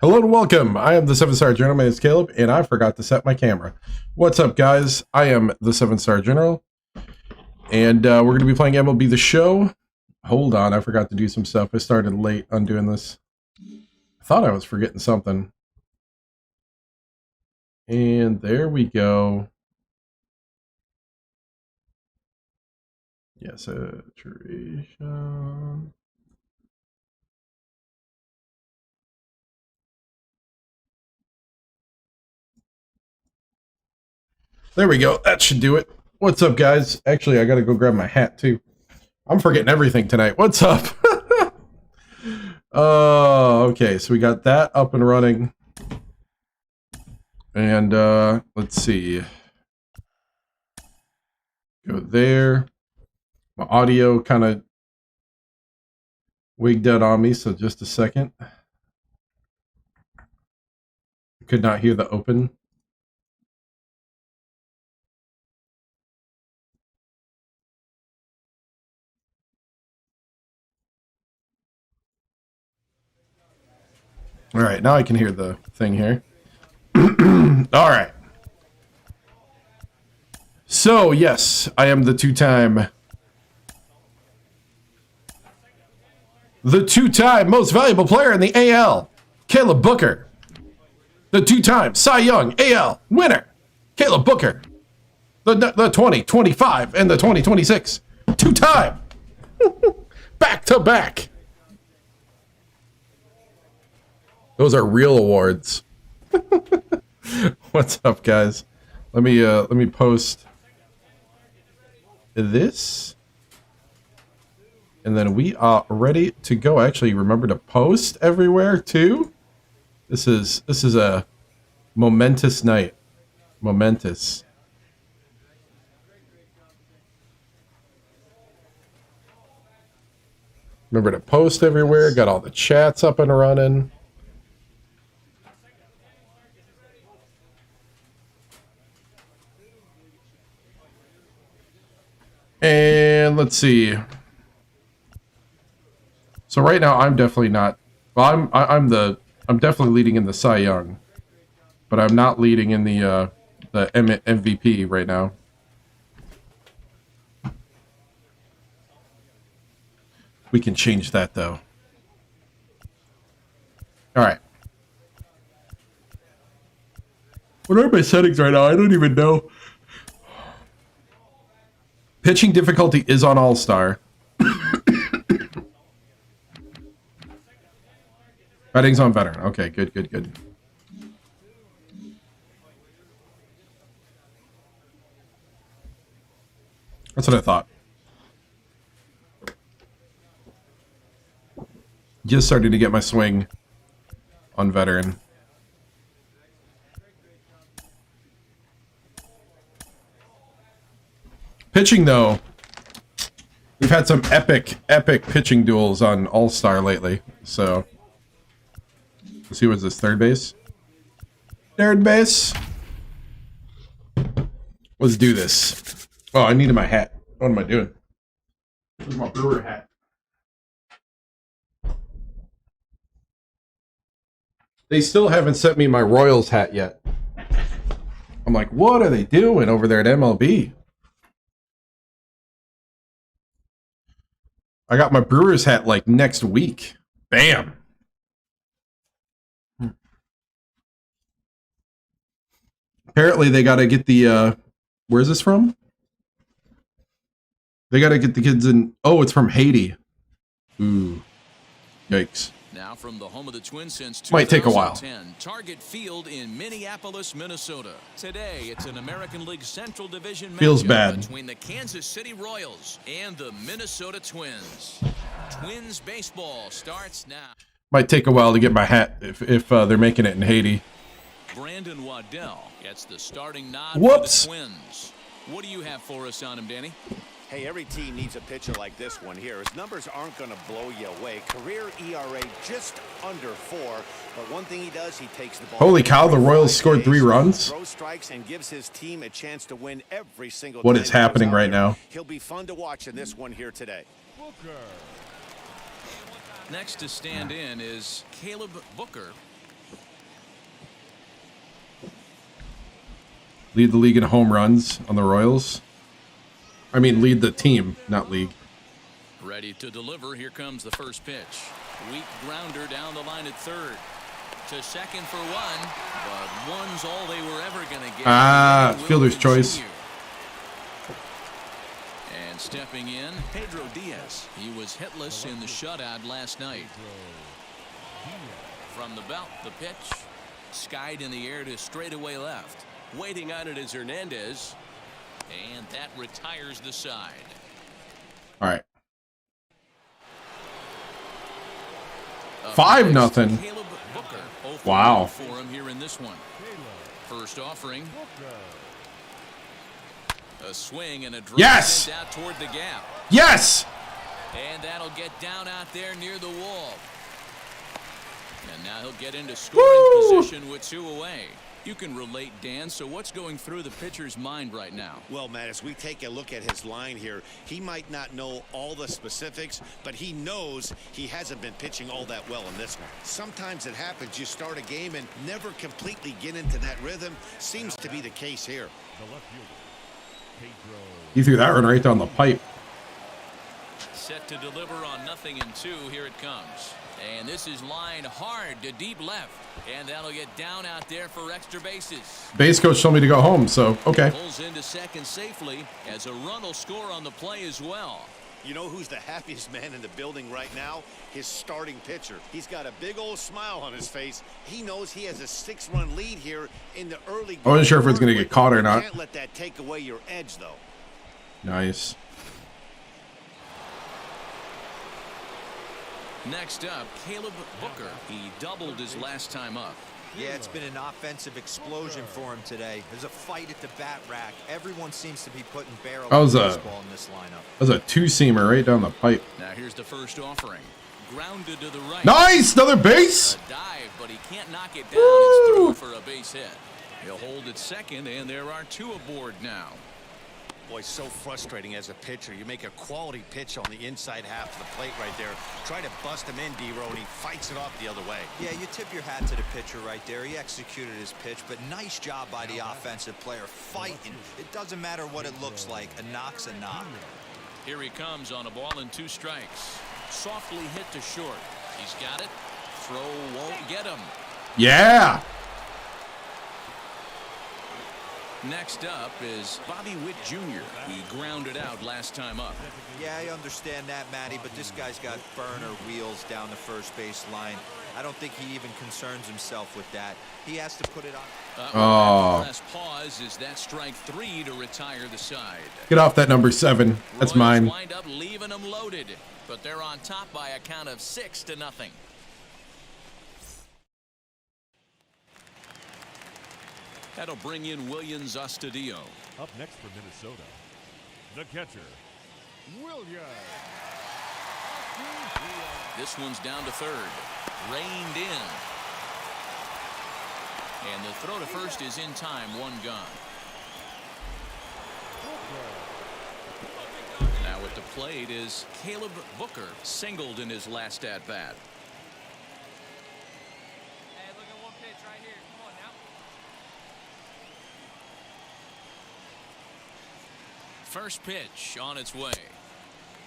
Hello and welcome. I am the 7-Star General. My name is Caleb, and I forgot to set my camera. What's up, guys? I am the 7-Star General, and we're going to be playing MLB The Show. Hold on, I forgot to do some stuff. I started late on doing this. I thought I was forgetting something. And there we go. Yes, saturation. There we go. That should do it. What's up, guys? Actually, I gotta go grab my hat, too. I'm forgetting everything tonight. What's up? Okay, so we got that up and running. And, let's see. Go there. My audio kind of wigged out on me, so just a second. I could not hear the open. All right, now I can hear the thing here. All right. So, yes, I am the two-time most valuable player in the AL, Caleb Booker. The two-time Cy Young AL winner, Caleb Booker. The 2025 and the 2026. Two-time. Back-to-back. Those are real awards. What's up, guys? Let me post this, and then we are ready to go. Actually, remember to post everywhere too. This is a momentous night. Momentous. Remember to post everywhere. Got all the chats up and running. And let's see. So right now I'm definitely not. Well, I'm definitely leading in the Cy Young, but I'm not leading in the MVP right now. We can change that though. All right. What are my settings right now? I don't even know. Pitching difficulty is on All-Star. Batting's on Veteran. Okay, good. That's what I thought. Just starting to get my swing on Veteran. Pitching, though, we've had some epic pitching duels on All-Star lately. So, let's see, what's this, third base? Third base. Let's do this. Oh, I needed my hat. What am I doing? Where's my Brewer hat? They still haven't sent me my Royals hat yet. I'm like, what are they doing over there at MLB? I got my Brewers hat like next week. Bam. Apparently they got to get the, where's this from? They got to get the kids in, oh, it's from Haiti. Ooh, yikes. Now from the home of the Twins since 2010, might take a while. Target Field in Minneapolis, Minnesota. Today, it's an American League Central Division Feels matchup bad. between the Kansas City Royals and the Minnesota Twins. Twins baseball starts now. Might take a while to get my hat if they're making it in Haiti. Brandon Waddell gets the starting nod Whoops. for the Twins. What do you have for us on him, Danny? Hey, every team needs a pitcher like this one here. His numbers aren't going to blow you away. Career ERA just under 4. But one thing he does, he takes the ball. Holy cow, the Royals scored 3 runs. Throws strikes and gives his team a chance to win every single What time is he goes happening out right there. now? He'll be fun to watch in this one here today. Next to stand in is Caleb Booker. Lead the league in home runs on the Royals. I mean, lead the team, not league. Ready to deliver. Here comes the first pitch. Weak grounder down the line at third. To second for one, but one's all they were ever going to get. Fielder's choice. And stepping in, Pedro Diaz. He was hitless in the shutout last night. From the belt, the pitch. Skied in the air to straightaway left. Waiting on it is Hernandez. And that retires the side. All right. 5-0. Caleb Booker. Wow. For him here in this one. First offering. A swing and a drive sent out toward the gap. Yes. And that'll get down out there near the wall. And now he'll get into scoring position with 2 away. You can relate, Dan. So what's going through the pitcher's mind right now? Well, Matt, as we take a look at his line here, he might not know all the specifics, but he knows he hasn't been pitching all that well in this one. Sometimes it happens. You start a game and never completely get into that rhythm. Seems to be the case here. He threw that one right down the pipe. Set to deliver on 0-2. Here it comes. And this is lined hard to deep left. And that'll get down out there for extra bases. Base coach told me to go home, so okay. Pulls into second safely as a run will score on the play as well. You know who's the happiest man in the building right now? His starting pitcher. He's got a big old smile on his face. He knows he has a 6-run lead here in the early. I wasn't sure if it's going to get caught or not. Can't let that take away your edge, though. Nice. Next up, Caleb Booker. He doubled his last time up. Yeah, it's been an offensive explosion for him today. There's a fight at the bat rack. Everyone seems to be putting barrel on baseball in this lineup. That was a 2-seamer right down the pipe. Now here's the first offering. Grounded to the right. Nice! Another base! A dive, but he can't knock it down. It's through for a base hit. He'll hold it second, and there are 2 aboard now. Boy, so frustrating as a pitcher. You make a quality pitch on the inside half of the plate right there. Try to bust him in, D-Row, and he fights it off the other way. Yeah, you tip your hat to the pitcher right there. He executed his pitch, but nice job by the offensive player fighting. It doesn't matter what it looks like. A knock's a knock. Here he comes on a ball and 2 strikes. Softly hit to short. He's got it. Throw won't get him. Yeah! Next up is Bobby Witt Jr. He grounded out last time up. Yeah, I understand that, Matty, but this guy's got burner wheels down the first base line. I don't think he even concerns himself with that. He has to put it on. Last pause is that strike 3 to retire the side. Get off that number 7. That's Royals mine. Wind up leaving them loaded, but they're on top by a count of 6-0. That'll bring in Williams Astudillo. Up next for Minnesota, the catcher, Williams. This one's down to third. Reined in. And the throw to first is in time. 1 gone. Now at the plate is Caleb Booker. Singled in his last at-bat. First pitch on its way.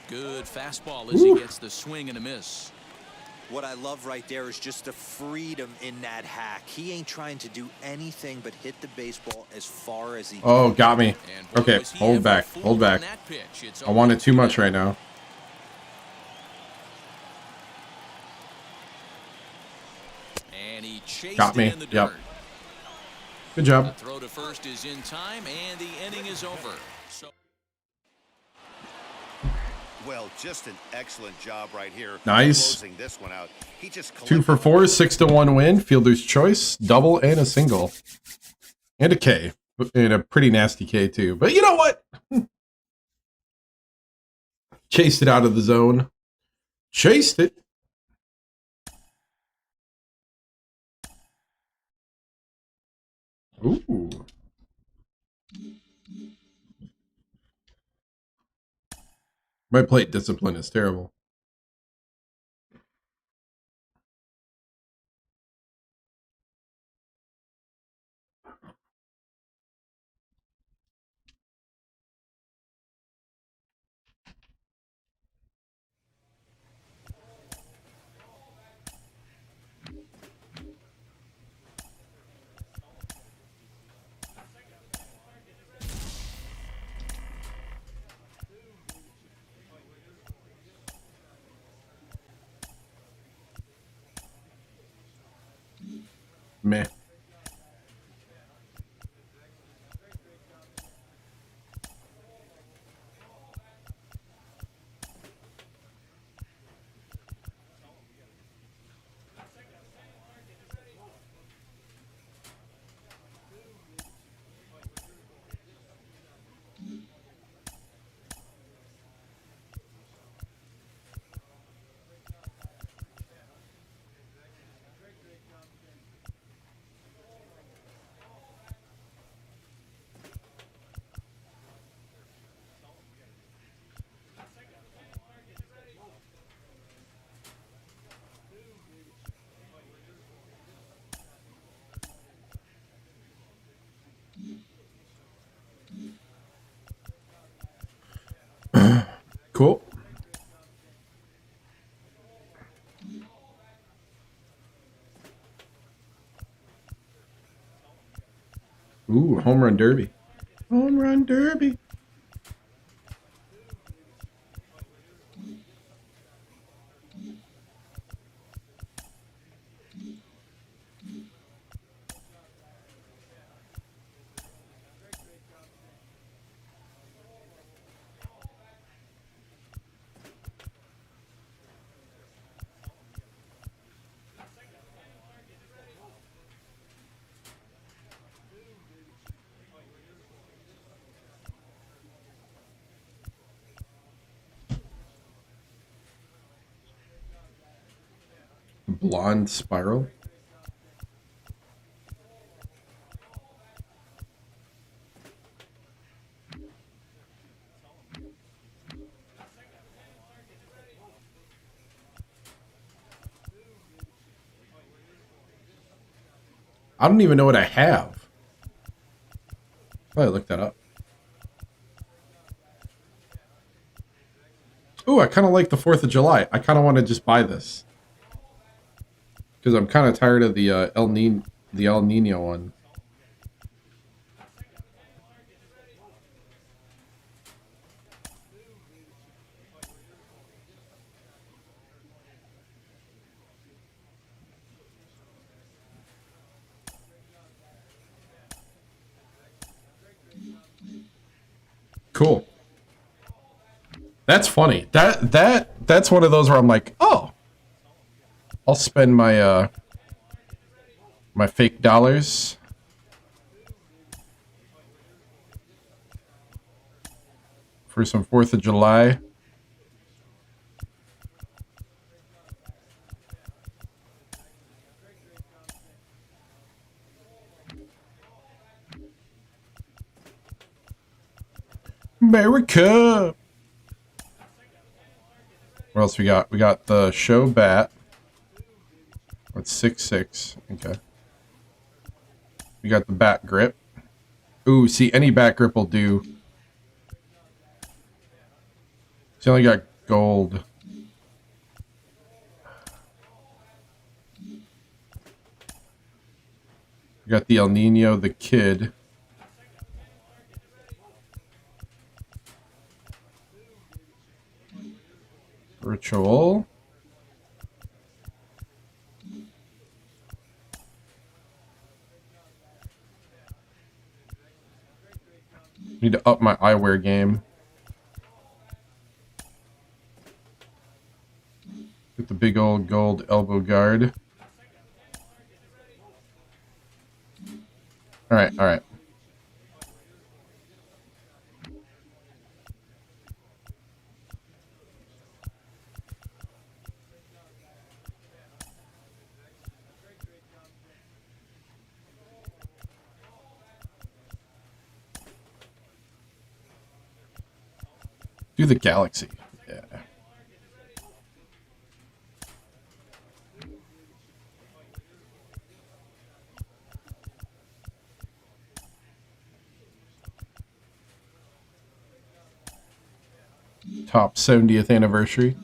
Good fastball as he gets the swing and a miss. What I love right there is just the freedom in that hack. He ain't trying to do anything but hit the baseball as far as he can. Oh, got me. Okay, hold back. Hold back. I want it too much right now. And he chased Got me. it in the dirt. Yep. Good job. The throw to first is in time, and the inning is over. So Well, just an excellent job right here. Nice. Closing this one out. He just 2 for 4, 6-1 win. Fielder's choice, double and a single, and a K, and a pretty nasty K too. But you know what? Chased it out of the zone. Chased it. Ooh. My plate discipline is terrible. Meh. Cool. Ooh, home run derby. Home run derby. Blonde spiral. I don't even know what I have. Probably look that up. Ooh, I kind of like the 4th of July. I kind of want to just buy this. Because I'm kind of tired of the El Nino one. Cool. That's funny. That's one of those where I'm like, oh, I'll spend my my fake dollars. For some 4th of July. America. What else we got? We got the show bat. It's 6/6. Okay. We got the bat grip. Ooh, see, any bat grip will do. It's only got gold. We got the El Nino, the kid. Ritual. Need to up my eyewear game. Get the big old gold elbow guard. Alright, alright. Do the Galaxy. Yeah. Top 70th anniversary.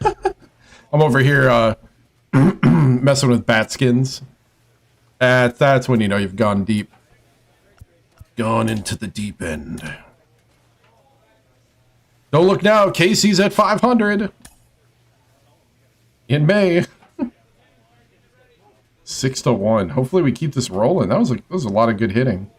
I'm over here messing with bat skins. That's when you know you've gone deep. Gone into the deep end. Don't look now. Casey's at 500 in May. 6-1. Hopefully we keep this rolling. That was a lot of good hitting.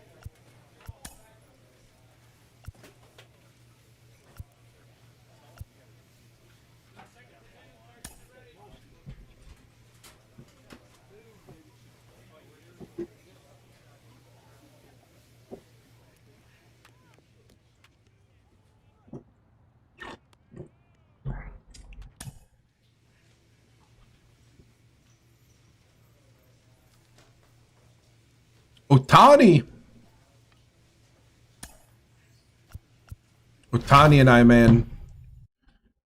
Ohtani and I, man.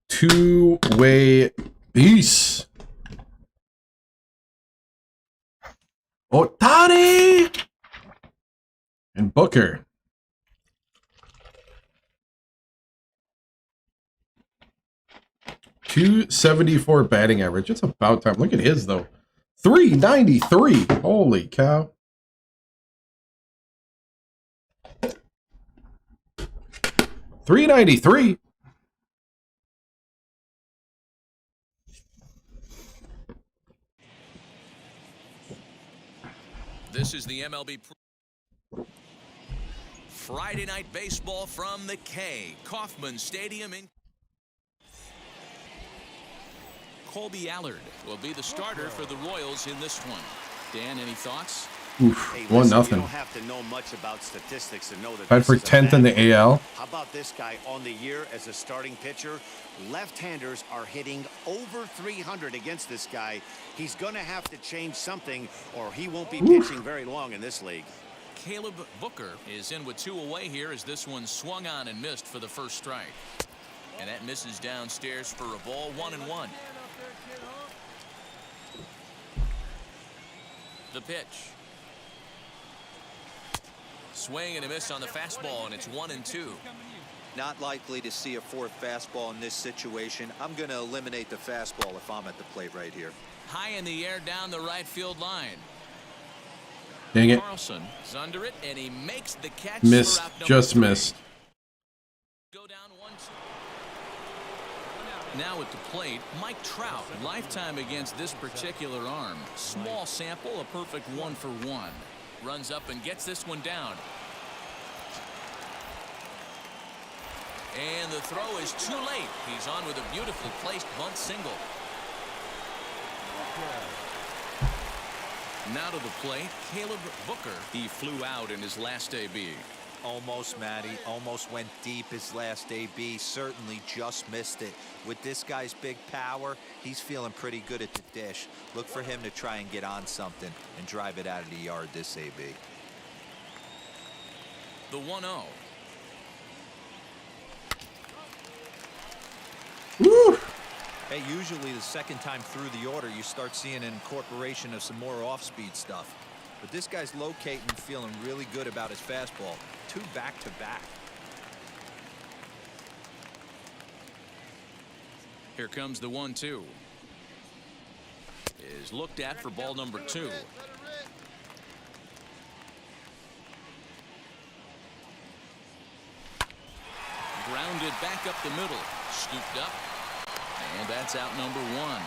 Two-way beast. Ohtani and Booker. .274 batting average. It's about time. Look at his, though. 393. Holy cow. .393. This is the MLB Friday Night Baseball from the K. Kauffman Stadium in Colby Allard will be the starter for the Royals in this one. Dan, any thoughts? Oof, Hey, 1-0. You don't have to know much about statistics to know that. Tied for 10th in the AL. How about this guy on the year as a starting pitcher? Left-handers are hitting over 300 against this guy. He's going to have to change something, or he won't be pitching very long in this league. Caleb Booker is in with 2 away here as this one swung on and missed for the first strike. And that misses downstairs for a ball, 1-1. The pitch. Swing and a miss on the fastball, and it's 1-2. Not likely to see a fourth fastball in this situation. I'm going to eliminate the fastball if I'm at the plate right here. High in the air down the right field line. Dang it. Carlson is under it, and he makes the catch. Missed. Just missed. Go down 1-2. Now at the plate, Mike Trout. Lifetime against this particular arm. Small sample, a perfect 1-for-1. Runs up and gets this one down. And the throw is too late. He's on with a beautifully placed bunt single. Now to the plate, Caleb Booker. He flew out in his last AB. Almost, Matty. Almost went deep his last AB. Certainly just missed it. With this guy's big power, he's feeling pretty good at the dish. Look for him to try and get on something and drive it out of the yard this AB. The 1-0. Woo! Hey, usually the second time through the order, you start seeing an incorporation of some more off-speed stuff. But this guy's locating and feeling really good about his fastball. 2 back-to-back. Here comes the 1-2. Is looked at for ball number 2. Grounded back up the middle. Scooped up. And that's out number 1.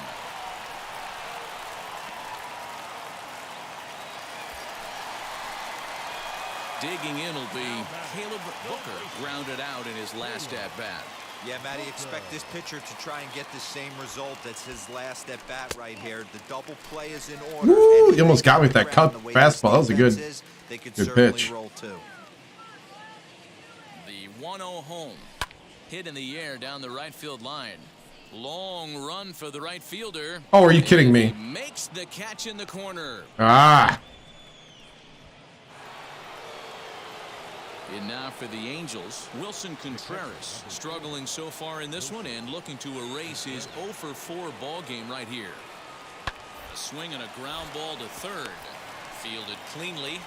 Digging in will be Caleb Booker, grounded out in his last at-bat. Yeah, Matty, expect this pitcher to try and get the same result as his last at-bat right here. The double play is in order. Woo! He almost got me with that cut fastball. That was a good pitch. Roll too. The 1-0 home. Hit in the air down the right field line. Long run for the right fielder. Oh, are you kidding me? He makes the catch in the corner. Ah. And now for the Angels, Wilson Contreras, struggling so far in this one and looking to erase his 0 for 4 ball game right here. A swing and a ground ball to third. Fielded cleanly.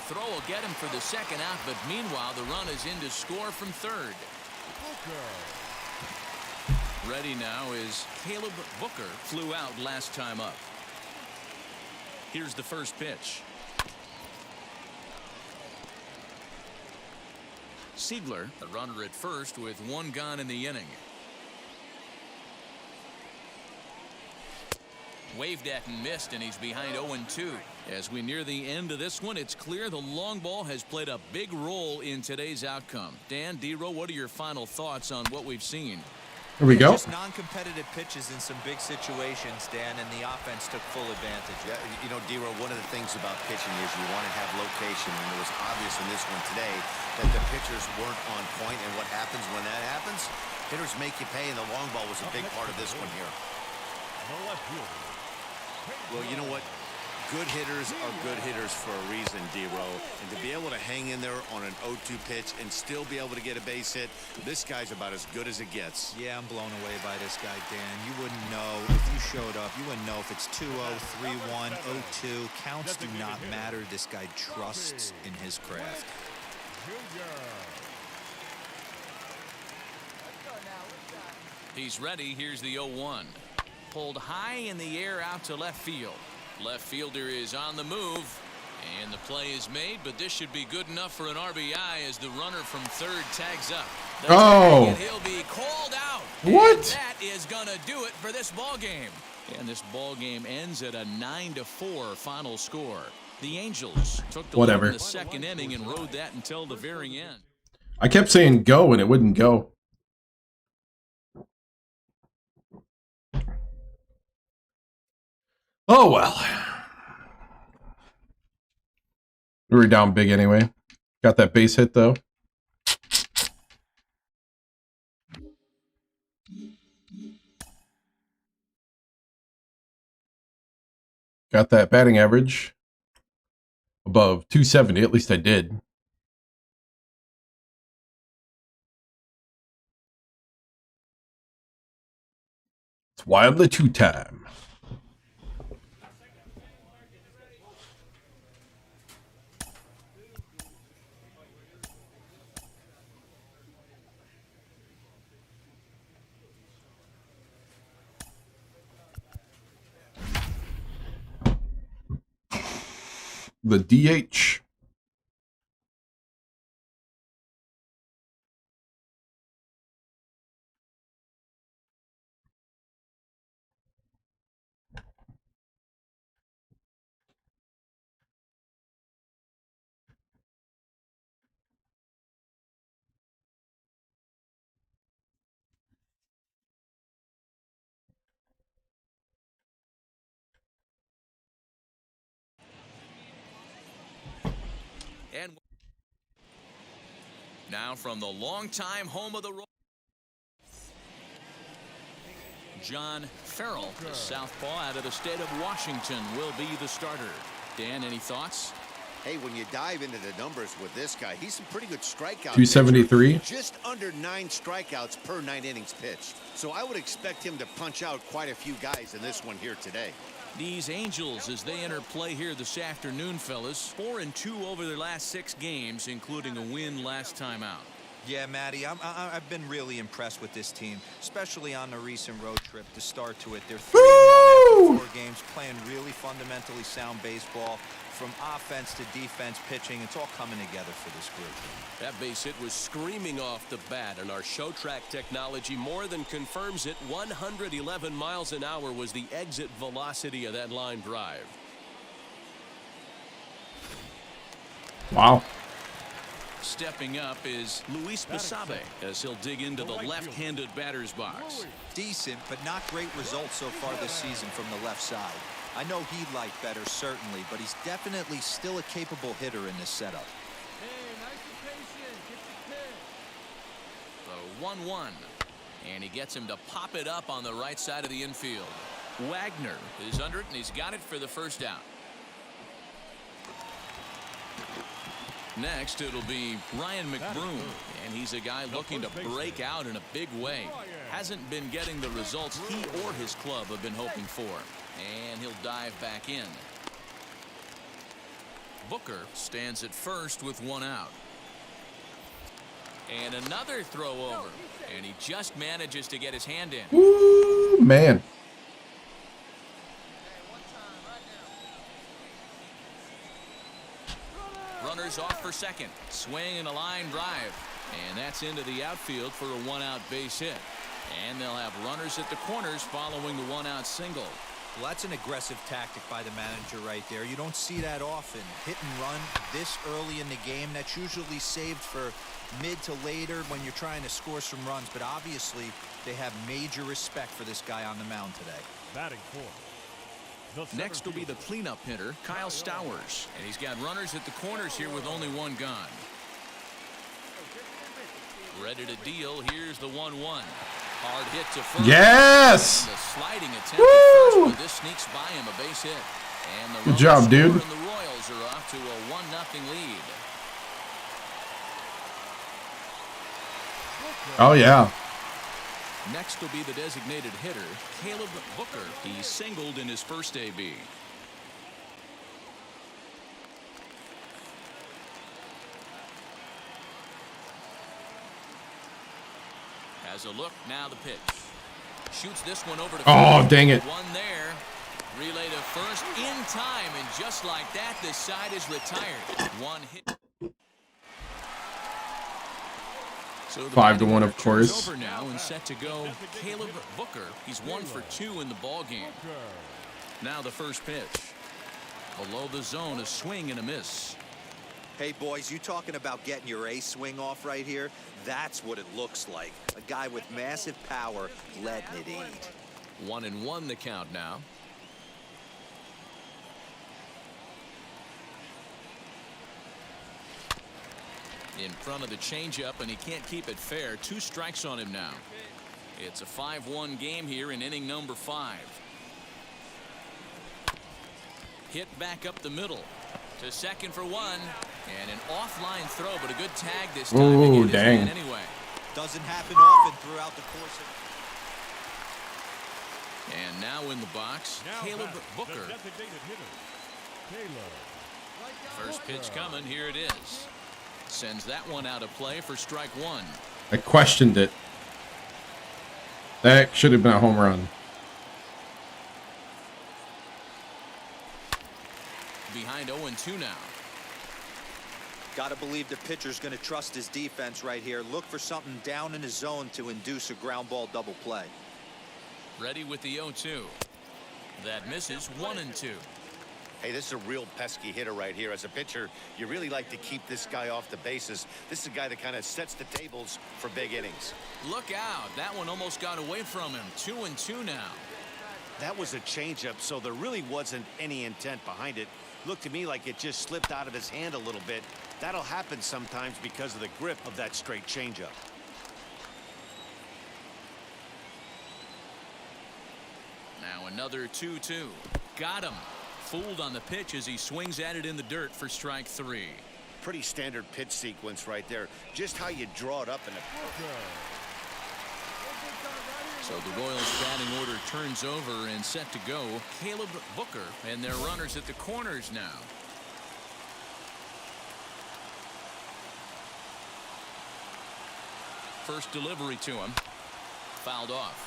Throw will get him for the second out, but meanwhile the run is in to score from third. Ready now is Caleb Booker. Flew out last time up. Here's the first pitch. Siegler, the runner at first with 1 gone in the inning. Waved at and missed, and he's behind 0-2. As we near the end of this one, it's clear the long ball has played a big role in today's outcome. Dan, D-Row, what are your final thoughts on what we've seen? Here we go. Just non-competitive pitches in some big situations, Dan, and the offense took full advantage. Yeah, you know, D-Row, one of the things about pitching is you want to have location, and it was obvious in this one today that the pitchers weren't on point, and what happens when that happens? Hitters make you pay, and the long ball was a big part of this one here. Well, you know what? Good hitters are good hitters for a reason, D-Row. And to be able to hang in there on an 0-2 pitch and still be able to get a base hit, this guy's about as good as it gets. Yeah, I'm blown away by this guy, Dan. You wouldn't know if you showed up. You wouldn't know if it's 2-0, 3-1, 0-2. Counts do not matter. This guy trusts in his craft. He's ready. Here's the 0-1. Pulled high in the air out to left field. Left fielder is on the move, and the play is made, but this should be good enough for an RBI as the runner from third tags up. Oh. He'll be called out. What? And that is gonna do it for this ball game. And this ball game ends at a 9-4 final score. The Angels took the lead in the second inning and rode that until the very end. I kept saying go and it wouldn't go. Oh well. We were down big anyway. Got that base hit though. Got that batting average above 270. At least I did. It's wildly two-time. The DH. And now from the longtime home of the Royals, John Farrell, the southpaw out of the state of Washington, will be the starter. Dan, any thoughts? Hey, when you dive into the numbers with this guy, he's a pretty good strikeout. 273. Just under 9 strikeouts per 9 innings pitched. So I would expect him to punch out quite a few guys in this one here today. These Angels, as they enter play here this afternoon, fellas, 4-2 over their last 6 games, including a win last time out. Yeah, Matty, I've been really impressed with this team, especially on the recent road trip to start to it. They're 3-1 after 4 games, playing really fundamentally sound baseball. From offense to defense, pitching, it's all coming together for this group. That base hit was screaming off the bat, and our show track technology more than confirms it. 111 miles an hour was the exit velocity of that line drive. Wow. Stepping up is Luis Basabe as he'll dig into the left-handed batter's box. Decent, but not great results so far this season from the left side. I know he'd like better, certainly, but he's definitely still a capable hitter in this setup. The 1-1, and he gets him to pop it up on the right side of the infield. Wagner is under it, and he's got it for the first out. Next, it'll be Ryan McBroom, and he's a guy looking to break out in a big way. Hasn't been getting the results he or his club have been hoping for, and he'll dive back in. Booker stands at first with one out. And another throw over, and he just manages to get his hand in. Ooh, man. Runners off for second. Swing and a line drive. And that's into the outfield for a one-out base hit. And they'll have runners at the corners following the one-out single. Well, that's an aggressive tactic by the manager right there. You don't see that often. Hit and run this early in the game. That's usually saved for mid to later when you're trying to score some runs. But obviously, they have major respect for this guy on the mound today. Batting fourth. Next will be the cleanup hitter, Kyle Stowers. And he's got runners at the corners here with only one gone. Ready to deal. Here's the 1-1. Hard hit to first. Yes! And the sliding attempt at first, but this sneaks by him a base hit. And the good job, dude. And the Royals are off to a 1-0 lead. Oh, yeah. Next will be the designated hitter, Caleb Booker. He singled in his first AB. Has a look, now the pitch. Shoots this one over to Oh, first. dang it. One there. Relay to first in time, and just like that, this side is retired. One hit. So the 5-1, of turns course. over now and set to go. Caleb Booker. He's 1 for 2 in the ball game. Now the first pitch. Below the zone, a swing and a miss. Hey, boys, you talking about getting your ace swing off right here? That's what it looks like. A guy with massive power letting it eat. 1-1 the count now. In front of the changeup, and he can't keep it fair. 2 strikes on him now. It's a 5-1 game here in inning number 5. Hit back up the middle to second for 1, and an offline throw, but a good tag this time. Ooh, It is dang. in anyway. Doesn't happen often throughout the course of... And now in the box, Now Caleb back, Booker. the designated hitter, Caleb. First pitch coming. Here it is. Sends that one out of play for strike 1. I questioned it. That should have been a home run. Behind 0-2 now. Got to believe the pitcher's going to trust his defense right here. Look for something down in his zone to induce a ground ball double play. Ready with the 0-2. That misses. 1-2. Hey, this is a real pesky hitter right here. As a pitcher, you really like to keep this guy off the bases. This is a guy that kind of sets the tables for big innings. Look out. That one almost got away from him. 2-2 now. That was a changeup, so there really wasn't any intent behind it. Looked to me like it just slipped out of his hand a little bit. That'll happen sometimes because of the grip of that straight changeup. Now another 2-2. Got him. Fooled on the pitch as he swings at it in the dirt for strike 3. Pretty standard pitch sequence right there. Just how you draw it up in a... So the Royals batting order turns over and set to go. Caleb Booker and their runners at the corners now. First delivery to him. Fouled off.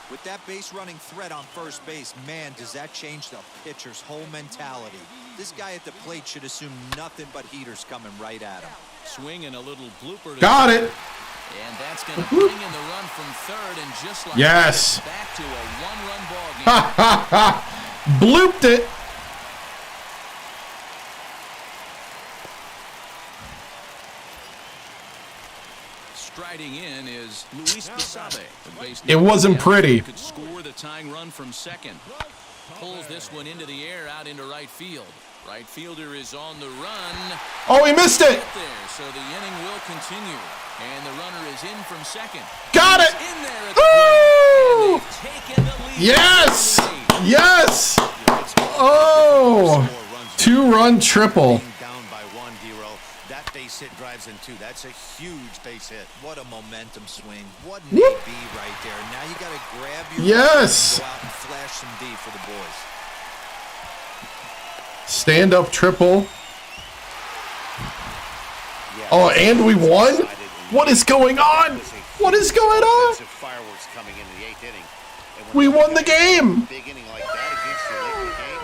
With that base running threat on first base, man, does that change the pitcher's whole mentality. This guy at the plate should assume nothing but heaters coming right at him. Swing and a little blooper. Got it. And that's going to bring in the run from third, and just like Yes. that, back to a one-run ball game. Ha ha ha. Blooped it. Striding in is Luis Basabe. It wasn't pretty. Could score the tying run from second. Pulls this one into the air out into right field. Right fielder is on the run. Oh, he missed it. There, so the inning will continue. And the runner is in from second. Got it. In there at the plate. And they've taken the lead. Yes. Yes. Oh, 2-run triple. Down by 1. comes in, too. That's a huge base hit. What a momentum swing. What an Whoop. AB right there. Now you got to grab your Yes. and go out and flash some D for the boys. Stand up triple. Oh, and we won? What is going on? What is going on? Fireworks coming into the 8th inning. We won the game. Big inning like that against you late in the game,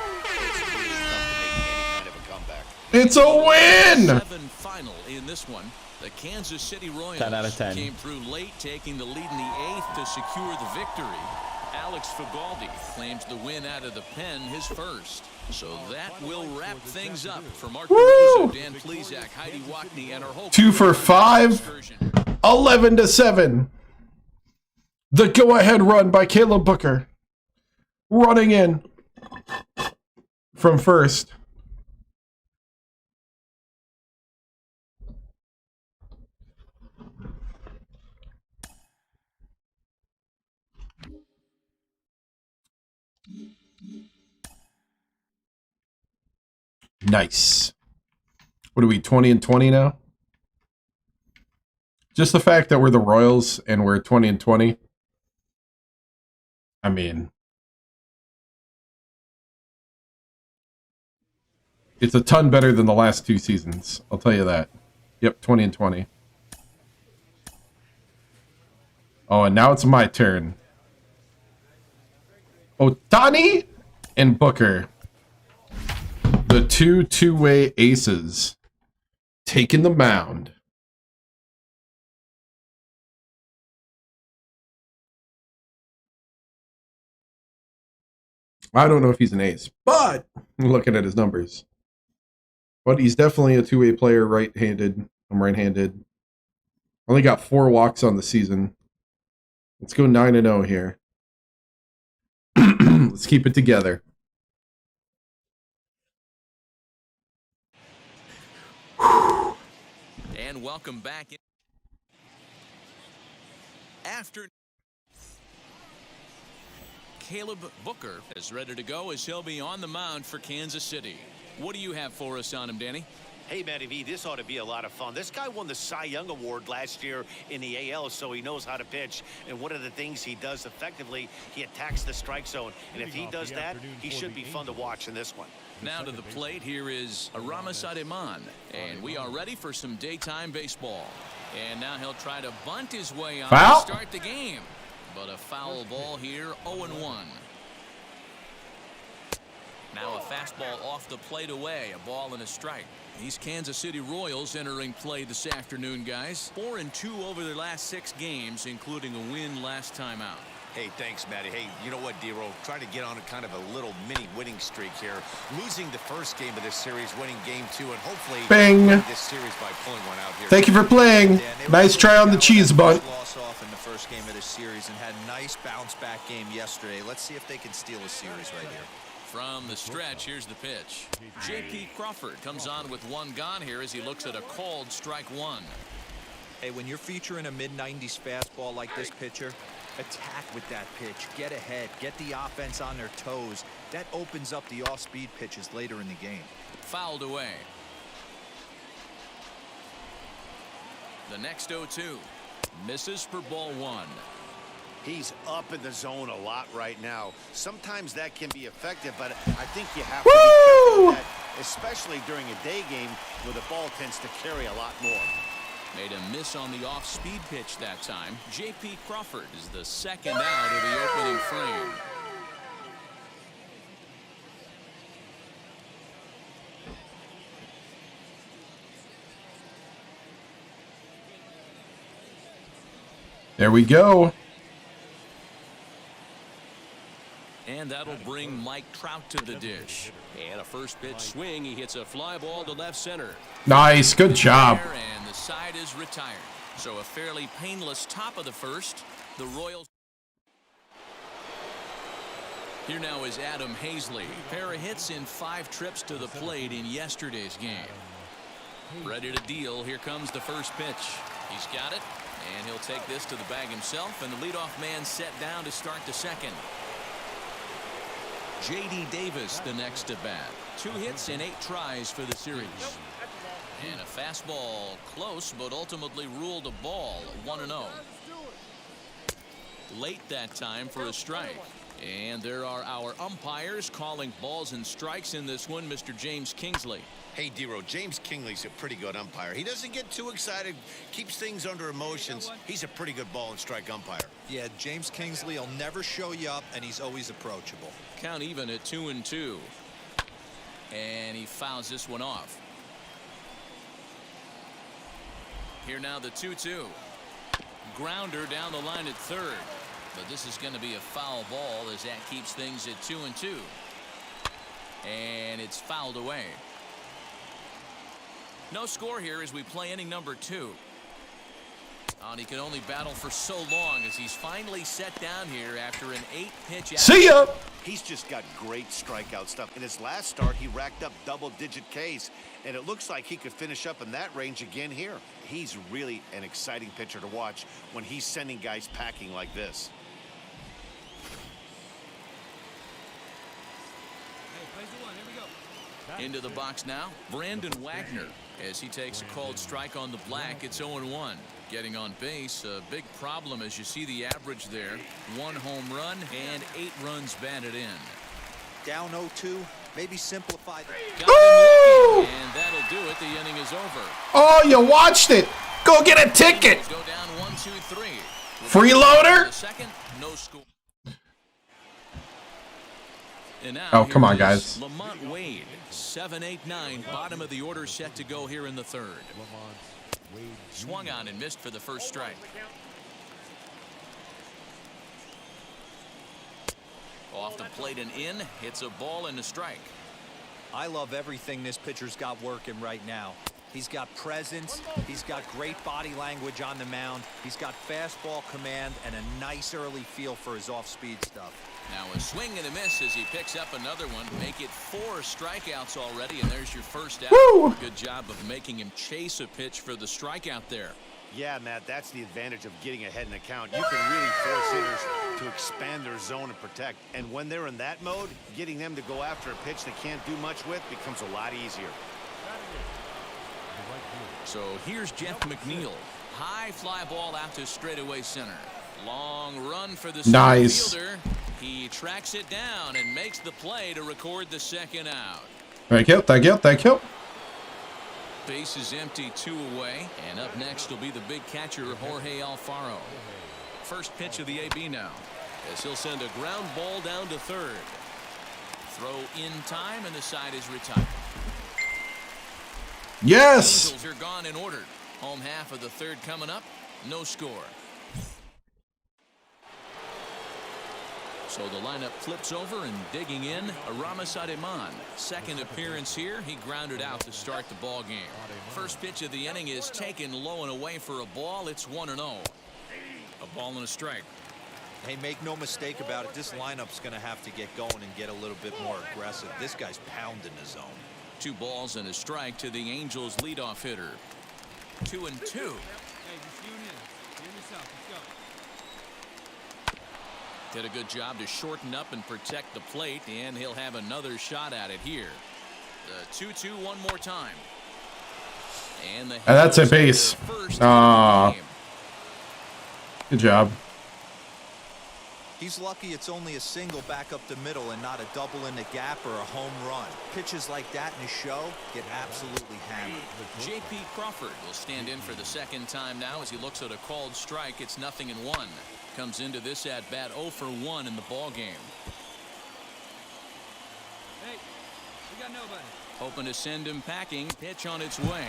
it's really tough to make any kind of a comeback. It's a win. 7 final in this one. The Kansas City Royals 10 out of 10. came through late, taking the lead in the 8th to secure the victory. Alex Fagaldi claims the win out of the pen, his first. So that will wrap things up for Mark Barroso, Dan Plesac, Heidi Wackney, and our whole 2 for 5. 11-7. The go-ahead run by Caleb Booker. Running in from first. Nice. What are we, 20-20 now? Just the fact that we're the Royals and we're 20-20. I mean, it's a ton better than the last 2 seasons. I'll tell you that. Yep, 20-20. Oh, and now it's my turn. Ohtani and Booker. The two-way aces. Taking the mound. I don't know if he's an ace, but looking at his numbers. But he's definitely a two-way player, right-handed. I'm right-handed. Only got 4 walks on the season. Let's go 9-0 here. Let's keep it together. And welcome back. After Caleb Booker is ready to go as he'll be on the mound for Kansas City. What do you have for us on him, Danny? Hey, Matty V, this ought to be a lot of fun. This guy won the Cy Young Award last year in the AL, so he knows how to pitch. And one of the things he does effectively, he attacks the strike zone. And if he does that, he should be fun to watch in this one. Now to the plate, here is Aramis Ademan, and we are ready for some daytime baseball. And now he'll try to bunt his way on Foul? to start the game. But a foul ball here, 0-1. Now a fastball off the plate away, a ball and a strike. These Kansas City Royals entering play this afternoon, guys. 4-2 over their last 6 games, including a win last time out. Hey, thanks, Matty. Hey, you know what, D-Roll? Trying to get on a kind of a little mini winning streak here. Losing the first game of this series, winning game 2, and hopefully Bing. winning this series by pulling one out here. Thank you for playing. Nice try on the cheese bunt. Loss off in the first game of this series and had a nice bounce back game yesterday. Let's see if they can steal a series right here. From the stretch, here's the pitch. J.P. Crawford comes on with 1 gone here as he looks at a called strike 1. Hey, when you're featuring a mid-90s fastball like this pitcher, attack with that pitch. Get ahead. Get the offense on their toes. That opens up the off-speed pitches later in the game. Fouled away. The next 0-2. Misses for ball 1. He's up in the zone a lot right now. Sometimes that can be effective, but I think you have to be careful with that, especially during a day game where the ball tends to carry a lot more. Made a miss on the off-speed pitch that time. J.P. Crawford is the second out of the opening frame. There we go. And that'll bring Mike Trout to the dish. And a first pitch swing. He hits a fly ball to left center. Nice. Good job. And the side is retired. So a fairly painless top of the first. The Royals. Here now is Adam Hazley. Pair of hits in 5 trips to the plate in yesterday's game. Ready to deal. Here comes the first pitch. He's got it. And he'll take this to the bag himself. And the leadoff man set down to start the second. J.D. Davis the next at bat. 2 hits in 8 tries for the series. And a fastball close, but ultimately ruled a ball. 1-0. Late that time for a strike. And there are our umpires calling balls and strikes in this one, Mr. James Kingsley. Hey, Dero, James Kingley's a pretty good umpire. He doesn't get too excited, keeps things under emotions. He's a pretty good ball and strike umpire. Yeah, James Kingsley will never show you up, and he's always approachable. Count even at 2-2. And he fouls this one off. Here now the 2-2. Grounder down the line at third. But this is going to be a foul ball as that keeps things at 2-2. And it's fouled away. No score here as we play inning number 2. And he can only battle for so long as he's finally set down here after an 8-pitch. See ya! He's just got great strikeout stuff. In his last start, he racked up double-digit Ks, and it looks like he could finish up in that range again here. He's really an exciting pitcher to watch when he's sending guys packing like this. Into the box now, Brandon Wagner, as he takes a called strike on the black. It's 0-1. Getting on base, a big problem as you see the average there. 1 home run and 8 runs batted in. Down 0-2, maybe simplify. Got him looking, and that'll do it. The inning is over. Oh, you watched it. Go get a ticket. Go down 1-2-3. Freeloader. Second, no score. And now, Oh, come on, here is guys. Lamont Wade, 7-8-9, bottom of the order, set to go here in the third. Swung on and missed for the first strike. Off the plate and in, hits a ball and a strike. I love everything this pitcher's got working right now. He's got presence. He's got great body language on the mound. He's got fastball command and a nice early feel for his off-speed stuff. Now a swing and a miss as he picks up another one. Make it 4 strikeouts already, and there's your first out. Woo! Good job of making him chase a pitch for the strikeout there. Yeah, Matt, that's the advantage of getting ahead in the count. You can really force hitters to expand their zone and protect. And when they're in that mode, getting them to go after a pitch they can't do much with becomes a lot easier. So here's Jeff McNeil. High fly ball out to straightaway center. Long run for the Nice. fielder. He tracks it down and makes the play to record the second out. Thank you, thank you, thank you. Base is empty, 2 away. And up next will be the big catcher, Jorge Alfaro. First pitch of the AB now, as he'll send a ground ball down to third. Throw in time, and the side is retired. Yes. Angels are gone and ordered. Home half of the third coming up. No score. So the lineup flips over, and digging in, Aramis Ademan. Second appearance here. He grounded out to start the ball game. First pitch of the inning is taken low and away for a ball. It's 1-0. A ball and a strike. Hey, make no mistake about it. This lineup's going to have to get going and get a little bit more aggressive. This guy's pounding the zone. 2 balls and a strike to the Angels leadoff hitter. 2-2. Did a good job to shorten up and protect the plate, and he'll have another shot at it here. The 2-2 one more time. And that's a base. Good job. He's lucky it's only a single back up the middle and not a double in the gap or a home run. Pitches like that in a show get absolutely hammered. J.P. Crawford will stand in for the second time now as he looks at a called strike. It's 0-1. Comes into this at bat 0 for 1 in the ball game. Hey, we got nobody. Hoping to send him packing. Pitch on its way.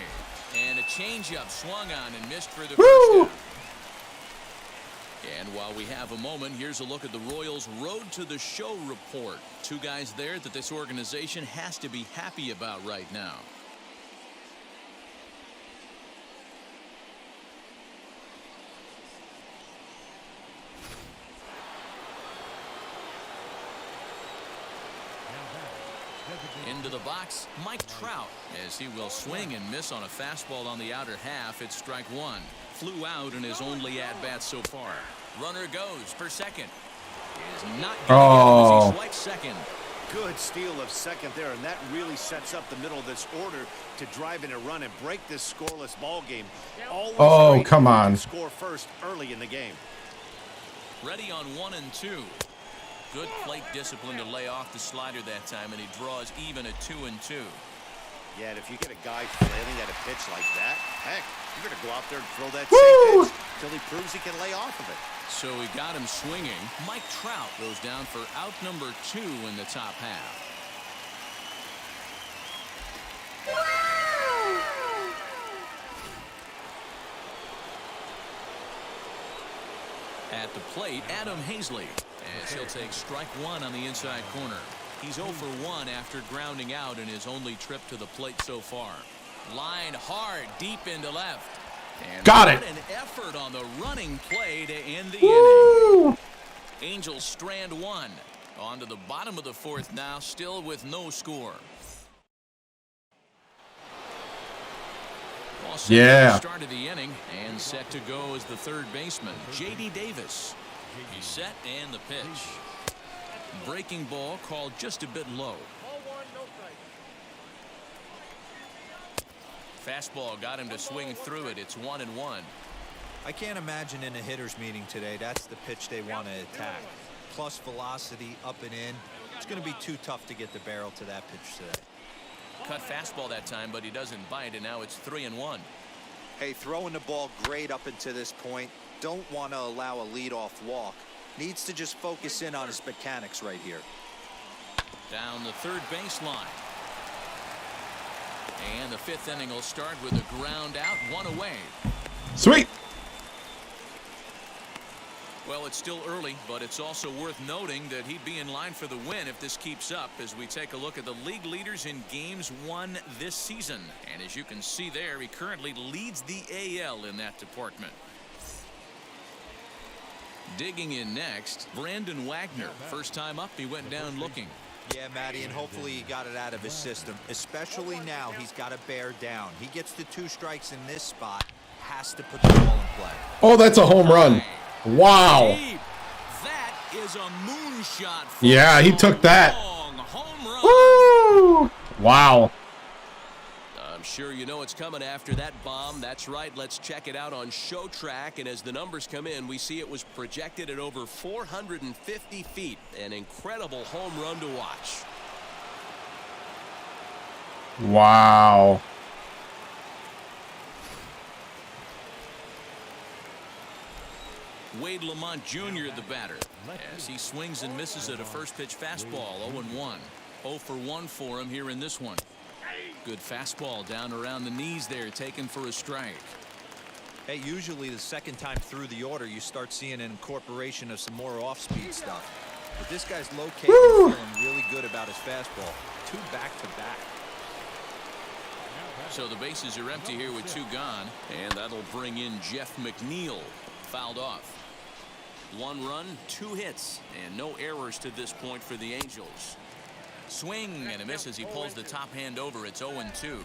And a changeup swung on and missed for the Woo! first out. And while we have a moment, here's a look at the Royals' Road to the Show report. 2 guys there that this organization has to be happy about right now. Into the box, Mike Trout, as he will swing and miss on a fastball on the outer half. It's strike 1. Flew out in his only at-bat so far. Runner goes for second. Is not going to get him as he swipes second. Good steal of second there, and that really sets up the middle of this order to drive in a run and break this scoreless ball game. Always Oh, great come to on. score first early in the game. Ready on 1 and 2. Good plate discipline to lay off the slider that time, and he draws even at 2 and 2. Yeah, and if you get a guy flailing at a pitch like that, heck, you're going to go out there and throw that same pitch until he proves he can lay off of it. So he got him swinging. Mike Trout goes down for out number 2 in the top half. At the plate, Adam Hazley, as he'll take strike 1 on the inside corner. He's 0 for 1 after grounding out in his only trip to the plate so far. Line hard deep into left. And got it. An effort on the running play to end the Woo! inning. Angels strand 1. On to the bottom of the 4th now, still with no score. All set Yeah. for the start of the inning, and set to go is the third baseman, J.D. Davis. He's set, and the pitch. Breaking ball called just a bit low. Fastball got him to swing through it. It's 1-1. I can't imagine in a hitter's meeting today that's the pitch they want to attack. Plus velocity up and in. It's going to be too tough to get the barrel to that pitch today. Cut fastball that time, but he doesn't bite, and now it's 3-1. Hey, throwing the ball great up until this point. Don't want to allow a leadoff walk. Needs to just focus in on his mechanics right here. Down the third baseline. And the 5th inning will start with a ground out, 1 away. Sweet. Well, it's still early, but it's also worth noting that he'd be in line for the win if this keeps up as we take a look at the league leaders in games won this season. And as you can see there, he currently leads the AL in that department. Digging in next, Brandon Wagner. First time up, he went down looking. Yeah, Matty, and hopefully he got it out of his system. Especially now, he's got to bear down. He gets the 2 strikes in this spot. Has to put the ball in play. Oh, that's a home run. Wow. Deep. That is a moonshot. Yeah, he took that. Home run. Woo! Wow. I'm sure you know it's coming after that bomb. That's right. Let's check it out on Show Track. And as the numbers come in, we see it was projected at over 450 feet. An incredible home run to watch. Wow. Wade Lamont Jr. the batter as he swings and misses at a first pitch fastball. 0-1. 0 for 1 for him here in this one. Good fastball down around the knees there, taken for a strike. Hey, usually the second time through the order you start seeing an incorporation of some more off-speed stuff. But this guy's located, feeling really good about his fastball. 2 back-to-back. So the bases are empty here with 2 gone, and that'll bring in Jeff McNeil. Fouled off. 1 run, 2 hits, and no errors to this point for the Angels. Swing and a miss as he pulls the top hand over. It's 0-2.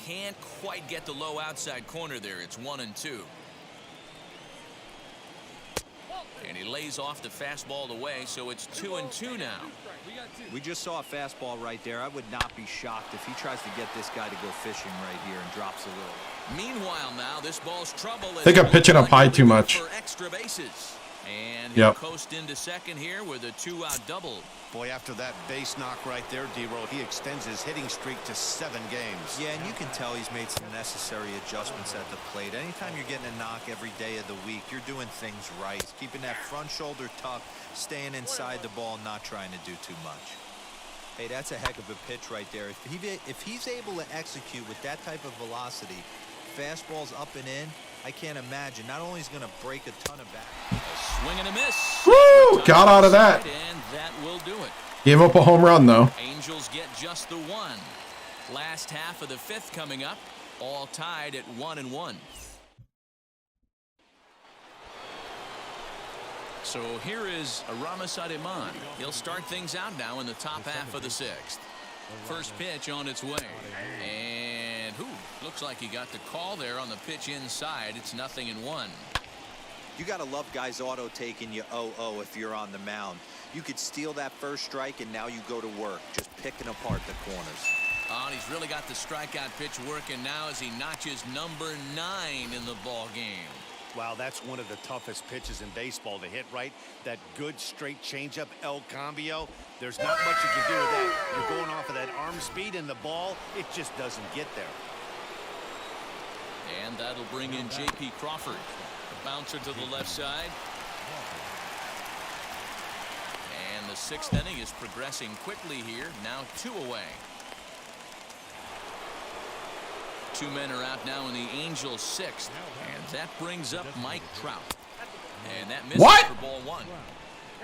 Can't quite get the low outside corner there. It's 1-2. And he lays off the fastball away, so it's 2-2 now. We just saw a fastball right there. I would not be shocked if he tries to get this guy to go fishing right here and drops a little. Meanwhile, now this ball's trouble. I think I'm pitching up high too much. For extra bases. And he'll coast into second here with a 2-out double. Boy, after that base knock right there, D-Roll, he extends his hitting streak to 7 games. Yeah, and you can tell he's made some necessary adjustments at the plate. Anytime you're getting a knock every day of the week, you're doing things right. Keeping that front shoulder tucked, staying inside the ball, not trying to do too much. Hey, that's a heck of a pitch right there. If he's able to execute with that type of velocity, fastballs up and in, I can't imagine. Not only is going to break a ton of back. A swing and a miss. Woo! Got out of that. And that will do it. Gave up a home run, though. Angels get just the 1. Last half of the 5th coming up. All tied at 1-1. So here is Aramis Ademan. He'll start things out now in the top half of the 6th. First pitch on its way. And looks like he got the call there on the pitch inside. It's 0-1. You got to love guys auto taking you 0-0 if you're on the mound. You could steal that first strike, and now you go to work, just picking apart the corners. Oh, and he's really got the strikeout pitch working now as he notches number 9 in the ball game. Wow, that's one of the toughest pitches in baseball to hit, right? That good straight changeup, El Cambio. There's not much you can do with that. You're going off of that arm speed, and the ball, it just doesn't get there. And that'll bring in J.P. Crawford. A bouncer to the left side. And the 6th inning is progressing quickly here. Now 2 away. 2 men are out now in the Angels' 6th. And that brings up Mike Trout. And that misses for ball 1.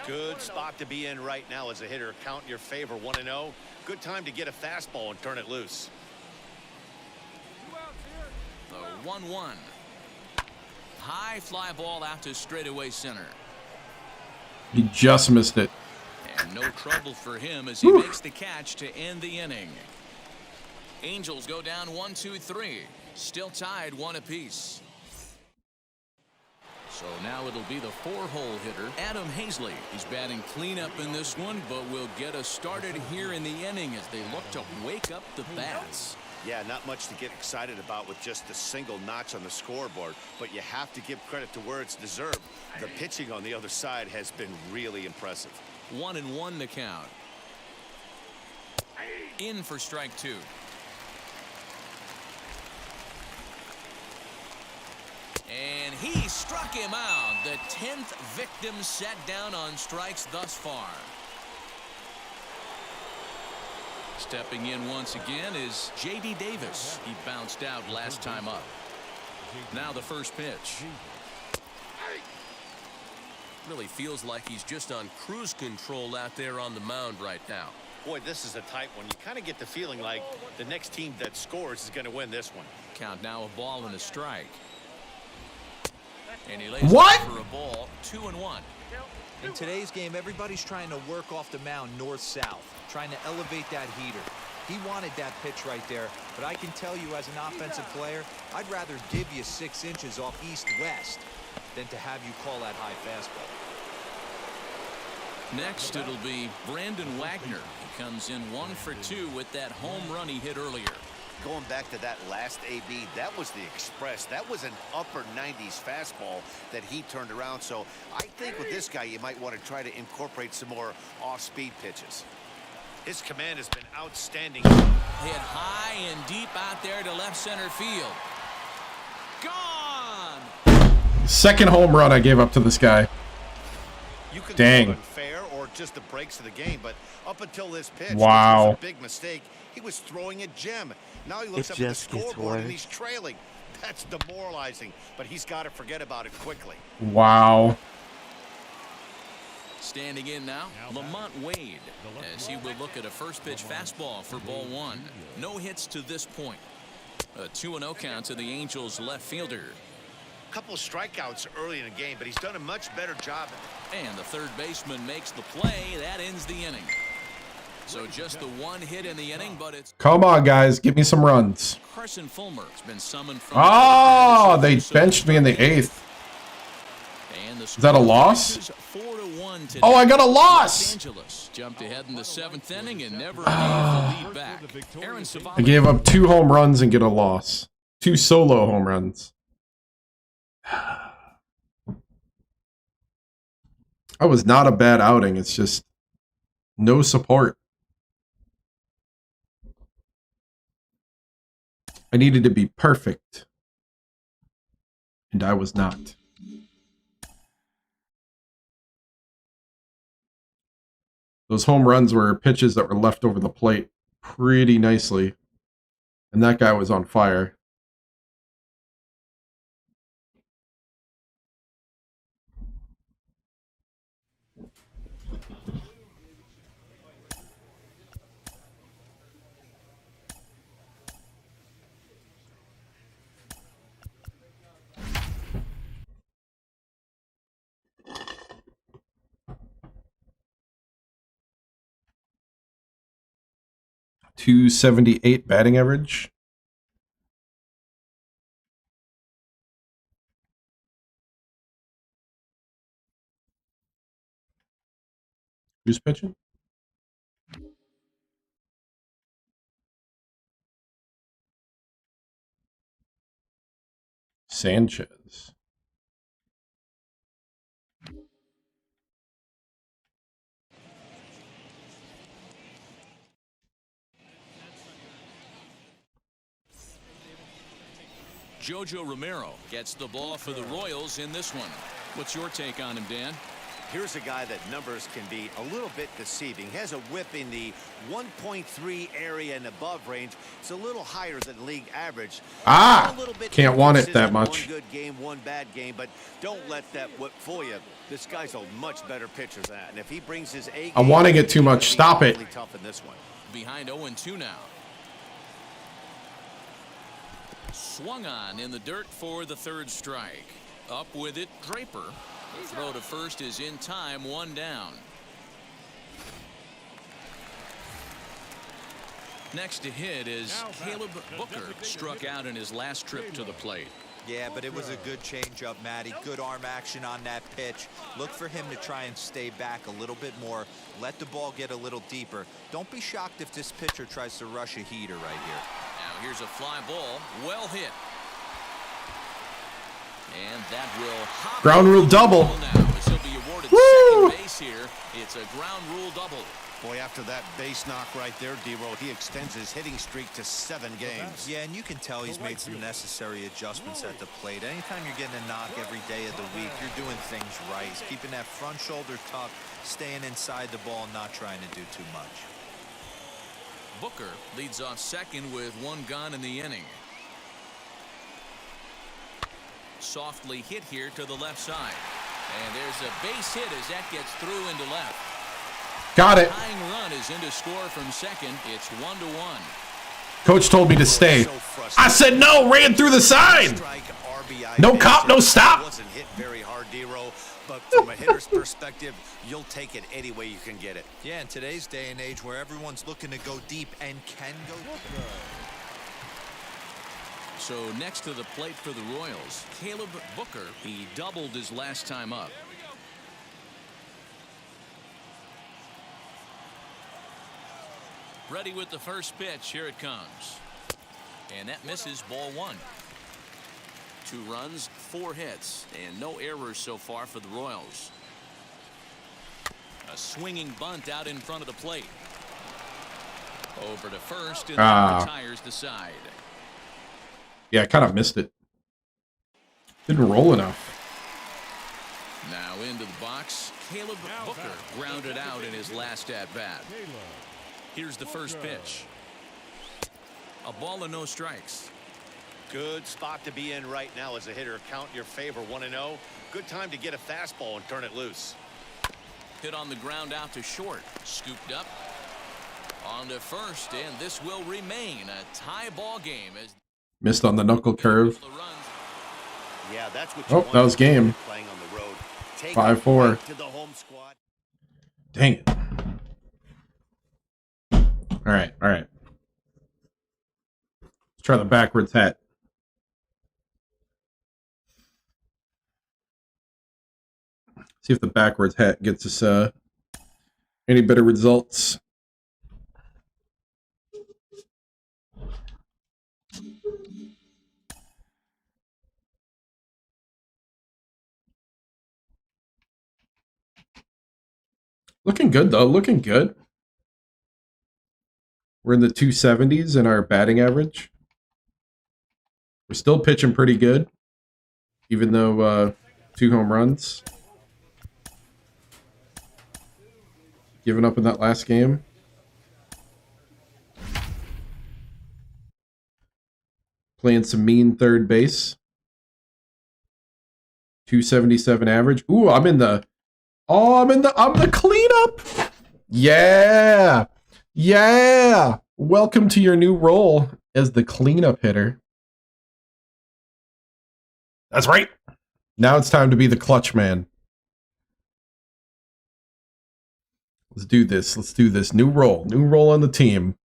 Good spot to be in right now as a hitter. Count in your favor, 1-0. Good time to get a fastball and turn it loose. The 1-1. High fly ball out to straightaway center. He just missed it. And no trouble for him as he makes the catch to end the inning. Angels go down 1-2-3. Still tied 1 apiece. So now it'll be the 4-hole hitter, Adam Hazley. He's batting cleanup in this one, but will get us started here in the inning as they look to wake up the bats. Yeah, not much to get excited about with just a single notch on the scoreboard, but you have to give credit to where it's deserved. The pitching on the other side has been really impressive. 1-1 the count. In for strike 2. And he struck him out. The 10th victim set down on strikes thus far. Stepping in once again is J.D. Davis. He bounced out last time up. Now the first pitch. Really feels like he's just on cruise control out there on the mound right now. Boy, this is a tight one. You kind of get the feeling like the next team that scores is going to win this one. Count now, a ball and a strike. And he lays What? for a ball, 2-1. In today's game, everybody's trying to work off the mound north-south, trying to elevate that heater. He wanted that pitch right there, but I can tell you as an offensive player, I'd rather give you 6 inches off east-west than to have you call that high fastball. Next, it'll be Brandon Wagner. He comes in 1 for 2 with that home run he hit earlier. Going back to that last AB, that was the express. That was an upper 90s fastball that he turned around. So I think with this guy, you might want to try to incorporate some more off-speed pitches. His command has been outstanding. Hit high and deep out there to left center field. Gone! Second home run I gave up to this guy. You can Dang. call it fair or just the breaks of the game, but up until this pitch, Wow. which was a big mistake, he was throwing a gem. Now he looks up at the scoreboard and he's trailing. That's demoralizing, but he's got to forget about it quickly. Wow. Standing in now, Lamont Wade, as he will look at a first pitch fastball for ball 1. No hits to this point. A 2-0 count to the Angels left fielder. Couple of strikeouts early in the game, but he's done a much better job. And the third baseman makes the play. That ends the inning. So just the 1 hit in the inning, but it's Come on, guys. Give me some runs. Carson Fulmer has been summoned from. Oh, they benched me in the 8th. And the Is that a loss? 4-1 today. Oh, I got a Los loss. Angeles jumped ahead in the 7th inning and never gave the lead back. Aaron I Savali. gave up 2 home runs and get a loss. 2 solo home runs. That was not a bad outing. It's just no support. I needed to be perfect, and I was not. Those home runs were pitches that were left over the plate pretty nicely, and that guy was on fire. .278 batting average. Who's pitching? Sanchez. Jojo Romero gets the ball for the Royals in this one. What's your take on him, Dan? Here's a guy that numbers can be a little bit deceiving. He has a whip in the 1.3 area and above range. It's a little higher than league average. Ah, A little bit can't want it that inconsistent. much. One good game, one bad game, but don't let that whip fool you. This guy's a much better pitcher than that. And if he brings his A game, I'm wanting it too he's much. gonna be Stop it. really tough in this one. Behind 0-2 now. Swung on in the dirt for the third strike. Up with it, Draper. The throw to first is in time, one down. Next to hit is Caleb Booker, struck out in his last trip to the plate. Yeah, but it was a good changeup, Matty. Good arm action on that pitch. Look for him to try and stay back a little bit more. Let the ball get a little deeper. Don't be shocked if this pitcher tries to rush a heater right here. Now here's a fly ball, well hit. And that will hop Ground rule double. now as he'll be awarded Woo! second base here. It's a ground rule double. Boy, after that base knock right there, D-Roll, he extends his hitting streak to 7 games. Yeah, and you can tell he's made some necessary adjustments at the plate. Anytime you're getting a knock every day of the week, you're doing things right. He's keeping that front shoulder tucked, staying inside the ball, and not trying to do too much. Booker leads off second with one gone in the inning. Softly hit here to the left side. And there's a base hit as that gets through into left. Got it. Tying run is in to score from second. It's 1-1. Coach told me to stay. I said no, ran through the side. Strike, RBI No base cop, hit. no stop. Wasn't hit very hard, D-Roll, but from a hitter's perspective, you'll take it any way you can get it. Yeah, in today's day and age where everyone's looking to go deep and can go deep. So next to the plate for the Royals, Caleb Booker. He doubled his last time up. Ready with the first pitch. Here it comes. And that misses, ball one. 2 runs, 4 hits, and no errors so far for the Royals. A swinging bunt out in front of the plate. Over to first, and that retires the side. Yeah, I kind of missed it. Didn't roll enough. Now into the box, Caleb Booker grounded out in his last at-bat. Here's the first pitch. A ball and no strikes. Good spot to be in right now as a hitter. Count your favor, 1-0. Good time to get a fastball and turn it loose. Hit on the ground out to short. Scooped up. On to first, and this will remain a tie ball game as Missed on the knuckle curve. the runs. Yeah, that's what Oh, you want that was game. playing on the road. Take 5-4. it right to the home squad. Dang it. All right, all right. Let's try the backwards hat. See if the backwards hat gets us any better results. Looking good, though. Looking good. We're in the 270s in our batting average. We're still pitching pretty good, even though 2 home runs. Giving up in that last game. Playing some mean third base. 277 average. Ooh, I'm the cleanup. Yeah. Yeah. Welcome to your new role as the cleanup hitter. That's right. Now it's time to be the clutch man. Let's do this. Let's do this. New role. New role on the team.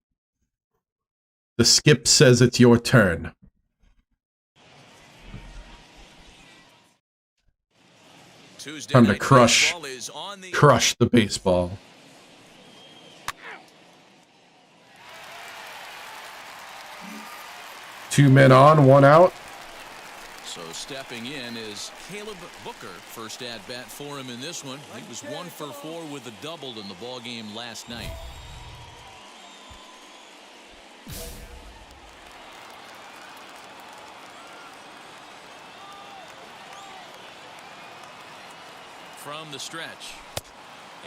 The skip says it's your turn. Tuesday Time to night crush baseball is on the the baseball. 2 men on, 1 out. So stepping in is Caleb Booker. First at bat for him in this one. He was 1 for 4 with a double in the ball game last night. From the stretch.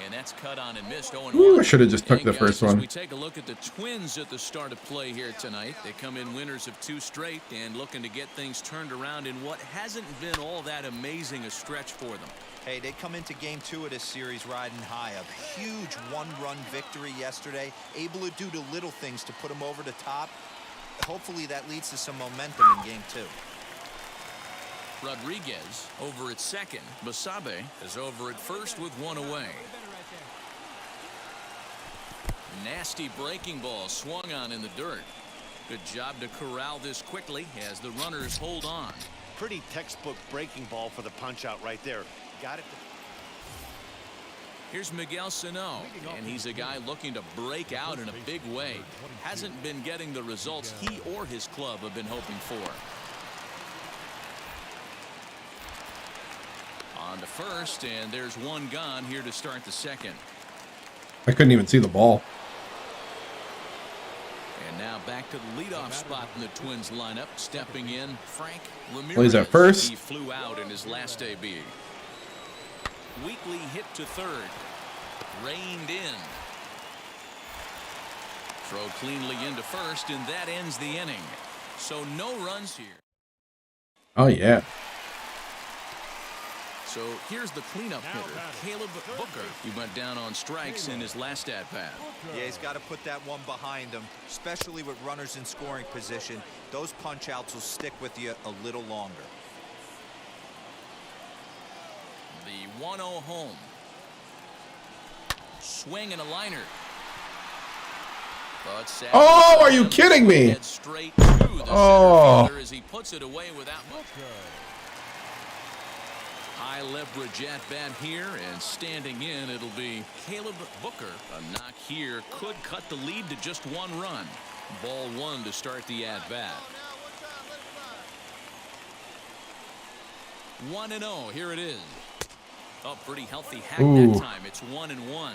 And that's cut on and missed. Ooh, I should have just took the first one. We take a look at the Twins at the start of play here tonight. They come in winners of 2 straight and looking to get things turned around in what hasn't been all that amazing a stretch for them. Hey, they come into game 2 of this series riding high. A huge 1-run victory yesterday. Able to do the little things to put them over the top. Hopefully that leads to some momentum in game 2. Rodriguez over at second. Basabe is over at first with 1 away. Nasty breaking ball swung on in the dirt. Good job to corral this quickly as the runners hold on. Pretty textbook breaking ball for the punch out right there. Got it. Here's Miguel Sano, and he's a guy looking to break out in a big way. Hasn't been getting the results he or his club have been hoping for. On to first, and there's 1 gone here to start the second. I couldn't even see the ball. And now back to the leadoff spot in the Twins lineup. Stepping in, Frank Ramirez. Plays at first. He flew out in his last AB. Weekly hit to third. Reined in. Throw cleanly into first, and that ends the inning. So no runs here. Oh, yeah. So here's the cleanup hitter, Caleb Booker. He went down on strikes in his last at-bat. Yeah, he's got to put that one behind him, especially with runners in scoring position. Those punch-outs will stick with you a little longer. The 1-0 home. Swing and a liner. Oh, are you kidding me? Straight to the center fielder as he puts it away without much. High leverage at bat here, and standing in, it'll be Caleb Booker. A knock here could cut the lead to just 1 run. Ball 1 to start the at bat. 1-0. Here it is. Oh, pretty healthy hack that time. It's 1-1.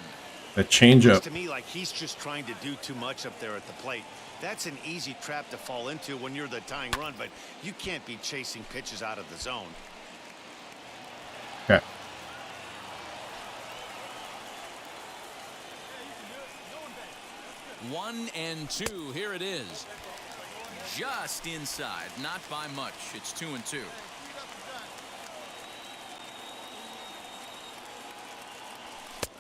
The changeup. To me, like he's just trying to do too much up there at the plate. That's an easy trap to fall into when you're the tying run, but you can't be chasing pitches out of the zone. Okay. One and 2. Here it is. Just inside. Not by much. It's 2-2.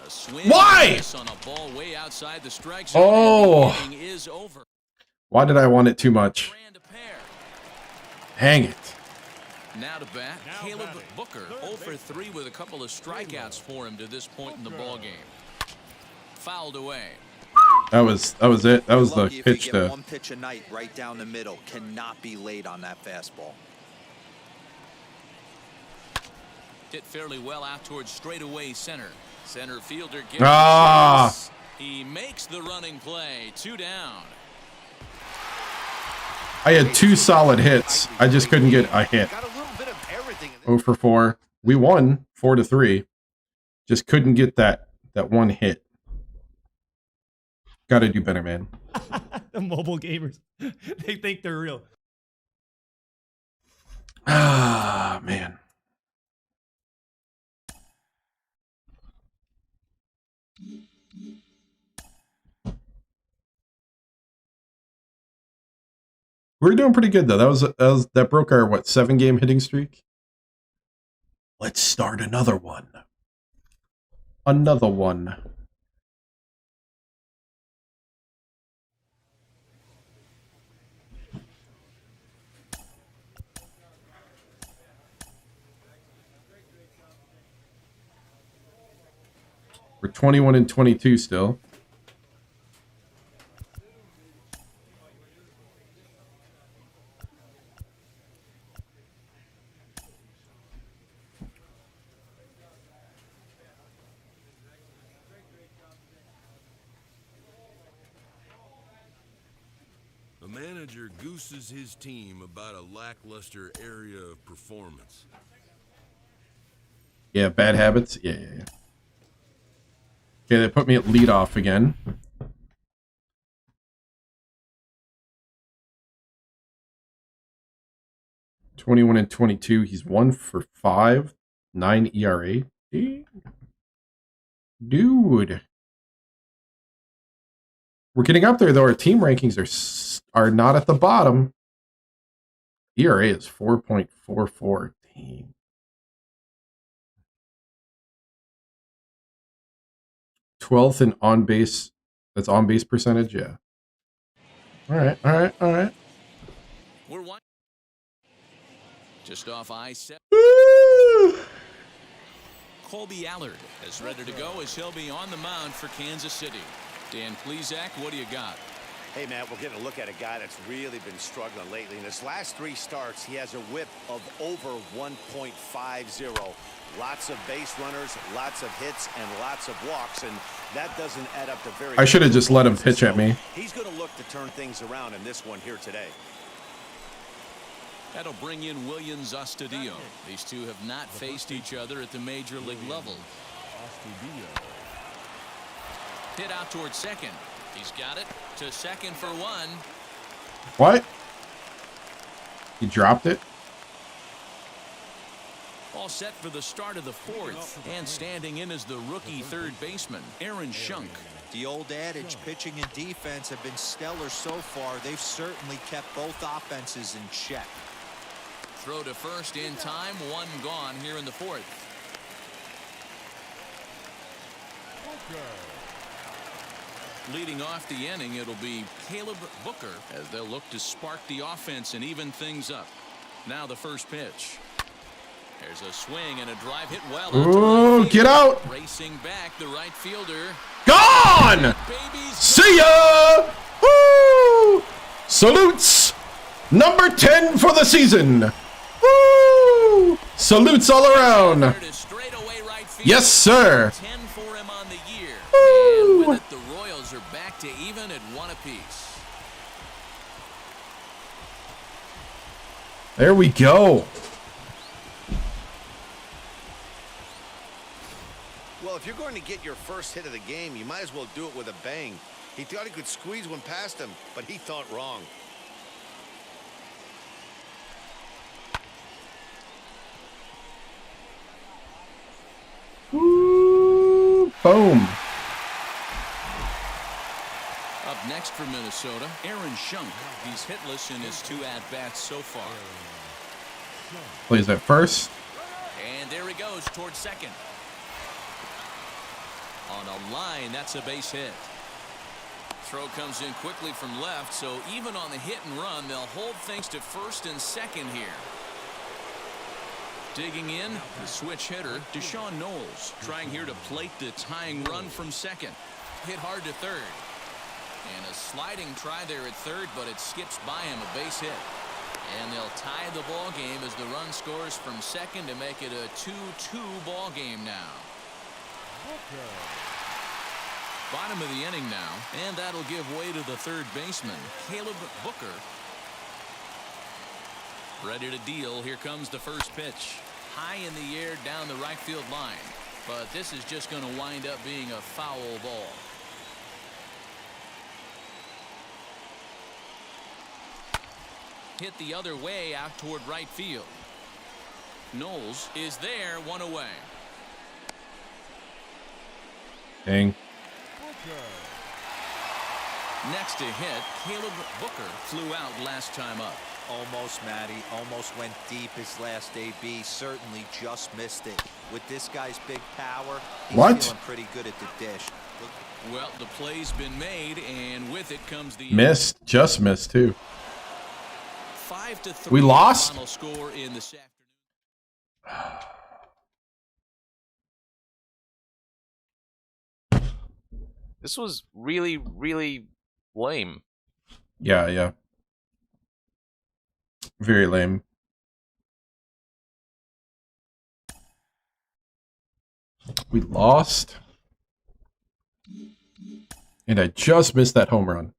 A swing. Why? On a ball way outside the strike zone. Oh. The inning is over. Why did I want it too much? Hang it. Now to bat, Caleb Booker, 0 for 3 with a couple of strikeouts for him to this point in the ball game. Fouled away. That was it. That was the pitch to. One pitch a night right down the middle. Cannot be late on that fastball. Hit fairly well out towards straightaway center. Center fielder gets he makes the running play. 2 down. I had 2 solid hits. I just couldn't get a hit. 0 for 4. We won 4-3. Just couldn't get that one hit. Got to do better, man. The mobile gamers, they think they're real. Ah, man. We were doing pretty good though. That broke our 7-game hitting streak. Let's start another one. Another one. We're 21-22 still. The man manager gooses his team about a lackluster area of performance. Yeah, bad habits. Yeah. Okay, they put me at leadoff again. (21 and 22). He's 1 for 5, 9 ERA. Dude, we're getting up there though. Our team rankings are not at the bottom. ERA is 4.44. Dang. 12th in on base. That's on base percentage. Yeah. All right. We're one. Just off I-7. Colby Allard is ready to go as he'll be on the mound for Kansas City. Dan Plesac, what do you got? Hey, Matt, we're getting a look at a guy that's really been struggling lately. In his last 3 starts, he has a whip of over 1.50. Lots of base runners, lots of hits, and lots of walks, and that doesn't add up to very... I should have just let him pitch at me. He's going to look to turn things around in this one here today. That'll bring in Williams Astudillo. These two have not faced each other at the major league level. Hit out towards second. He's got it to second for 1. What? He dropped it? All set for the start of the 4th. And standing in as the rookie third baseman, Aaron Schunk. The old adage, pitching and defense have been stellar so far. They've certainly kept both offenses in check. Throw to first in time. 1 gone here in the 4th. Leading off the inning, it'll be Caleb Booker as they'll look to spark the offense and even things up. Now the first pitch. There's a swing and a drive hit well. Ooh, get out! Racing back, the right fielder. Gone! See ya! Woo! Salutes! Number 10 for the season. Woo! Salutes all around. Yes, sir. 10 for him on the year. Woo! And with it, the Royals are back to even at 1 apiece. There we go. Well, if you're going to get your first hit of the game, you might as well do it with a bang. He thought he could squeeze one past him, but he thought wrong. Ooh, boom. Up next for Minnesota, Aaron Schunk. He's hitless in his 2 at-bats so far. Plays at first. And there he goes towards second. On a line, that's a base hit. Throw comes in quickly from left, so even on the hit and run, they'll hold things to first and second here. Digging in, the switch hitter, Deshaun Knowles, trying here to plate the tying run from second. Hit hard to third. And a sliding try there at third, but it skips by him, a base hit. And they'll tie the ball game as the run scores from second to make it a 2-2 ball game now. Bottom of the inning now, and that'll give way to the third baseman, Caleb Booker. Ready to deal. Here comes the first pitch. High in the air down the right field line. But this is just going to wind up being a foul ball. Hit the other way out toward right field. Knowles is there, 1 away. Dang. Next to hit, Caleb Booker flew out last time up. Almost, Matty. Almost went deep his last AB. Certainly just missed it. With this guy's big power, he's feeling pretty good at the dish. Well, the play's been made, and with it comes the... Missed. Just missed, too. 5-3. We lost? Final score in this afternoon. This was really, really lame. Yeah. Very lame. We lost. And I just missed that home run.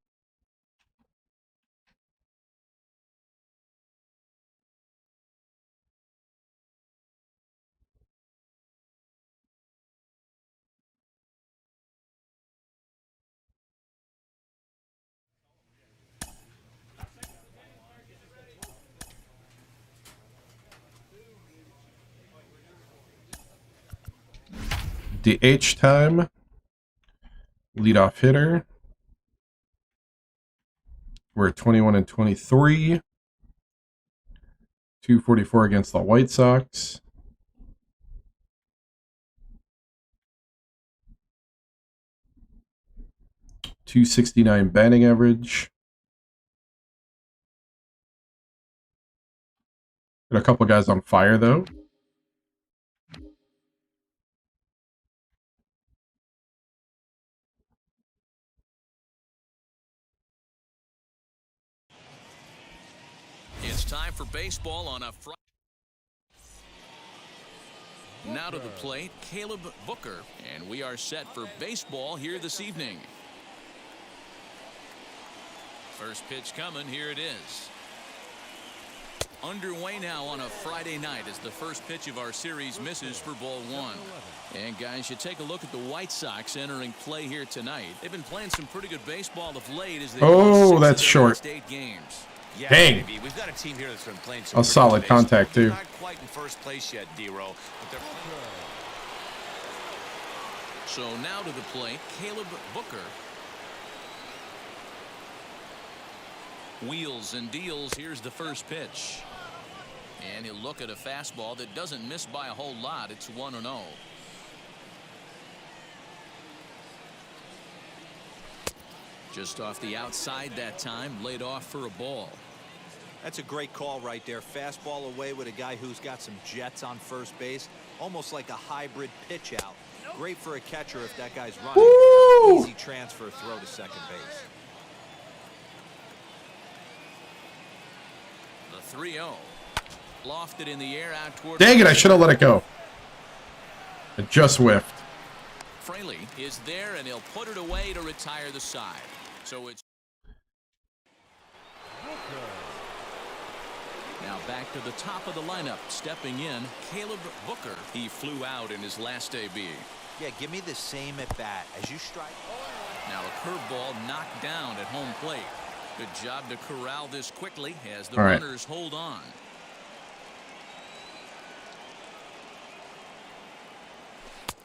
DH time. Leadoff hitter. We're at 21 and 23. 244 against the White Sox. .269 batting average. Got a couple guys on fire though. It's time for baseball on a Friday. Now to the plate, Caleb Booker, and we are set for baseball here this evening. First pitch coming, here it is. Underway now on a Friday night as the first pitch of our series misses for ball one. And guys, you take a look at the White Sox entering play here tonight. They've been playing some pretty good baseball of late as they oh, that's short. 8 games. Yeah, dang. Maybe. We've got a team here that's been playing some A solid baseball. contact too. They're not quite in first place yet, D-Row, but they're So now to the plate, Caleb Booker. Wheels and deals. Here's the first pitch. And he'll look at a fastball that doesn't miss by a whole lot. It's 1-0. Just off the outside that time, laid off for a ball. That's a great call right there. Fastball away with a guy who's got some jets on first base. Almost like a hybrid pitch out. Great for a catcher if that guy's running. Woo! Easy transfer throw to second base. The 3-0. Lofted in the air out toward. Dang it, I should have let it go. It just whiffed. Fraley is there and he'll put it away to retire the side. So it's now back to the top of the lineup. Stepping in, Caleb Booker. He flew out in his last AB. Yeah, give me the same at bat as you strike. Now a curveball knocked down at home plate. Good job to corral this quickly as the All right. runners hold on.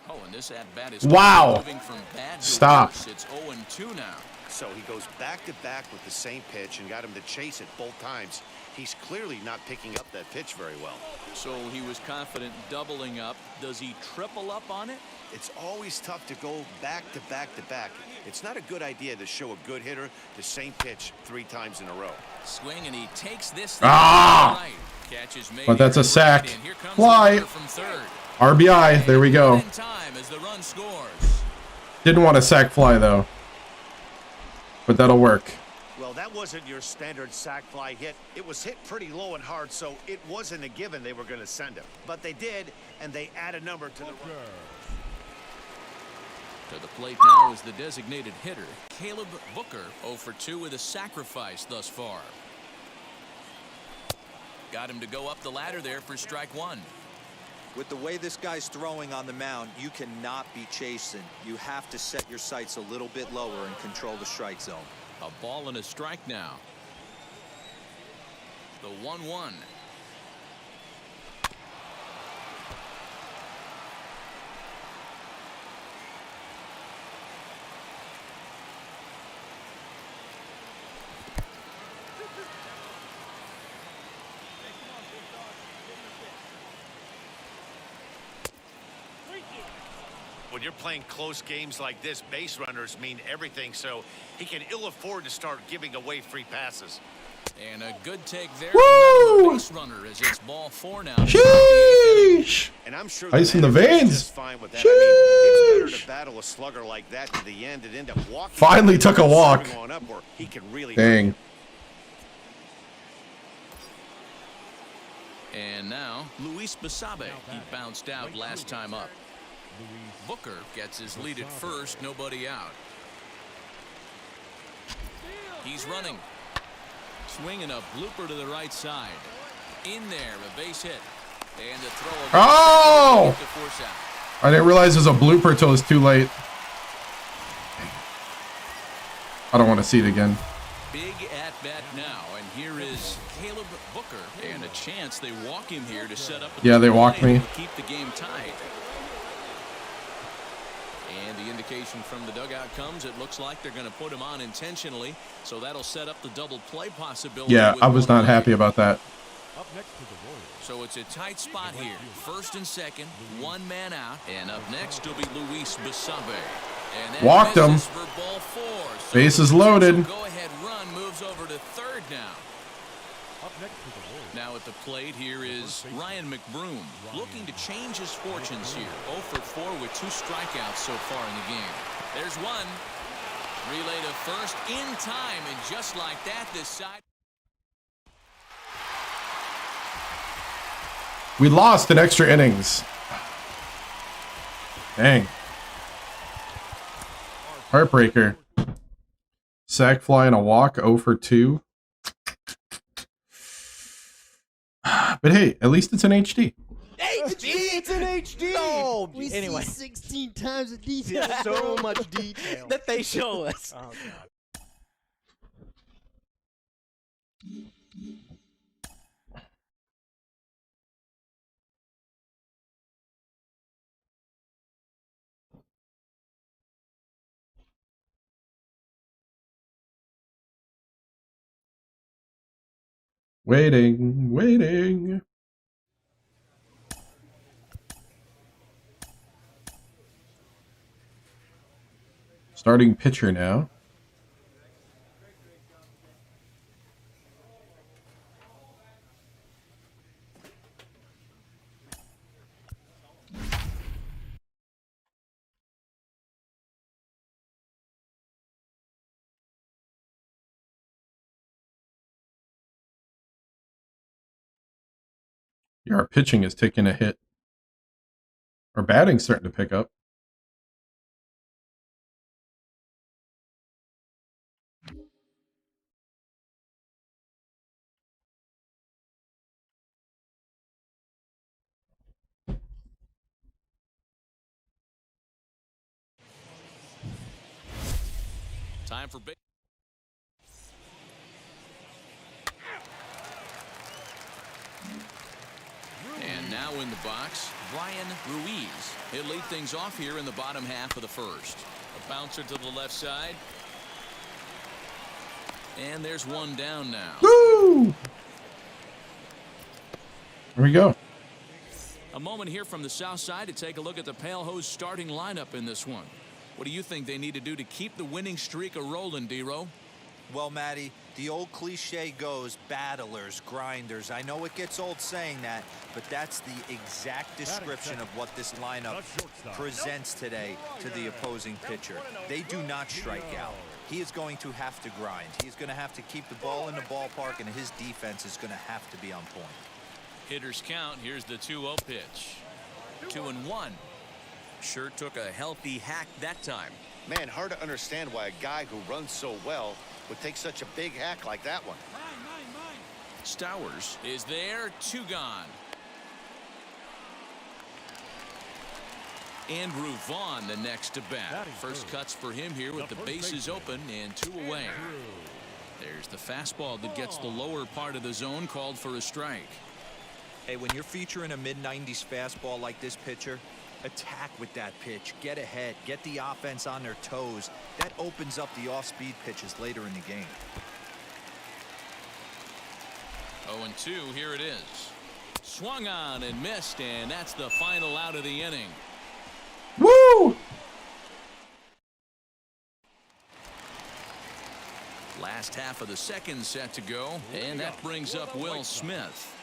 Oh, and this at bat is wow. moving from bad to Stop. worse. It's 0-2 now. So he goes back to back with the same pitch and got him to chase it both times. He's clearly not picking up that pitch very well. So he was confident doubling up. Does he triple up on it? It's always tough to go back to back to back. It's not a good idea to show a good hitter the same pitch 3 times in a row. Swing and he takes this thing right. Catches made But that's a here sack. right, and here comes Fly. the runner from third. RBI. There we go. In time as the run scores. Didn't want a sack fly though. But that'll work. Well, that wasn't your standard sac fly hit. It was hit pretty low and hard, so it wasn't a given they were going to send him. But they did, and they add a number to the run. To the plate now is the designated hitter, Caleb Booker, 0 for 2 with a sacrifice thus far. Got him to go up the ladder there for strike one. With the way this guy's throwing on the mound, you cannot be chasing. You have to set your sights a little bit lower and control the strike zone. A ball and a strike now. The 1-1. When you're playing close games like this, base runners mean everything, so he can ill afford to start giving away free passes. And a good take there. Woo! Base runner as it's ball 4 now. Sheesh. And I'm sure Ice in the manager is veins. just fine with that. I mean, it's better Sheesh. to battle a slugger like that to the end and end up walking. Finally took a walk. On up where he can really Dang. And now, Luis Basabe. He bounced out last time up. Booker gets his lead at first, nobody out. He's running. Swinging a blooper to the right side. In there, a base hit. And the throw. Oh! To force out. I didn't realize it was a blooper till it's too late. I don't want to see it again. Big at bat now, and here is Caleb Booker, and a chance they walk him here to set up. Yeah, they walked me. Keep the game tied. And the indication from the dugout comes, it looks like they're going to put him on intentionally, so that'll set up the double play possibility. Yeah, I was not happy about that. Up next to the Royals. So it's a tight spot here. First and second, one man out. And up next will be Luis Basabe. And that Walked him. misses for ball 4. So Bases loaded. go-ahead run moves over to third now. Up next to the Royals. Now at the plate here is Ryan McBroom, looking to change his fortunes here. 0 for 4 with 2 strikeouts so far in the game. There's one. Relay to first in time, and just like that, this side. We lost in extra innings. Dang. Heartbreaker. Sack fly and a walk, 0 for 2. But hey, at least it's in HD. It's in HD. No, we anyway. see 16 times the detail. So much detail that they show us. Oh, God. Waiting. Starting pitcher now. Yeah, our pitching is taking a hit. Our batting's starting to pick up. Time for big. And now in the box, Brian Ruiz. He'll lead things off here in the bottom half of the first. A bouncer to the left side. And there's one down now. Woo! There we go. A moment here from the south side to take a look at the Pale Hose starting lineup in this one. What do you think they need to do to keep the winning streak a-rolling, D-Row? Well, Matty, the old cliche goes, battlers, grinders. I know it gets old saying that, but that's the exact description of what this lineup presents today to the opposing pitcher. They do not strike out. He is going to have to grind. He's going to have to keep the ball in the ballpark, and his defense is going to have to be on point. Hitters count. Here's the 2-0 pitch. 2-1. Sure took a healthy hack that time. Man, hard to understand why a guy who runs so well would take such a big hack like that one. Stowers is there. 2 gone. Andrew Vaughn the next to bat. First cuts for him here with the bases open and 2 away. There's the fastball that gets the lower part of the zone, called for a strike. Hey, when you're featuring a mid-90s fastball like this pitcher, attack with that pitch, get ahead, get the offense on their toes. That opens up the off-speed pitches later in the game. 0-2, here it is. Swung on and missed, and that's the final out of the inning. Woo! Last half of the second set to go, and that brings up Will Smith.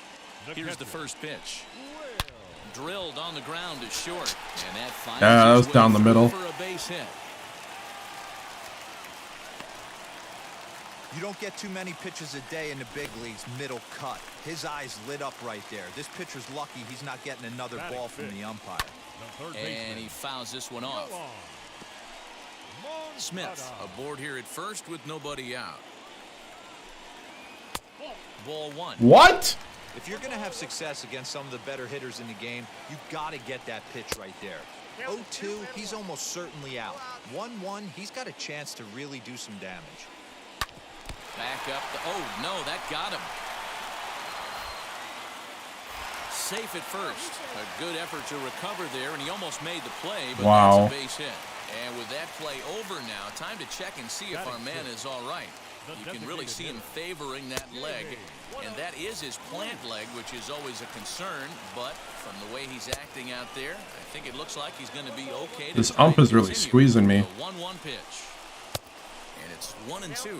Here's the first pitch. Drilled on the ground to short, and that finds that was down the middle. for a base hit. You don't get too many pitches a day in the big leagues middle cut. His eyes lit up right there. This pitcher's lucky he's not getting another ball from the umpire. And he fouls this one off. Smith aboard here at first with nobody out. Ball 1. What? If you're going to have success against some of the better hitters in the game, you've got to get that pitch right there. 0-2, he's almost certainly out. 1-1, he's got a chance to really do some damage. Back up. Oh, no, that got him. Safe at first. A good effort to recover there, and he almost made the play, but wow. That's a base hit. And with that play over now, time to check and see if our man is all right. You can really see him favoring that leg, and that is his plant leg, which is always a concern, but from the way he's acting out there, I think it looks like he's going to be okay. This ump is really squeezing me. 1-1 pitch. And it's 1-2.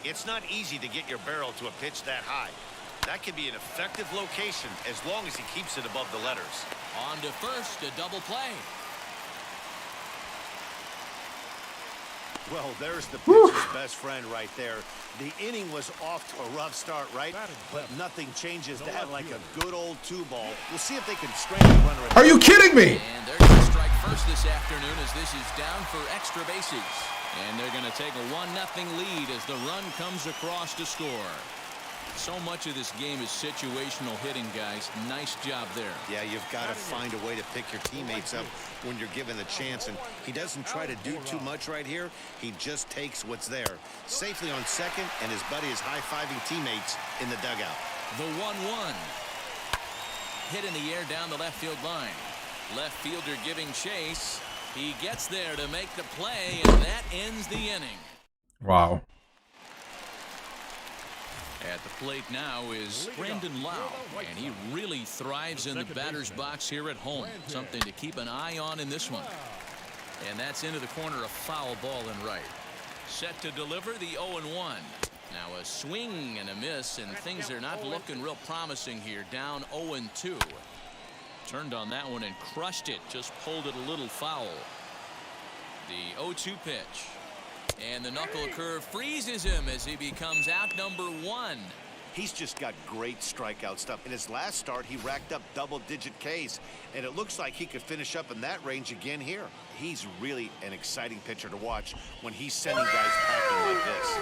It's not easy to get your barrel to a pitch that high. That can be an effective location as long as he keeps it above the letters. On to first, a double play. Well, there's the pitcher's best friend right there. The inning was off to a rough start, right? But nothing changes that like a good old 2-ball. We'll see if they can strand the runner. Are you kidding me? And they're going to strike first this afternoon as this is down for extra bases. And they're going to take a 1-0 lead as the run comes across to score. So much of this game is situational hitting, guys. Nice job there. Yeah, you've got to find a way to pick your teammates up when you're given the chance. And he doesn't try to do too much right here. He just takes what's there. Safely on second, and his buddy is high-fiving teammates in the dugout. The 1-1. Hit in the air down the left field line. Left fielder giving chase. He gets there to make the play, and that ends the inning. Wow. At the plate now is Brandon Lau, and he really thrives in the batter's box here at home. Something to keep an eye on in this one. And that's into the corner, a foul ball and right. Set to deliver the 0-1. Now a swing and a miss, and things are not looking real promising here. Down 0-2. Turned on that one and crushed it. Just pulled it a little foul. The 0-2 pitch. And the knuckle curve freezes him as he becomes out number 1. He's just got great strikeout stuff. In his last start, he racked up double-digit Ks, and it looks like he could finish up in that range again here. He's really an exciting pitcher to watch when he's sending guys packing like this.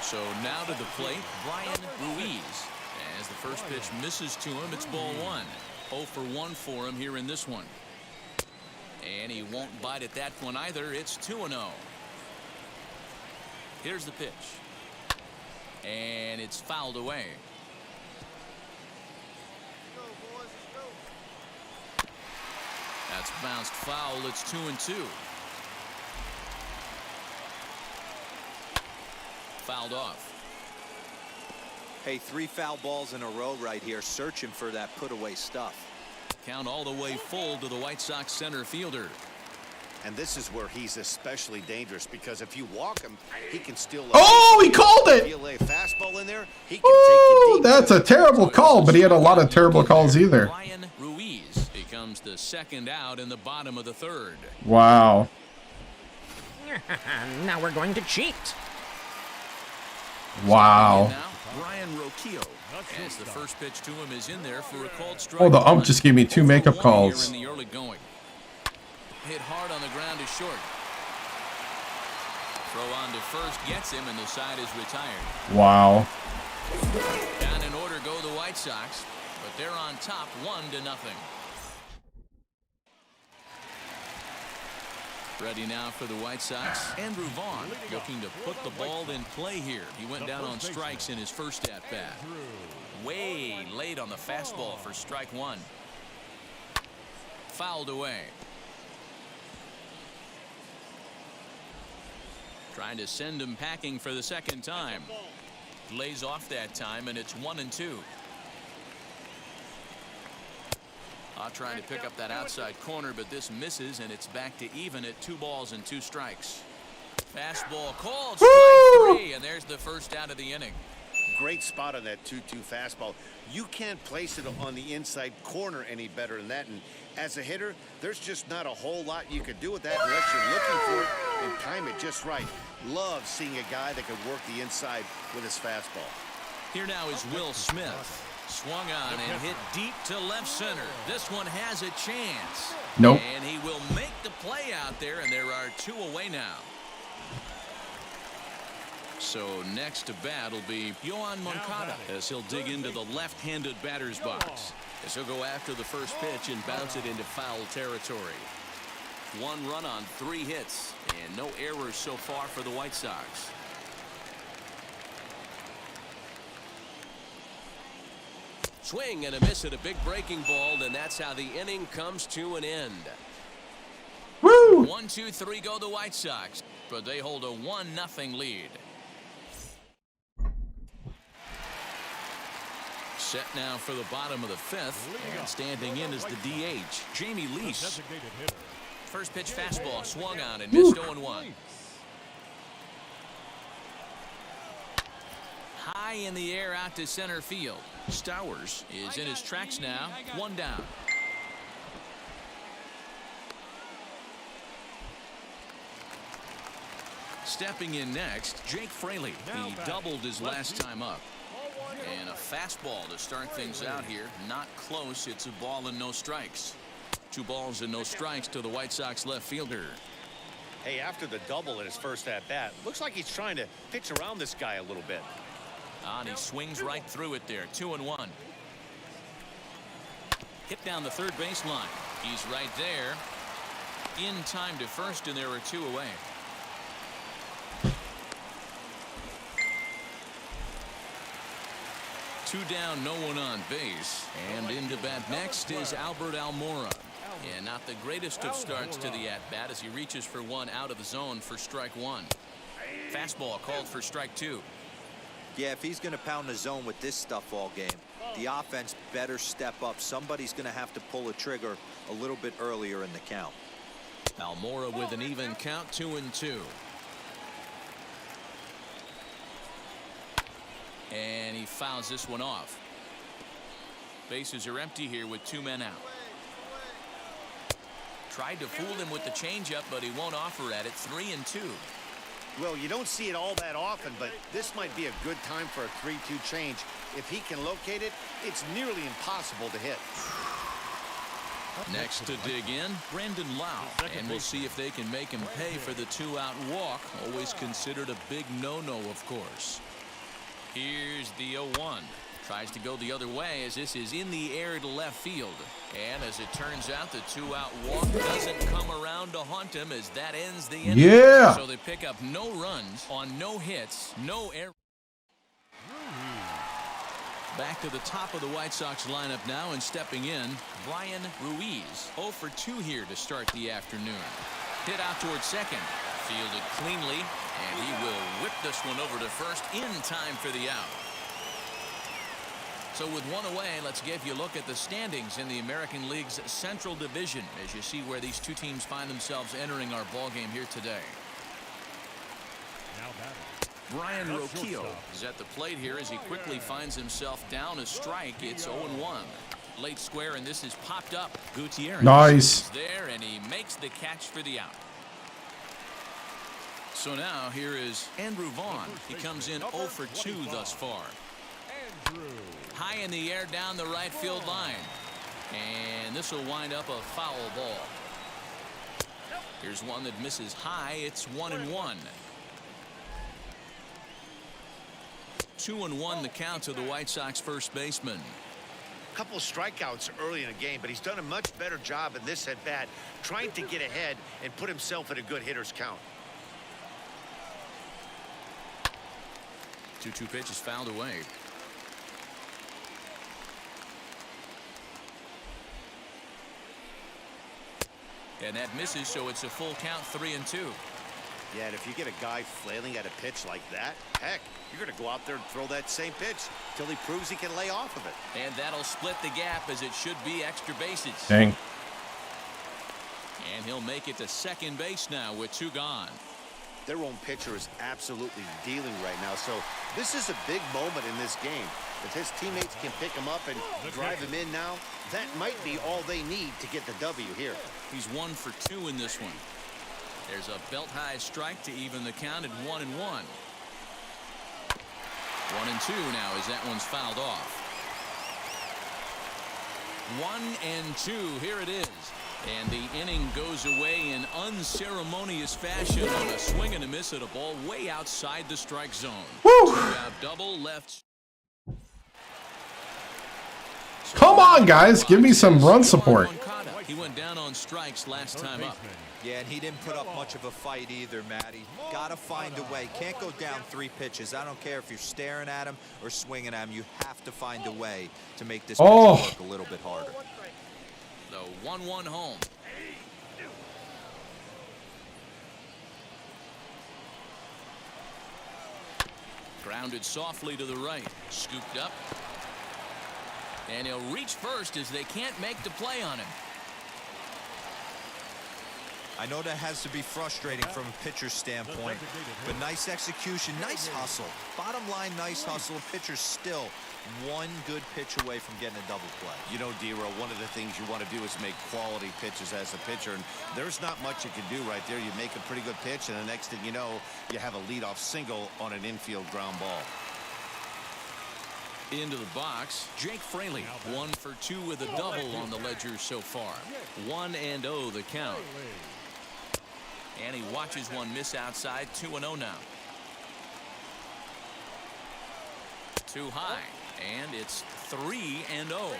So now to the plate, Brian Ruiz. As the first pitch misses to him, it's ball 1. 0 for 1 for him here in this one. And he won't bite at that one either. It's 2-0. Here's the pitch. And it's fouled away. That's bounced foul. It's 2-2. Fouled off. Hey, 3 foul balls in a row right here, searching for that put-away stuff. Count all the way full to the White Sox center fielder. And this is where he's especially dangerous, because if you walk him, he can still. Oh, he called it! Feel a fastball in there, he can Oh, take it deep. that's a terrible call, but he had a lot of terrible calls either. Brian Ruiz becomes the second out in the bottom of the 3rd. Wow. Now we're going to cheat. Wow. Now, Brian Roquillo, as the first pitch to him is in there for a called strike. Oh, the ump just gave me 2 makeup calls. In the early going. Hit hard on the ground is short. Throw on to first gets him, and the side is retired. Wow. Down in order go the White Sox, but they're on top 1-0. Ready now for the White Sox. Andrew Vaughn looking to put the ball in play here. He went down on strikes in his first at-bat. Way late on the fastball for strike 1. Fouled away. Trying to send him packing for the second time. Lays off that time, and it's 1-2. Trying to pick up that outside corner, but this misses, and it's back to even at 2 balls and 2 strikes. Fastball called, strike 3, and there's the first out of the inning. Great spot on that 2-2 fastball. You can't place it on the inside corner any better than that. And as a hitter, there's just not a whole lot you could do with that unless you're looking for it and time it just right. Love seeing a guy that can work the inside with his fastball. Here now is Will Smith. Swung on and hit deep to left center. This one has a chance. Nope. And he will make the play out there, and there are 2 away now. So next to bat will be Yohan Moncada as he'll dig into the left-handed batter's box. As he'll go after the first pitch and bounce it into foul territory. 1 run on 3 hits and no errors so far for the White Sox. Swing and a miss at a big breaking ball, and that's how the inning comes to an end. Woo! 1, 2, 3 go the White Sox, but they hold a 1-0 lead. Set now for the bottom of the 5th, and standing in is the DH, Jamie Lease. Designated hitter. First pitch fastball swung on and missed 0-1. High in the air out to center field. Stowers is in his tracks now, 1 down. Stepping in next, Jake Fraley. He doubled his last time up. And a fastball to start things out here. Not close. It's a ball and no strikes. 2 balls and no strikes to the White Sox left fielder. Hey, after the double in his first at-bat, looks like he's trying to pitch around this guy a little bit. And he swings right through it there. 2-1. Hit down the third baseline. He's right there. In time to first, and there are 2 away. Two down, no one on base. And in to bat next is Albert Almora. And not the greatest of starts to the at-bat as he reaches for one out of the zone for strike 1. Fastball called for strike 2. Yeah, if he's going to pound the zone with this stuff all game, the offense better step up. Somebody's going to have to pull a trigger a little bit earlier in the count. Almora with an even count, 2-2. And he fouls this one off. Bases are empty here with 2 men out. Tried to fool him with the changeup, but he won't offer at it. 3-2. Well, you don't see it all that often, but this might be a good time for a 3-2 change. If he can locate it, it's nearly impossible to hit. Next to dig in, Brandon Lau, and we'll see if they can make him pay for the 2-out walk. Always considered a big no-no, of course. Here's the 0-1. Tries to go the other way as this is in the air to left field. And as it turns out, the 2-out walk doesn't come around to haunt him as that ends the inning. Yeah. So they pick up no runs on no hits, no errors. Back to the top of the White Sox lineup now, and stepping in, Brian Ruiz. 0 for 2 here to start the afternoon. Hit out towards second. Fielded cleanly, and he will whip this one over to first in time for the out. So with 1 away, let's give you a look at the standings in the American League's Central Division as you see where these 2 teams find themselves entering our ball game here today. Now batting. Brian Roquillo is at the plate here as he quickly finds himself down a strike. It's 0-1. Late square, and this is popped up. Gutierrez Nice. is there, and he makes the catch for the out. So now here is Andrew Vaughn. He comes in 0 for 2 thus far. High in the air down the right field line. And this will wind up a foul ball. Here's one that misses high. It's 1-1. 2-1 the count to the White Sox first baseman. A couple of strikeouts early in the game, but he's done a much better job in this at-bat trying to get ahead and put himself in a good hitter's count. 2-2 pitch is fouled away. And that misses, so it's a full count, 3-2. Yeah, and if you get a guy flailing at a pitch like that, heck, you're going to go out there and throw that same pitch till he proves he can lay off of it. And that'll split the gap as it should be extra bases. Dang. And he'll make it to second base now with 2 gone. Their own pitcher is absolutely dealing right now, so this is a big moment in this game. If his teammates can pick him up and drive him in now, that might be all they need to get the W here. He's 1 for 2 in this one. There's a belt-high strike to even the count at 1-1. 1-2 now as that one's fouled off. 1-2, here it is. And the inning goes away in unceremonious fashion on a swing and a miss at a ball way outside the strike zone. Woo! 2-out double left. Come on, guys. Give me some run support. He went down on strikes last time up. Yeah, and he didn't put up much of a fight either, Matty. Gotta find a way. Can't go down 3 pitches. I don't care if you're staring at him or swinging at him. You have to find a way to make this pitch work a little bit harder. The 1-1 home. Grounded softly to the right. Scooped up. And he'll reach first as they can't make the play on him. I know that has to be frustrating from a pitcher's standpoint, but nice execution, nice hustle. Bottom line, nice hustle. Pitcher's still one good pitch away from getting a double play. You know, D-Row, one of the things you want to do is make quality pitches as a pitcher, and there's not much you can do right there. You make a pretty good pitch, and the next thing you know, you have a leadoff single on an infield ground ball. Into the box, Jake Fraley, 1 for 2 with a double on the ledger so far. 1-0 the count. And he watches one miss outside. 2-0 now. Too high, and it's 3-0.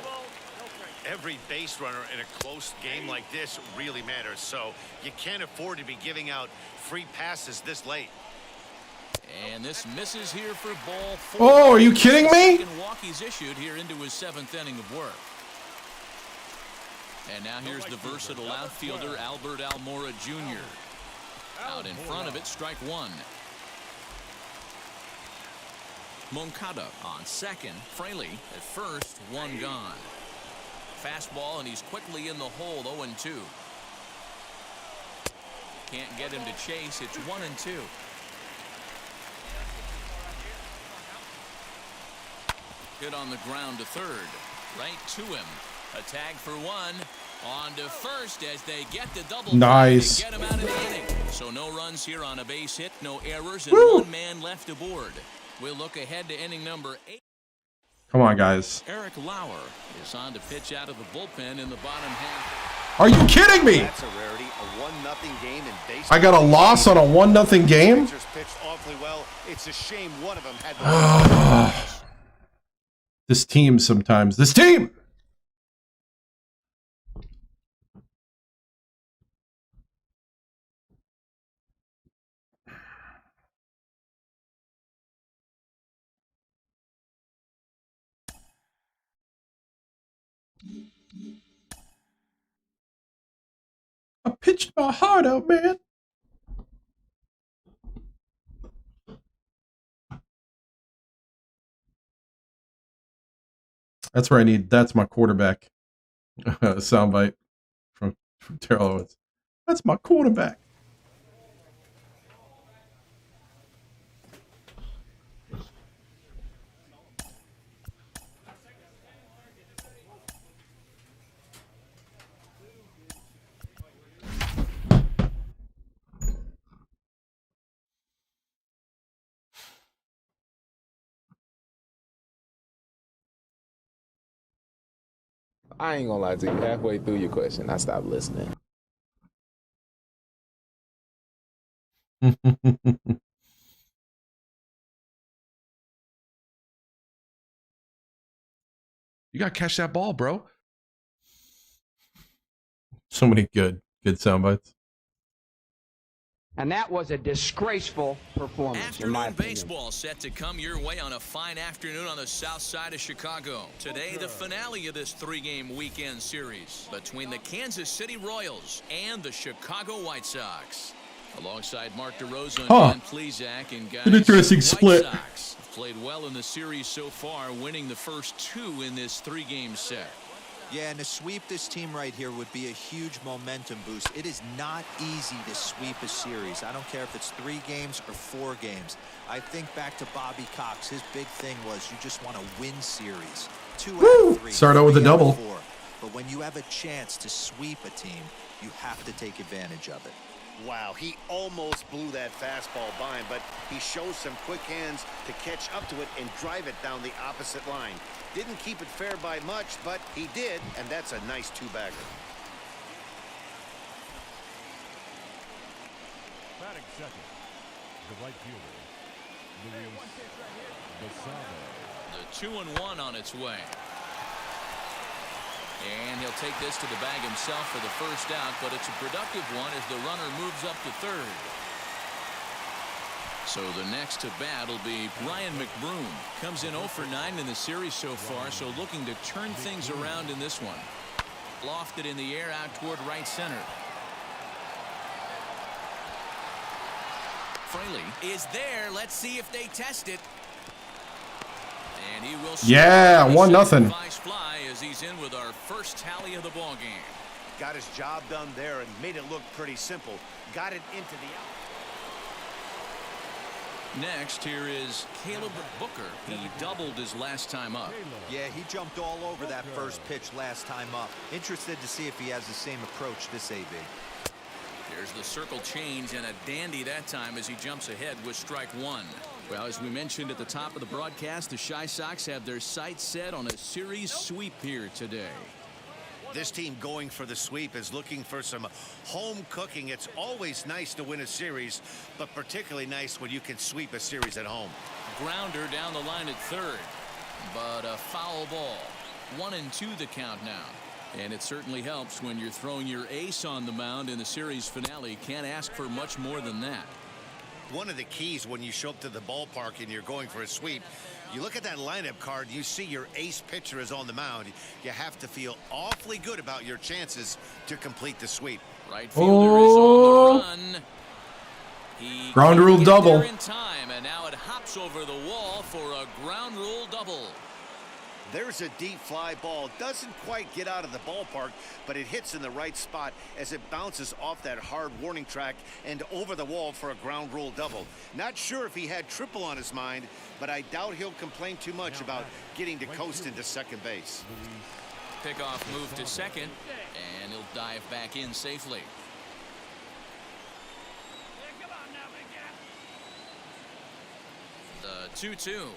Every base runner in a close game like this really matters, so you can't afford to be giving out free passes this late. And this misses here for ball 4. Oh, are you kidding me? Second walk he's issued here into his 7th inning of work. And now here's the versatile outfielder Albert Almora Jr. Out in front of it, strike 1. Moncada on second. Fraley at first, 1 gone. Fastball, and he's quickly in the hole. 0-2. Can't get him to chase. It's 1-2. Hit on the ground to third. Right to him. A tag for 1. On to first as they get the double. Nice. Get him out of the inning. So no runs here on a base hit, no errors, and 1 man left aboard. We'll look ahead to inning number 8. Come on, guys. Eric Lauer is on to pitch out of the bullpen in the bottom half. Are you kidding me? That's a rarity. A 1-0 game in baseball. I got a loss on a 1-0 game? Pitchers pitched awfully well. It's a shame one of them had the This team sometimes. This team! I pitched my heart out, man. That's where I need. That's my quarterback. Soundbite from Terrell Owens. That's my quarterback. I ain't gonna lie to you. Halfway through your question, I stopped listening. You gotta catch that ball, bro. So many good sound bites. And that was a disgraceful performance. Afternoon baseball set to come your way on a fine afternoon on the south side of Chicago. Today, the finale of this 3-game weekend series between the Kansas City Royals and the Chicago White Sox. Alongside Mark DeRosa and Dan Plesac, and guys, an interesting split. White Sox have played well in the series so far, winning the first 2 in this 3-game set. Yeah, and to sweep this team right here would be a huge momentum boost. It is not easy to sweep a series. I don't care if it's 3 games or 4 games. I think back to Bobby Cox. His big thing was you just want to win series. 2 out of 3. Start out with a double. 4. But when you have a chance to sweep a team, you have to take advantage of it. Wow, he almost blew that fastball by him, but he shows some quick hands to catch up to it and drive it down the opposite line. Didn't keep it fair by much, but he did, and that's a nice 2-bagger. Batting second, the right fielder, Luis Basallo. The 2-1 on its way. And he'll take this to the bag himself for the first out, but it's a productive one as the runner moves up to third. So the next to bat will be Ryan McBroom. Comes in 0 for 9 in the series so far, so looking to turn things around in this one. Lofted in the air out toward right center. Fraley is there. Let's see if they test it. And he will. Yeah, 1-0. Fly as he's in with our first tally of the ball game. Got his job done there and made it look pretty simple. Got it into the out. Next, here is Caleb Booker. He doubled his last time up. Yeah, he jumped all over that first pitch last time up. Interested to see if he has the same approach this AB. There's the circle change and a dandy that time as he jumps ahead with strike one. Well, as we mentioned at the top of the broadcast, the Chi Sox have their sights set on a series sweep here today. This team going for the sweep is looking for some home cooking. It's always nice to win a series, but particularly nice when you can sweep a series at home. Grounder down the line at third, but a foul ball. 1-2 the count now. And it certainly helps when you're throwing your ace on the mound in the series finale. Can't ask for much more than that. One of the keys when you show up to the ballpark and you're going for a sweep, you look at that lineup card, you see your ace pitcher is on the mound. You have to feel awfully good about your chances to complete the sweep. Right fielder is on the run. He ground rule double. In time, and now it hops over the wall for a ground rule double. There's a deep fly ball. Doesn't quite get out of the ballpark, but it hits in the right spot as it bounces off that hard warning track and over the wall for a ground rule double. Not sure if he had triple on his mind, but I doubt he'll complain too much about getting to coast into second base. Pickoff move to second, and he'll dive back in safely. The 2-2.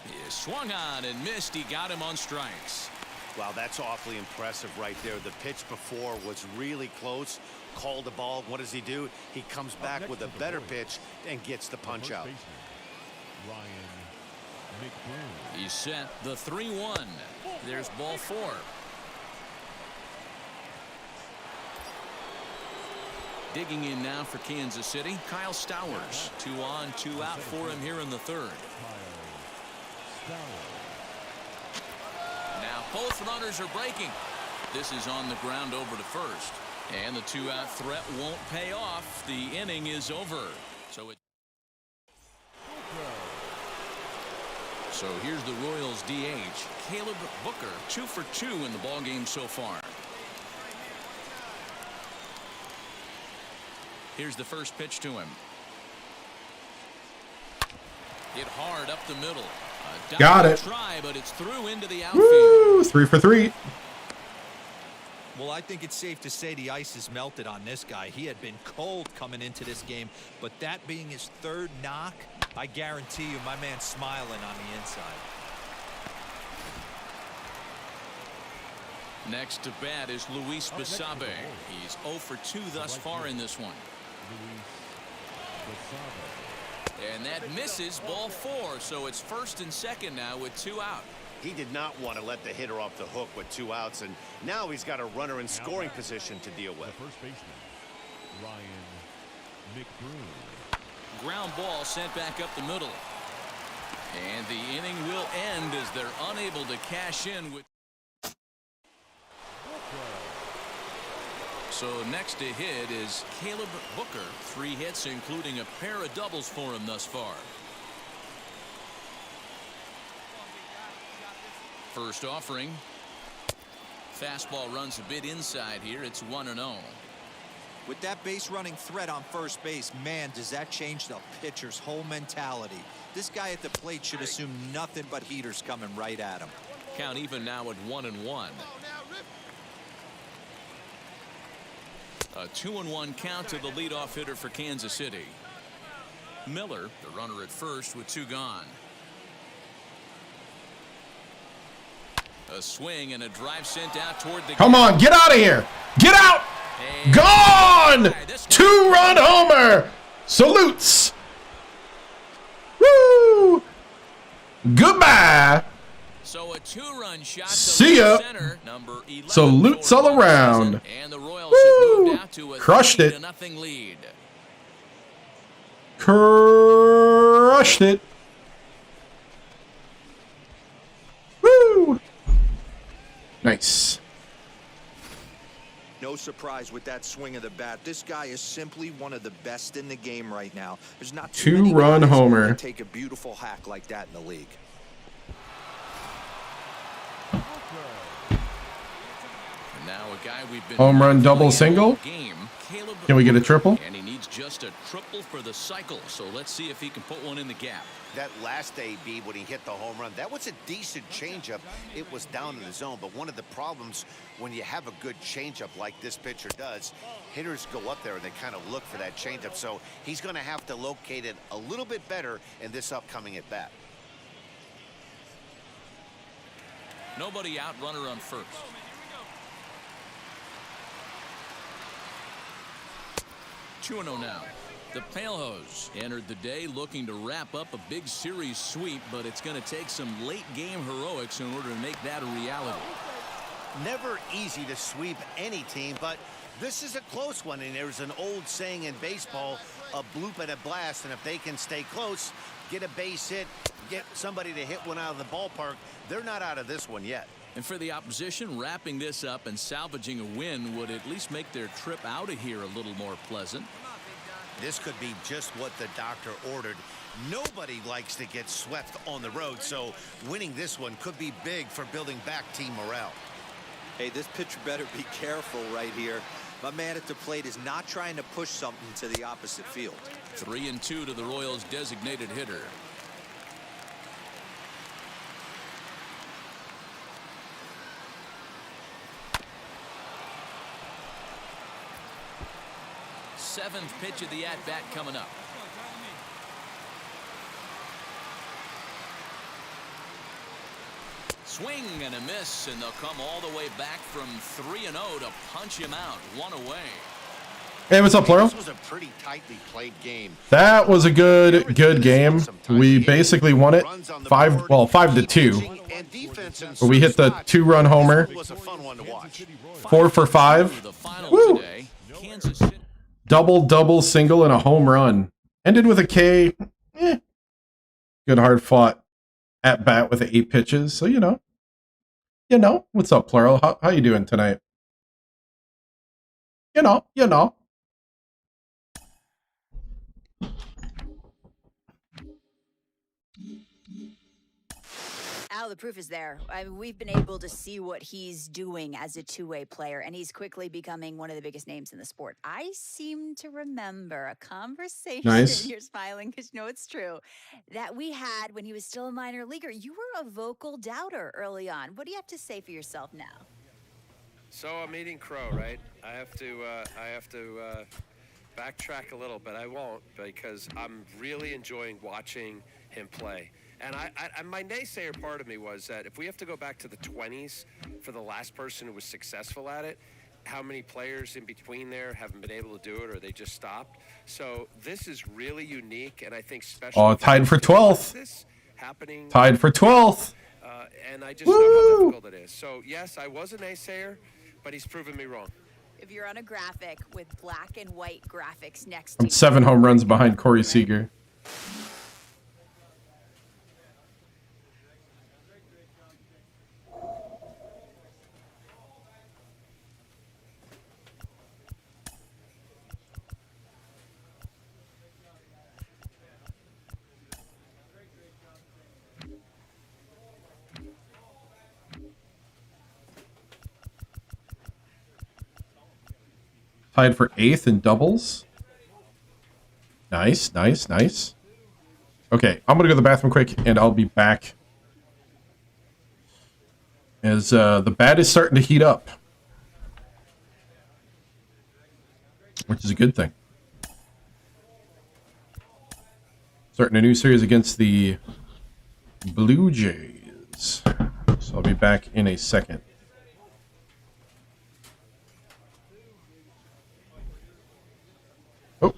He swung on and missed. He got him on strikes. Wow, that's awfully impressive right there. The pitch before was really close. Called the ball. What does he do? He comes back with a better pitch and gets the punch out. He's set the 3-1. There's ball 4. Digging in now for Kansas City, Kyle Stowers. 2 on, 2 out for him here in the third. Now both runners are breaking. This is on the ground over to first. And the 2-out threat won't pay off. The inning is over. So here's the Royals DH, Caleb Booker, 2 for 2 in the ballgame so far. Here's the first pitch to him. Hit hard up the middle. Got it. Try, but it's through into the outfield. Woo, 3 for 3. Well, I think it's safe to say the ice is melted on this guy. He had been cold coming into this game, but that being his third knock, I guarantee you my man's smiling on the inside. Next to bat is Luis Basabe. He's 0 for 2 thus far in this one. And that misses, ball 4, so it's first and second now with 2 out. He did not want to let the hitter off the hook with 2 outs, and now he's got a runner in scoring position to deal with. First baseman, Ryan McBroom. Ground ball sent back up the middle. And the inning will end as they're unable to cash in with. So next to hit is Caleb Booker. 3 hits, including a pair of doubles for him thus far. First offering. Fastball runs a bit inside here. It's 1-0. With that base running threat on first base, man, does that change the pitcher's whole mentality. This guy at the plate should assume nothing but heaters coming right at him. Count even now at 1-1. A 2-1 count to the leadoff hitter for Kansas City. Miller, the runner at first with 2 gone. A swing and a drive sent out toward the. Come on, get out of here. Get out. Gone. 2-run homer. Salutes. Woo. Goodbye. So a 2-run shot to See ya. center, number 11 Salutes all around. and the Royals have moved out to a Crushed it. 3-0 lead. Crushed it. Woo! Nice. No surprise with that swing of the bat. This guy is simply one of the best in the game right now. There's not too many Two-run guys homer. that take a beautiful hack like that in the league. And now a guy we've been Home run, double, all single. game, Caleb Can we get a triple? And he needs just a triple for the cycle. So let's see if he can put one in the gap. That last AB when he hit the home run, that was a decent changeup. It was down in the zone, but one of the problems when you have a good changeup like this pitcher does, hitters go up there and they kind of look for that changeup. So he's going to have to locate it a little bit better in this upcoming at bat. Nobody out, runner on first. 2-0 now. The Palehose entered the day looking to wrap up a big series sweep, but it's going to take some late game heroics in order to make that a reality. Never easy to sweep any team, but this is a close one, and there's an old saying in baseball, a bloop and a blast, and if they can stay close, get a base hit, get somebody to hit one out of the ballpark, they're not out of this one yet. And for the opposition, wrapping this up and salvaging a win would at least make their trip out of here a little more pleasant. This could be just what the doctor ordered. Nobody likes to get swept on the road, so winning this one could be big for building back team morale. Hey, this pitcher better be careful right here. My man at the plate is not trying to push something to the opposite field. 3-2 to the Royals' designated hitter. Seventh pitch of the at-bat coming up. Swing and a miss, and they'll come all the way back from 3-0 to punch him out. One away. Hey, what's up, Plural? This was a pretty tightly played game. That was a good game. We basically won it 5-2. But we hit the 2-run homer. 4 for 5. Woo! Double, single, and a home run. Ended with a K. Good hard fought at bat with the 8 pitches. So you know. What's up, Plural? How you doing tonight? You know. Al, the proof is there. I mean, we've been able to see what he's doing as a two-way player, and he's quickly becoming one of the biggest names in the sport. I seem to remember a conversation, Nice. you're smiling because you know it's true, that we had when he was still a minor leaguer. You were a vocal doubter early on. What do you have to say for yourself now? So I'm eating crow, right? I have to backtrack a little, but I won't because I'm really enjoying watching him play. And my naysayer part of me was that if we have to go back to the 20s for the last person who was successful at it, how many players in between there haven't been able to do it or they just stopped? So this is really unique, and I think special. Oh, tied for 12th. Tied for 12th. And I just know how difficult it is. So yes, I was a naysayer, but he's proven me wrong. If you're on a graphic with black and white graphics next I'm to 7 home runs behind Corey Seager. Tied for 8th in doubles. Nice. Okay, I'm going to go to the bathroom quick, and I'll be back. As the bat is starting to heat up. Which is a good thing. Starting a new series against the Blue Jays. So I'll be back in a second. Oh.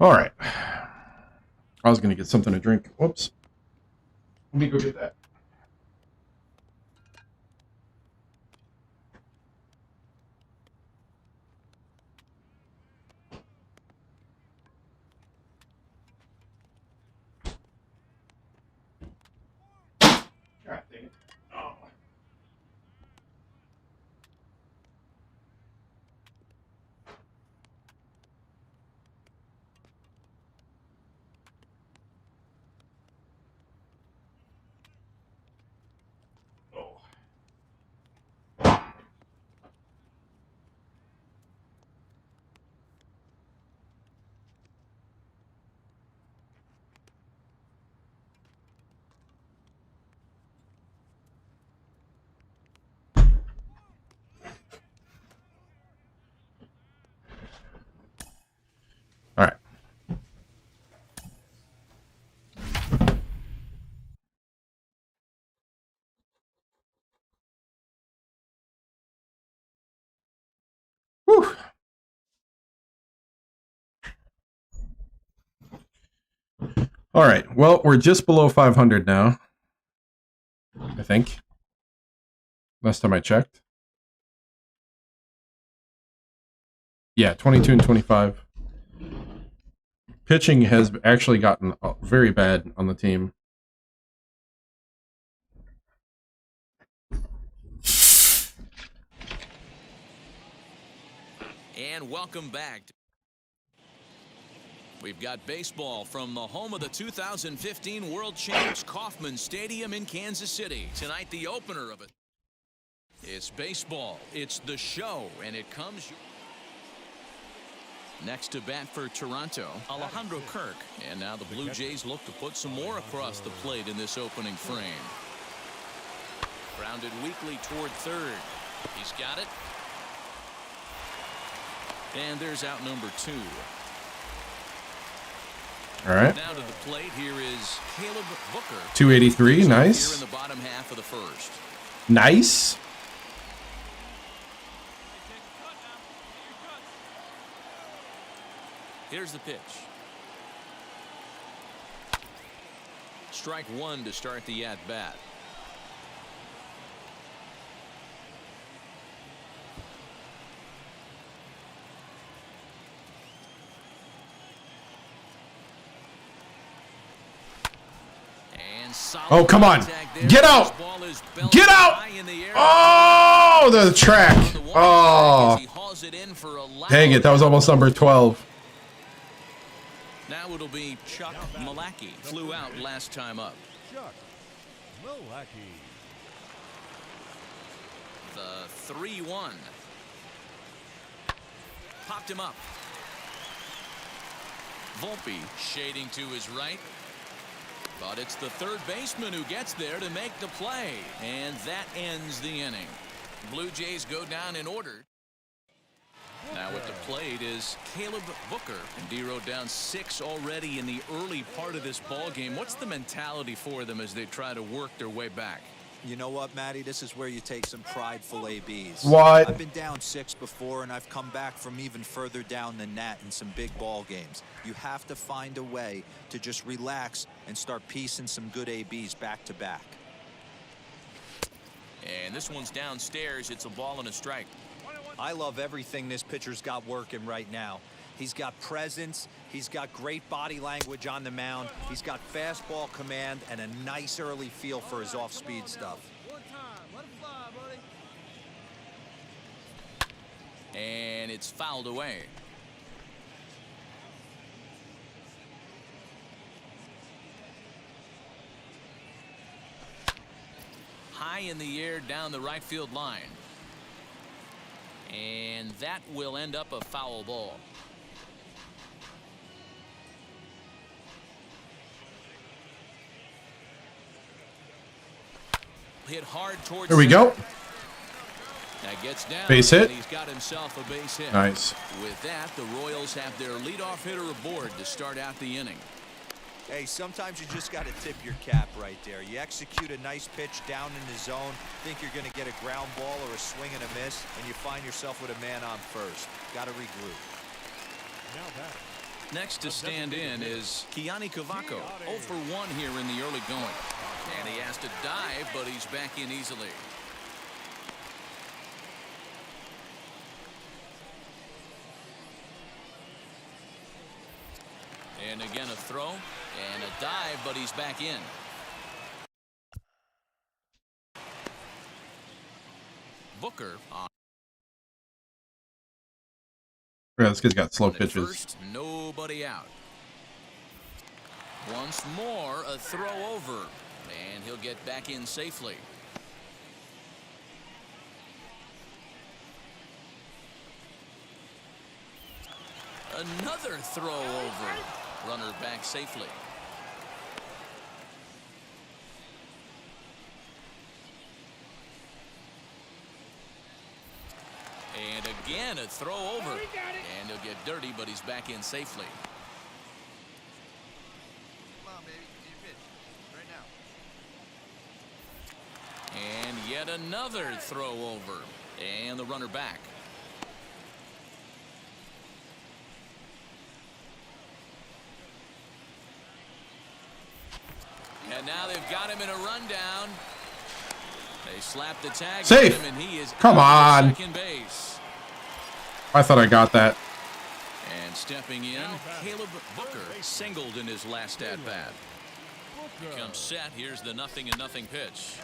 All right. I was going to get something to drink. Whoops. Let me go get that. God dang it. Oh. All right. Whew. All right. Well, we're just below 500 now. I think. Last time I checked. Yeah, 22 and 25. Pitching has actually gotten very bad on the team. And welcome back. We've got baseball from the home of the 2015 World Champs, Kauffman Stadium in Kansas City. Tonight, the opener of it. It's baseball. It's the show, and it comes... Next to bat for Toronto, Alejandro Kirk. And now the Blue Jays look to put some more across the plate in this opening frame. Grounded weakly toward third. He's got it. And there's out number 2. All right. Now to the plate, here is Caleb Booker. 283, nice. Here in the bottom half of the first. Nice. Here's the pitch. Strike 1 to start the at-bat. Oh, come on. Get out. Get out. Oh, the track. Oh. Dang it. That was almost number 12. Now it'll be Chuck Malacky. Flew out last time up. Chuck Malacky. The 3-1. Popped him up. Volpe shading to his right. But it's the third baseman who gets there to make the play. And that ends the inning. Blue Jays go down in order. Now at the plate is Caleb Booker. And D-Row down 6 already in the early part of this ball game. What's the mentality for them as they try to work their way back? You know what, Matty? This is where you take some prideful ABs. What? I've been down 6 before, and I've come back from even further down than that in some big ball games. You have to find a way to just relax and start piecing some good ABs back to back. And this one's downstairs. It's a ball and a strike. I love everything this pitcher's got working right now. He's got presence. He's got great body language on the mound. He's got fastball command and a nice early feel for his off-speed stuff. And it's fouled away. High in the air down the right field line. And that will end up a foul ball. Hit hard towards. Here we go. That gets down. Base hit. And he's got himself a base hit. Nice. With that, the Royals have their leadoff hitter aboard to start out the inning. Hey, sometimes you just got to tip your cap right there. You execute a nice pitch down in the zone, think you're going to get a ground ball or a swing and a miss, and you find yourself with a man on first. Got to regroup. Now back, Next to stand in is Kiani Cavaco, 0 for 1 here in the early going. And he has to dive, but he's back in easily. And again a throw and a dive, but he's back in. Booker on. Yeah, this kid's got slow At pitches. first, nobody out. Once more, a throw over, and he'll get back in safely. Another throw over. Runner back safely. And again, a throw over. And he'll get dirty, but he's back in safely. Come on, baby. Right now. And yet another throw over. And the runner back. And now they've got him in a rundown. They slap the tag Safe. on him, and he is Come out on. to second base. I thought I got that. And stepping in, Caleb Booker singled in his last at bat. Comes set. Here's the 0-0 pitch.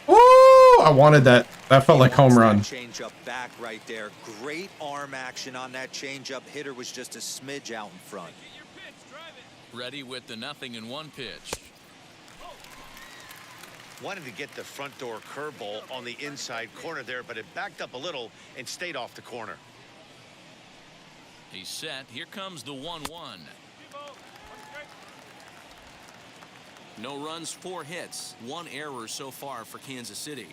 Ooh, I wanted that. That felt like home run. Change up back right there. Great arm action on that change up. Hitter was just a smidge out in front. Ready with the 0-1 pitch. Wanted to get the front door curveball on the inside corner there, but it backed up a little and stayed off the corner. He's set. Here comes the 1-1. No runs, 4 hits, 1 error so far for Kansas City.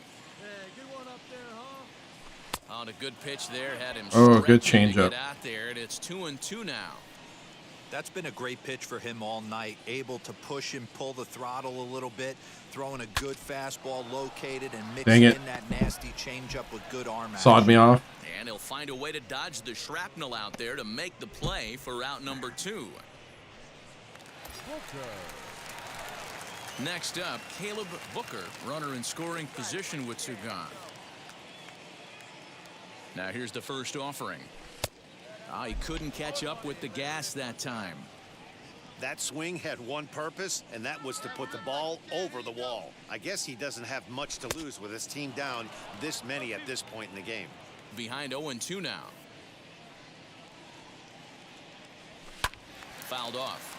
On a good pitch there, had him. Oh, good stretching to changeup. get out there, and it's 2-2 now. That's been a great pitch for him all night. Able to push and pull the throttle a little bit, throwing a good fastball located and mixing in that nasty changeup with good arm action. Sawed me off. And he'll find a way to dodge the shrapnel out there to make the play for out number 2. Next up, Caleb Booker, runner in scoring position with 2 gone. Now here's the first offering. He couldn't catch up with the gas that time. That swing had one purpose, and that was to put the ball over the wall. I guess he doesn't have much to lose with his team down this many at this point in the game. Behind 0-2 now. Fouled off.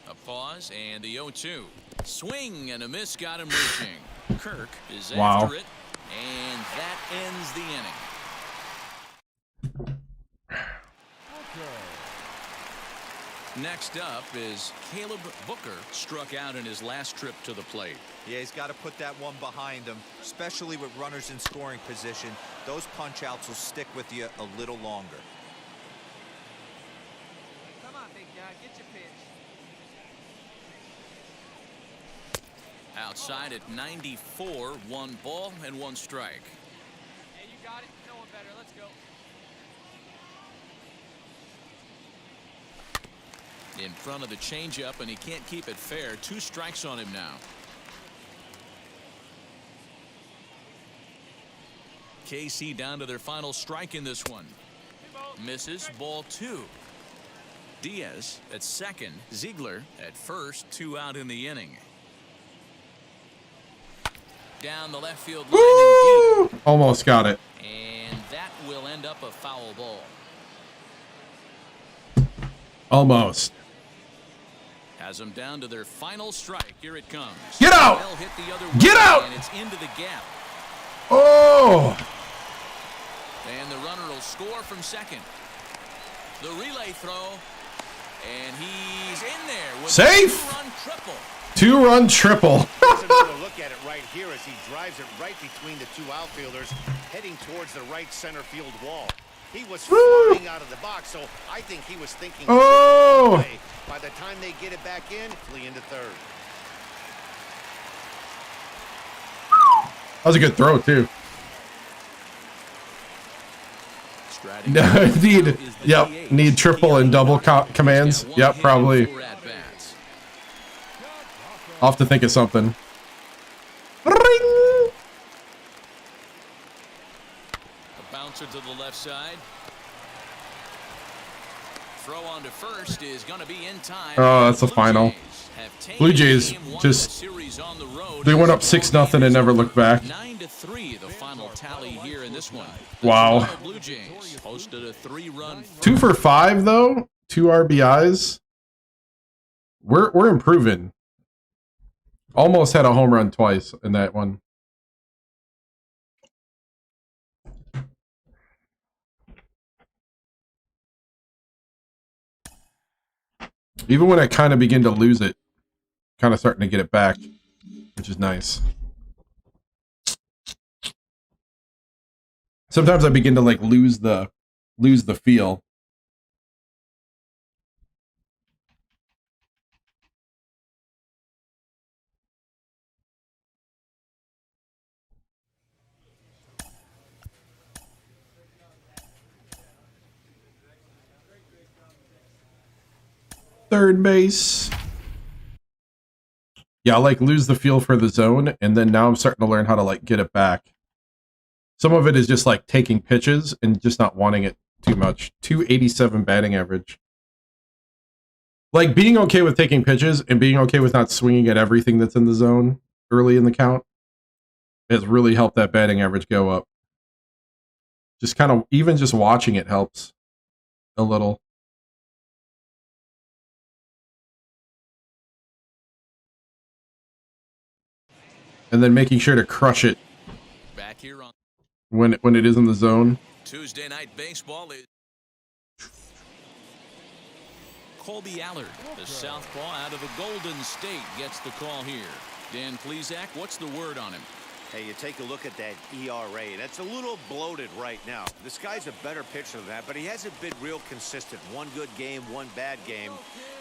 A pause and the 0-2. Swing and a miss got him reaching. Kirk is after it, and that ends the inning. Next up is Caleb Booker, struck out in his last trip to the plate. Yeah, he's got to put that one behind him, especially with runners in scoring position. Those punch outs will stick with you a little longer. Come on, big guy, get your pitch. Outside at 94, 1 ball and 1 strike. Hey, you got it. No one better. Let's go. In front of the changeup, and he can't keep it fair. 2 strikes on him now. KC down to their final strike in this one. Misses, ball 2. Diaz at second, Ziegler at first, 2 out in the inning. Down the left field line and deep. Almost got it. And that will end up a foul ball. Almost. Has them down to their final strike. Here it comes. Get out! Well hit the other Get way, out! And it's into the gap. Oh! And the runner will score from second. The relay throw. And he's in there with Safe! a 2-run triple. 2-run triple. Let's another look at it right here as he drives it right between the 2 outfielders, heading towards the right center field wall. He was flying out of the box, so I think he was thinking. Oh! By the time they get it back in, flee into third. That was a good throw, too. Need triple and double commands. Yep, probably. I'll have to think of something. A bouncer to the left side. Throw on to first is going to be in time. Oh, that's the final. Blue Jays just, they went up 6-0 and never looked back. 9-3 the final tally here in this one. Wow. Blue Jays posted a 3-run. 2 for 5 though. 2 RBIs. We're improving. Almost had a home run twice in that one. Even when I kind of begin to lose it, kind of starting to get it back, which is nice. Sometimes I begin to like lose the feel. Third base. Yeah, I like lose the feel for the zone, and then now I'm starting to learn how to like get it back. Some of it is just like taking pitches and just not wanting it too much. 287 batting average. Like being okay with taking pitches and being okay with not swinging at everything that's in the zone early in the count has really helped that batting average go up. Just kind of, even just watching it helps a little. And then making sure to crush it Back here on when it is in the zone. Tuesday Night Baseball is Colby Allard, the southpaw out of the Golden State, gets the call here. Dan Plesac, what's the word on him? Hey, you take a look at that ERA. That's a little bloated right now. This guy's a better pitcher than that, but he hasn't been real consistent. One good game, one bad game.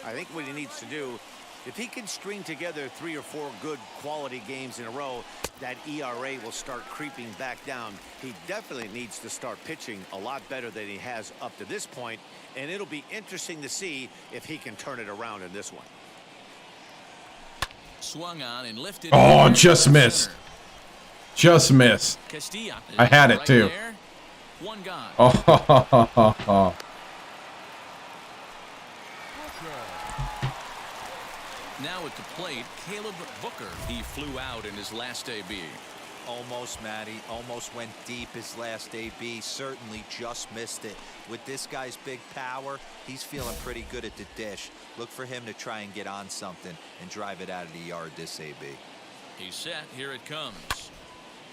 I think what he needs to do, if he can string together 3 or 4 good quality games in a row, that ERA will start creeping back down. He definitely needs to start pitching a lot better than he has up to this point, and it'll be interesting to see if he can turn it around in this one. Swung on and lifted. Oh, just missed. Just missed. I had it too. One gone. Oh. Now at the plate, Caleb Booker. He flew out in his last AB. Almost, Matty. Almost went deep his last AB. Certainly just missed it. With this guy's big power, he's feeling pretty good at the dish. Look for him to try and get on something and drive it out of the yard this AB. He's set. Here it comes.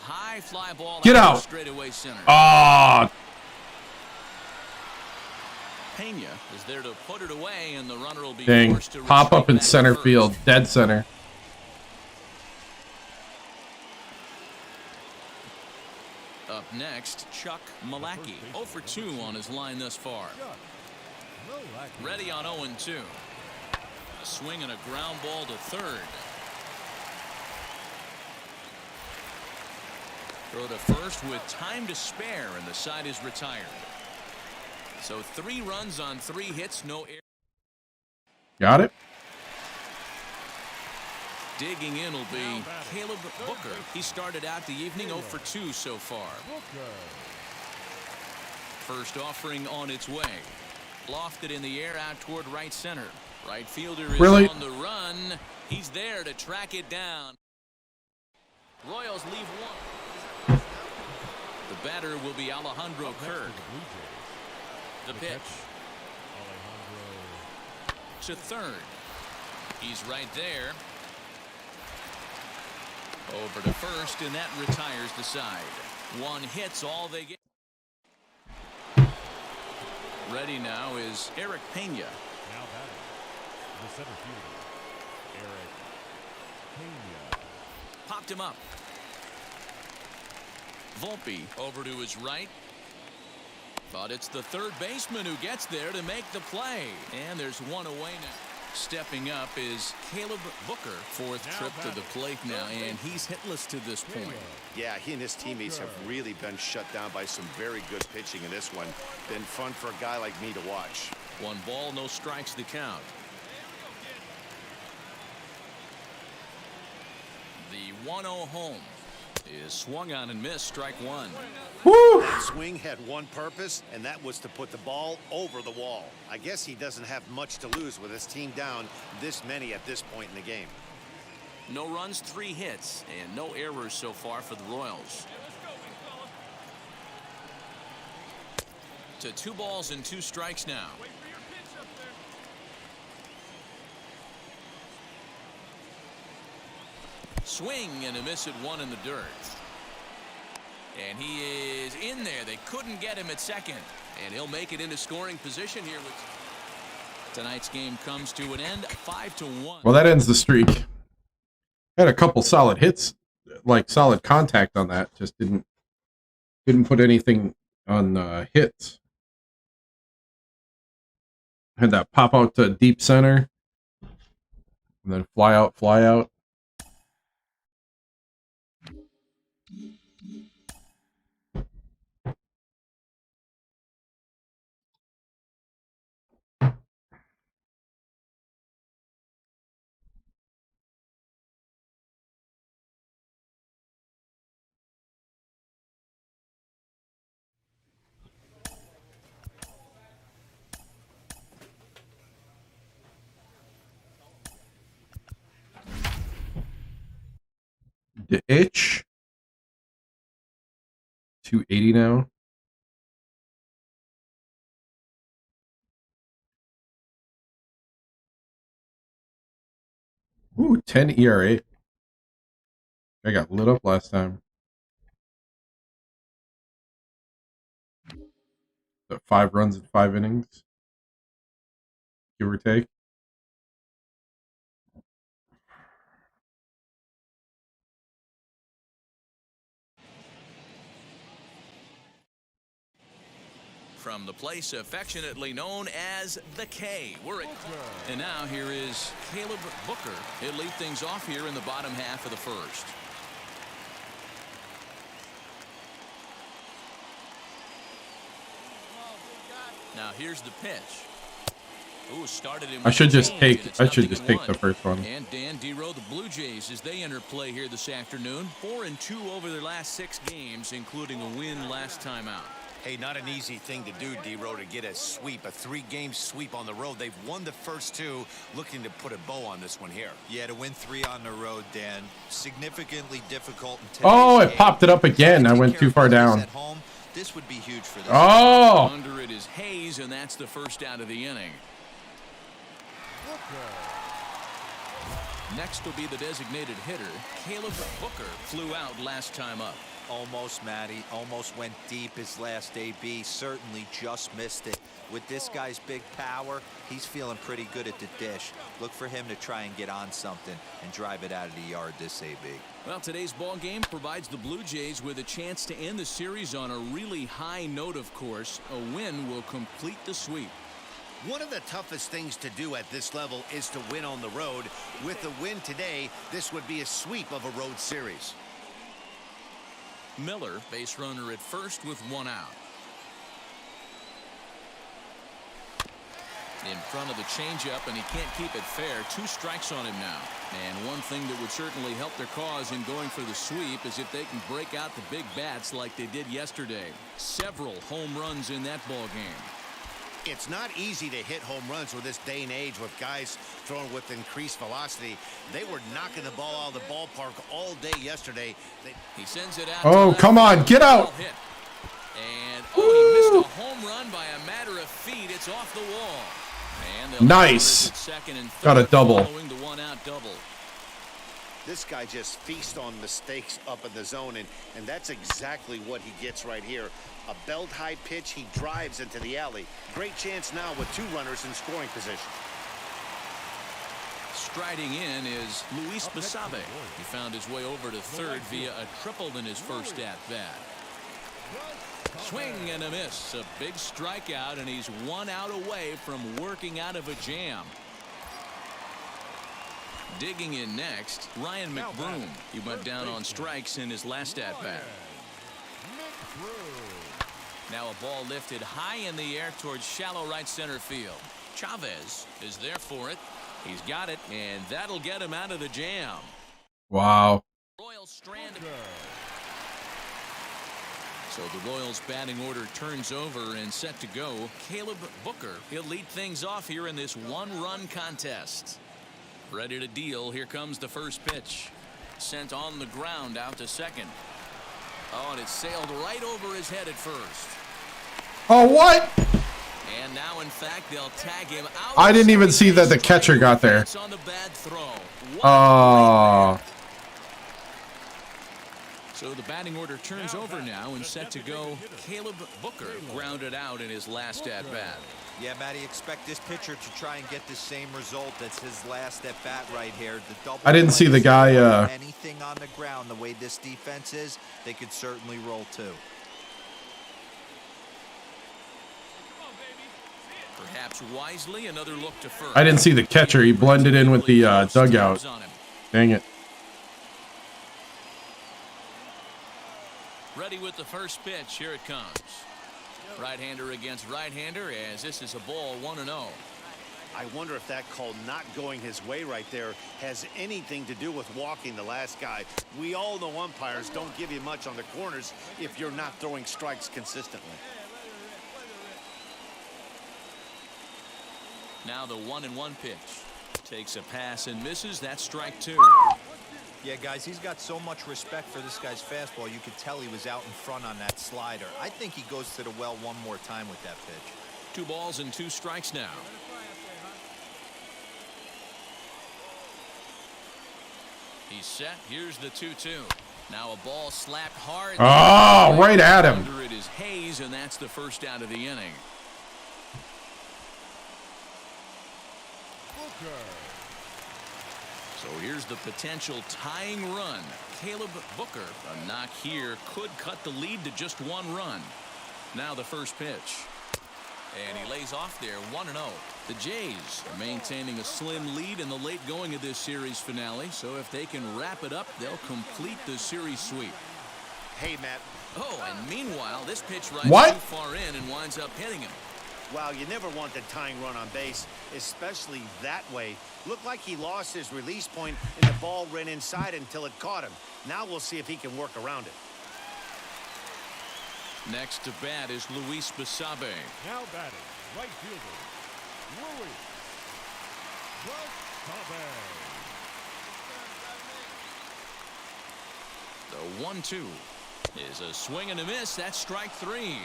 High fly ball. Get out. Straightaway center. Ah. Pena is there to put it away, and the runner will be Dang. forced to Pop up in back center first. field. Dead center. Up next, Chuck Malachy. 0 for 2 on his line thus far. Ready on 0-2. A swing and a ground ball to third. Throw to first with time to spare, and the side is retired. So 3 runs on 3 hits, no error. Got it. Digging in will be Caleb Booker. He started out the evening 0 for 2 so far. First offering on its way. Lofted in the air out toward right center. Right fielder is on the run. He's there to track it down. Royals leave one. The batter will be Alejandro Kirk. The pitch. To third. He's right there. Over to first, and that retires the side. 1 hit's all they get. Ready now is Eric Pena. Now batting, the center fielder, Eric Pena. Popped him up. Volpe over to his right. But it's the third baseman who gets there to make the play. And there's one away now. Stepping up is Caleb Booker. Fourth trip to the plate now, and he's hitless to this point. Yeah, he and his teammates have really been shut down by some very good pitching in this one. Been fun for a guy like me to watch. 1 ball, no strikes the count. The 1-0 home is swung on and missed, strike 1. Woo! That swing had one purpose, and that was to put the ball over the wall. I guess he doesn't have much to lose with his team down this many at this point in the game. No runs, 3 hits, and no errors so far for the Royals. To 2 balls and 2 strikes now. Swing and a miss at 1 in the dirt. And he is in there. They couldn't get him at second. And he'll make it into scoring position here. Tonight's game comes to an end, 5-1. Well, that ends the streak. Had a couple solid hits, like solid contact on that. Just didn't put anything on hits. Had that pop out to deep center. And then fly out, fly out. The itch. 280 now. Ooh, 10 ERA. I got lit up last time. 5 runs in 5 innings, give or take. From the place affectionately known as the K. And now here is Caleb Booker. He'll lead things off here in the bottom half of the first. Now here's the pitch. Ooh, started him. I should just take the first one. And Dan Dero, the Blue Jays, as they enter play here this afternoon, 4-2 over their last 6 games, including a win last time out. Hey, not an easy thing to do, D-Row, to get a sweep, a 3-game sweep on the road. They've won the first 2, looking to put a bow on this one here. Yeah, to win 3 on the road, Dan, significantly difficult. Oh, it popped it up again. I went too far down. At home, this would be huge for them. Oh! Under it is Hayes, and that's the first out of the inning. Next will be the designated hitter. Caleb Booker flew out last time up. Almost, Matty. Almost went deep his last AB. Certainly just missed it. With this guy's big power, he's feeling pretty good at the dish. Look for him to try and get on something and drive it out of the yard this AB. Well, today's ball game provides the Blue Jays with a chance to end the series on a really high note, of course. A win will complete the sweep. One of the toughest things to do at this level is to win on the road. With the win today, this would be a sweep of a road series. Miller, base runner at first with 1 out. In front of the changeup, and he can't keep it fair. 2 strikes on him now. And one thing that would certainly help their cause in going for the sweep is if they can break out the big bats like they did yesterday. Several home runs in that ball game. It's not easy to hit home runs with this day and age with guys throwing with increased velocity. They were knocking the ball out of the ballpark all day yesterday. He sends it out. Oh, come on, get out. And he missed a home run by a matter of feet. It's off the wall. And nice. Got a double. The 1-out double. This guy just feasts on mistakes up in the zone, and that's exactly what he gets right here. A belt-high pitch, he drives into the alley. Great chance now with 2 runners in scoring position. Striding in is Luis Basabe. He found his way over to third via a triple in his first at-bat. Swing and a miss. A big strikeout, and he's 1 out away from working out of a jam. Digging in next, Ryan McBroom. He went down on strikes in his last at-bat. Now a ball lifted high in the air towards shallow right center field. Chavez is there for it. He's got it, and that'll get him out of the jam. Wow. Royals stranded. So the Royals batting order turns over and set to go. Caleb Booker, he'll lead things off here in this one-run contest. Ready to deal. Here comes the first pitch. Sent on the ground out to second. Oh, and it sailed right over his head at first. Oh, what? And now, in fact, they'll tag him out. I didn't even see that the catcher got there. On the bad throw. Oh. So the batting order turns over now and set to go. Caleb Booker grounded out in his last at-bat. Yeah, Matty, expect this pitcher to try and get the same result. That's his last at-bat right here. The double I didn't see the guy. Anything on the ground, the way this defense is, they could certainly roll too. Perhaps wisely, another look to first. I didn't see the catcher. He blended in with the dugout. Dang it. Ready with the first pitch. Here it comes. Right-hander against right-hander, as this is a ball 1-0. I wonder if that call not going his way right there has anything to do with walking the last guy. We all know umpires don't give you much on the corners if you're not throwing strikes consistently. Now the 1-1 pitch. Takes a pass and misses. That's strike two. Yeah, guys, he's got so much respect for this guy's fastball. You could tell he was out in front on that slider. I think he goes to the well one more time with that pitch. 2 balls and 2 strikes now. He's set. Here's the 2-2. Now a ball slapped hard. Oh, right at him. Under it is Hayes, and that's the first out of the inning. So here's the potential tying run. Caleb Booker, a knock here, could cut the lead to just 1 run. Now the first pitch. And he lays off there, 1-0. The Jays are maintaining a slim lead in the late going of this series finale. So if they can wrap it up, they'll complete the series sweep. Hey, Matt. Oh, and meanwhile, this pitch rides too far in and winds up hitting him. Wow, you never want the tying run on base, especially that way. Looked like he lost his release point and the ball ran inside until it caught him. Now we'll see if he can work around it. Next to bat is Luis Basabe. Now batting, right fielder, Luis Basabe. The 1-2 is a swing and a miss. That's strike 3.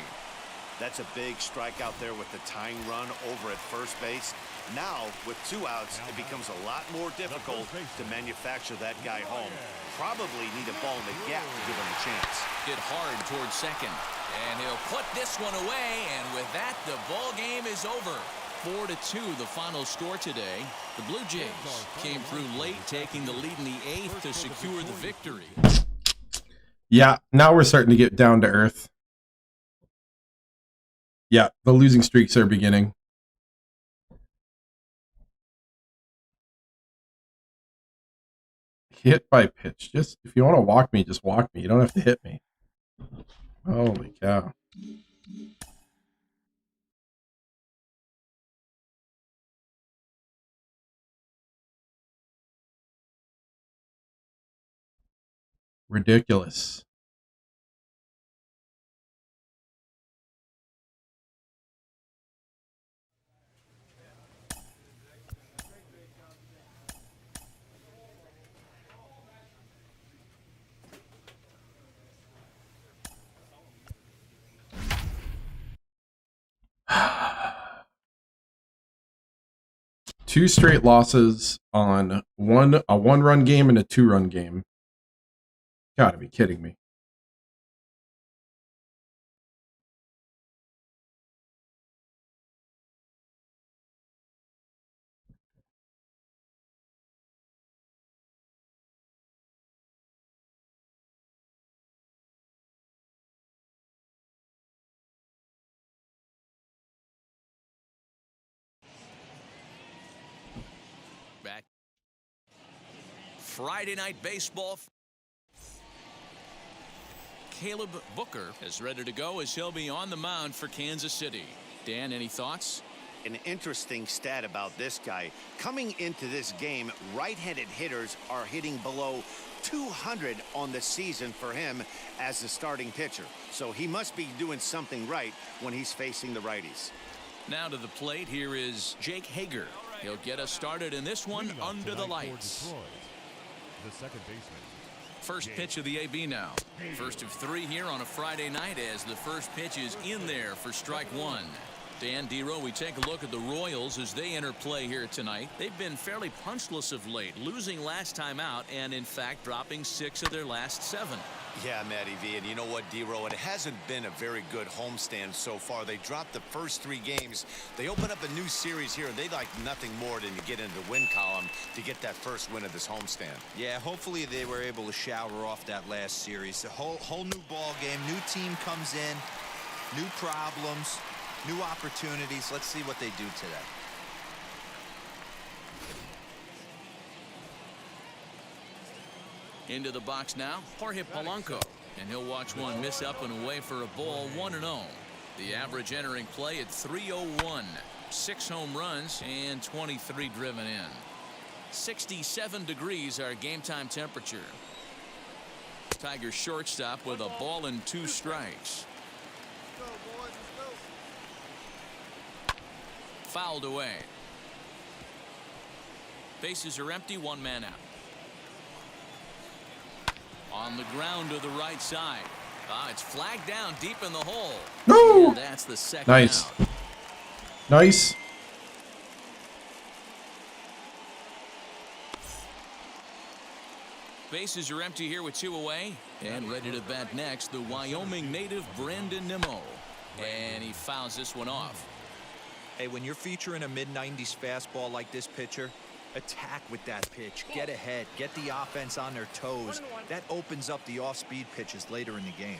That's a big strike out there with the tying run over at first base. Now, with 2 outs, it becomes a lot more difficult to manufacture that guy home. Probably need a ball in the gap to give him a chance. Hit hard towards second. And he'll put this one away. And with that, the ball game is over. 4-2 the final score today. The Blue Jays came through late, taking the lead in the 8th to secure the victory. Yeah, now we're starting to get down to earth. Yeah, the losing streaks are beginning. Hit by pitch. Just if you want to walk me, just walk me. You don't have to hit me. Holy cow. Ridiculous. Two straight losses on a one-run game and a 2-run game. Gotta be kidding me. Back. Friday Night Baseball. Caleb Booker is ready to go as he'll be on the mound for Kansas City. Dan, any thoughts? An interesting stat about this guy. Coming into this game, right-handed hitters are hitting below 200 on the season for him as the starting pitcher. So he must be doing something right when he's facing the righties. Now to the plate, here is Jake Hager. He'll get us started in this one under the lights. The second baseman. First pitch of the AB now. First of 3 here on a Friday night as the first pitch is in there for strike 1. Dan Dero, we take a look at the Royals as they enter play here tonight. They've been fairly punchless of late, losing last time out and in fact dropping 6 of their last 7. Yeah, Matty V, and you know what, Dero, it hasn't been a very good homestand so far. They dropped the first 3 games. They open up a new series here, and they'd like nothing more than to get into the win column to get that first win of this homestand. Yeah, hopefully they were able to shower off that last series. A whole new ball game, new team comes in, new problems, new opportunities. Let's see what they do today. Into the box now, Jorge Polanco, and he'll watch one miss up and away for a ball, 1-0. The average entering play at 301, 6 home runs and 23 driven in. 67 degrees our game time temperature. Tigers shortstop with a ball and 2 strikes. Fouled away. Bases are empty, 1 man out. On the ground to the right side. It's flagged down deep in the hole. No. And that's the second Nice. out. Nice. Bases are empty here with 2 away. And ready to bat next, the Wyoming native Brandon Nimmo. And he fouls this one off. Hey, when you're featuring a mid-90s fastball like this pitcher, attack with that pitch, get ahead, get the offense on their toes. That opens up the off-speed pitches later in the game.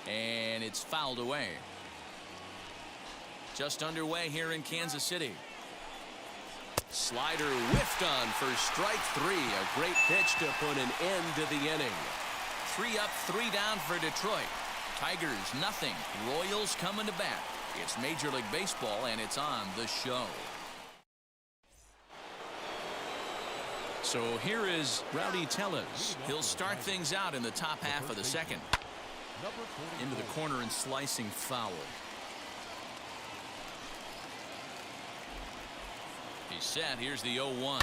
And it's fouled away. Just underway here in Kansas City. Slider whiffed on for strike 3. A great pitch to put an end to the inning. 3 up, 3 down for Detroit. Tigers nothing. Royals coming to bat. It's Major League Baseball and it's on the show. So here is Rowdy Tellez. He'll start things out in the top half of the second. Into the corner and slicing foul. He's set. Here's the 0-1.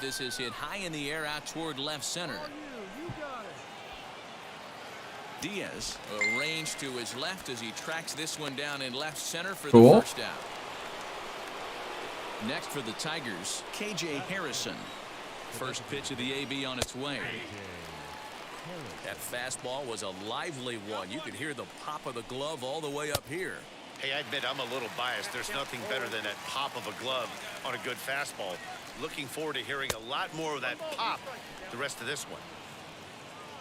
This is hit high in the air out toward left center. Diaz arranged to his left as he tracks this one down in left center for the first out. Next for the Tigers, KJ Harrison. First pitch of the AB on its way. That fastball was a lively one. You could hear the pop of the glove all the way up here. Hey, I admit I'm a little biased. There's nothing better than that pop of a glove on a good fastball. Looking forward to hearing a lot more of that pop the rest of this one.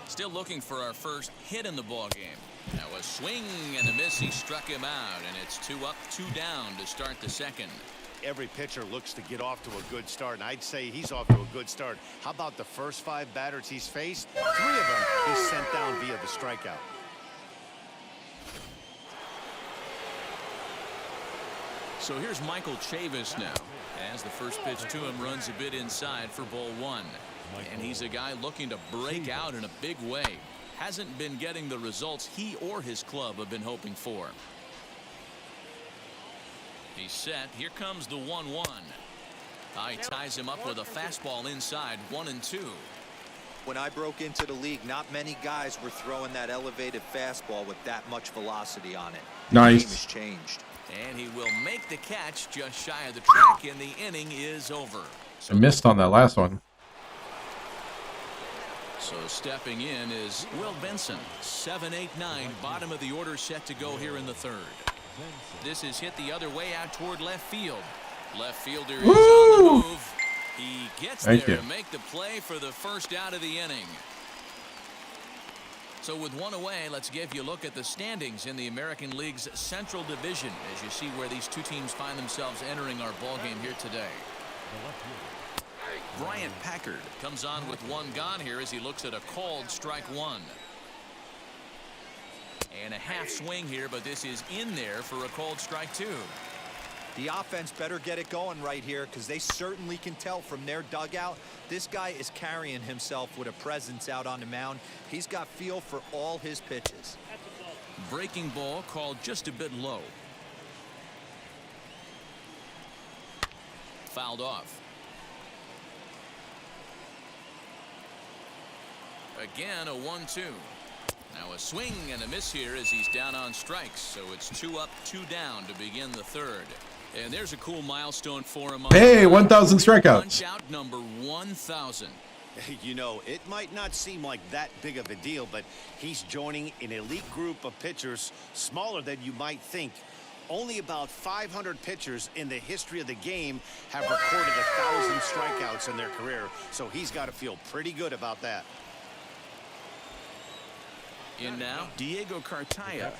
Still looking for our first hit in the ball game. Now a swing and a miss. He struck him out, and it's 2 up, 2 down to start the second. Every pitcher looks to get off to a good start, and I'd say he's off to a good start. How about the first 5 batters he's faced? 3 of them he's sent down via the strikeout. So here's Michael Chavis now. As the first pitch to him runs a bit inside for ball 1. And he's a guy looking to break out in a big way. Hasn't been getting the results he or his club have been hoping for. He's set. Here comes the 1-1. He ties him up with a fastball inside, 1-2. When I broke into the league, not many guys were throwing that elevated fastball with that much velocity on it. Nice. The game has changed. And he will make the catch just shy of the track, and the inning is over. I missed on that last one. So stepping in is Will Benson. 7-8-9, bottom of the order set to go here in the third. This is hit the other way out toward left field. Left fielder is on the move. He gets there to make the play for the first out of the inning. So with 1 away, let's give you a look at the standings in the American League's Central Division as you see where these 2 teams find themselves entering our ball game here today. Bryant Packard comes on with one gone here as he looks at a called strike one. And a half swing here, but this is in there for a called strike two. The offense better get it going right here because they certainly can tell from their dugout. This guy is carrying himself with a presence out on the mound. He's got feel for all his pitches. Breaking ball called just a bit low. Fouled off. Again, a 1-2. Now a swing and a miss here as he's down on strikes. So it's 2 up, 2 down to begin the third. And there's a cool milestone for him. Hey, 1,000 strikeouts. Punch out number 1,000. You know, it might not seem like that big of a deal, but he's joining an elite group of pitchers smaller than you might think. Only about 500 pitchers in the history of the game have recorded 1,000 strikeouts in their career. So he's got to feel pretty good about that. In now, Diego Cartaya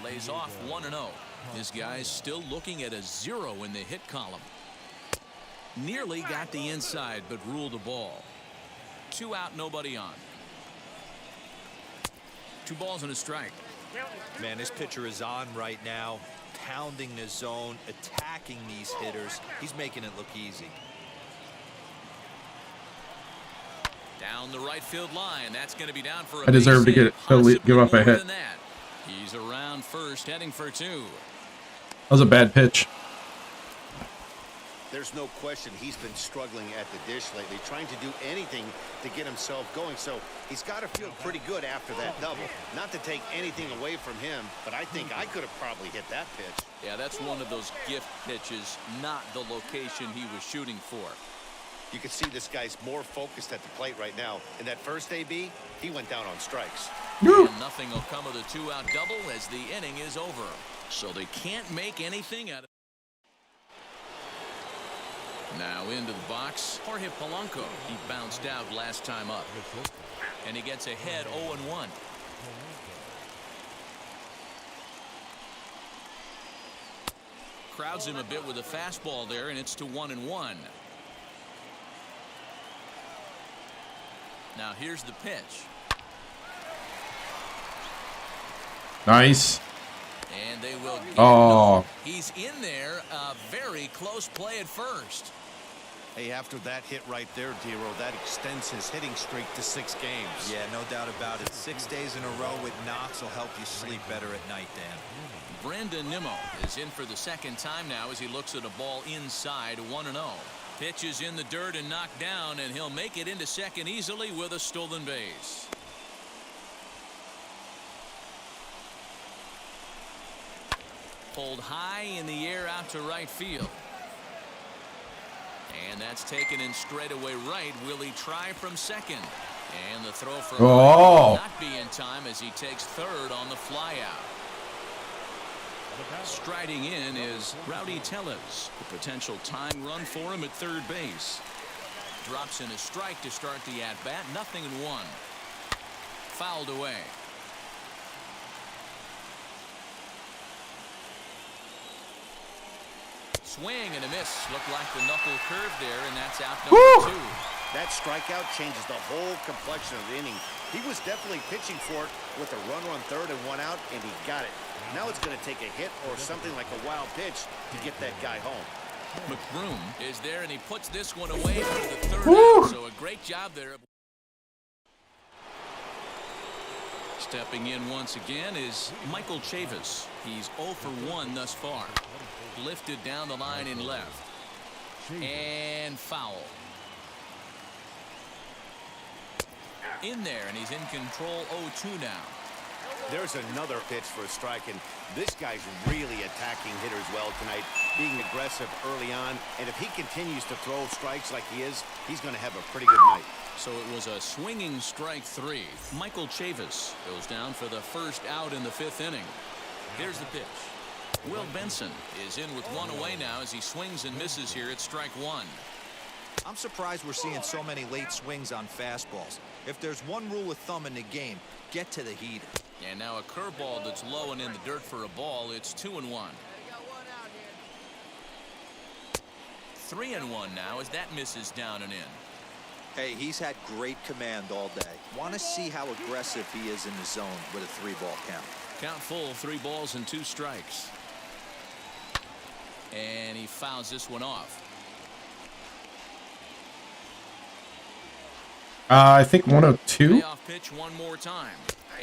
lays off 1-0. This guy's still looking at a 0 in the hit column. Nearly got the inside, but ruled a ball. 2 out, nobody on. 2 balls and a strike. Man, this pitcher is on right now, pounding the zone, attacking these hitters. He's making it look easy. Down the right field line. That's going to be down for a I deserve to base hit, give up a hit. than that. He's around first, heading for 2. That was a bad pitch. There's no question he's been struggling at the dish lately, trying to do anything to get himself going. So he's got to feel pretty good after that double. Not to take anything away from him, but I think I could have probably hit that pitch. Yeah, that's one of those gift pitches, not the location he was shooting for. You can see this guy's more focused at the plate right now. In that first AB, he went down on strikes. And nothing will come of the 2-out double as the inning is over. So they can't make anything out of it. Now into the box, Jorge Polanco. He bounced out last time up. And he gets ahead 0-1. Crowds him a bit with a fastball there, and it's to 1-1. Now here's the pitch. Nice. And they will get He's in there. A very close play at first. Hey, after that hit right there, Dero, that extends his hitting streak to 6 games. Yeah, no doubt about it. 6 days in a row with knocks will help you sleep better at night, Dan. Brandon Nimmo is in for the second time now as he looks at a ball inside 1-0. Pitch is in the dirt and knocked down, and he'll make it into second easily with a stolen base. Pulled high in the air out to right field. And that's taken in straightaway right. Will he try from second? And the throw from right will not be in time as he takes third on the flyout. Striding in is Rowdy Tellez. The potential tying run for him at third base. Drops in a strike to start the at-bat. 0-1. Fouled away. Swing and a miss. Looked like the knuckle curve there, and that's out number 2. That strikeout changes the whole complexion of the inning. He was definitely pitching for it with a runner on third and 1 out, and he got it. Now it's going to take a hit or something like a wild pitch to get that guy home. McBroom is there, and he puts this one away for the third out, so a great job there. Stepping in once again is Michael Chavis. He's 0 for 1 thus far. Lifted down the line in left. And foul. In there, and he's in control 0-2 now. There's another pitch for a strike, and this guy's really attacking hitters well tonight, being aggressive early on. And if he continues to throw strikes like he is, he's going to have a pretty good night. So it was a swinging strike 3. Michael Chavis goes down for the first out in the 5th inning. Here's the pitch. Will Benson is in with 1 away now as he swings and misses here at strike 1. I'm surprised we're seeing so many late swings on fastballs. If there's one rule of thumb in the game, get to the heater. And now a curveball that's low and in the dirt for a ball. It's 2-1. 3-1 now as that misses down and in. Hey, he's had great command all day. Want to see how aggressive he is in the zone with a 3-ball count. Count full, 3 balls and 2 strikes. And he fouls this one off. I think 102. Payoff pitch one more time.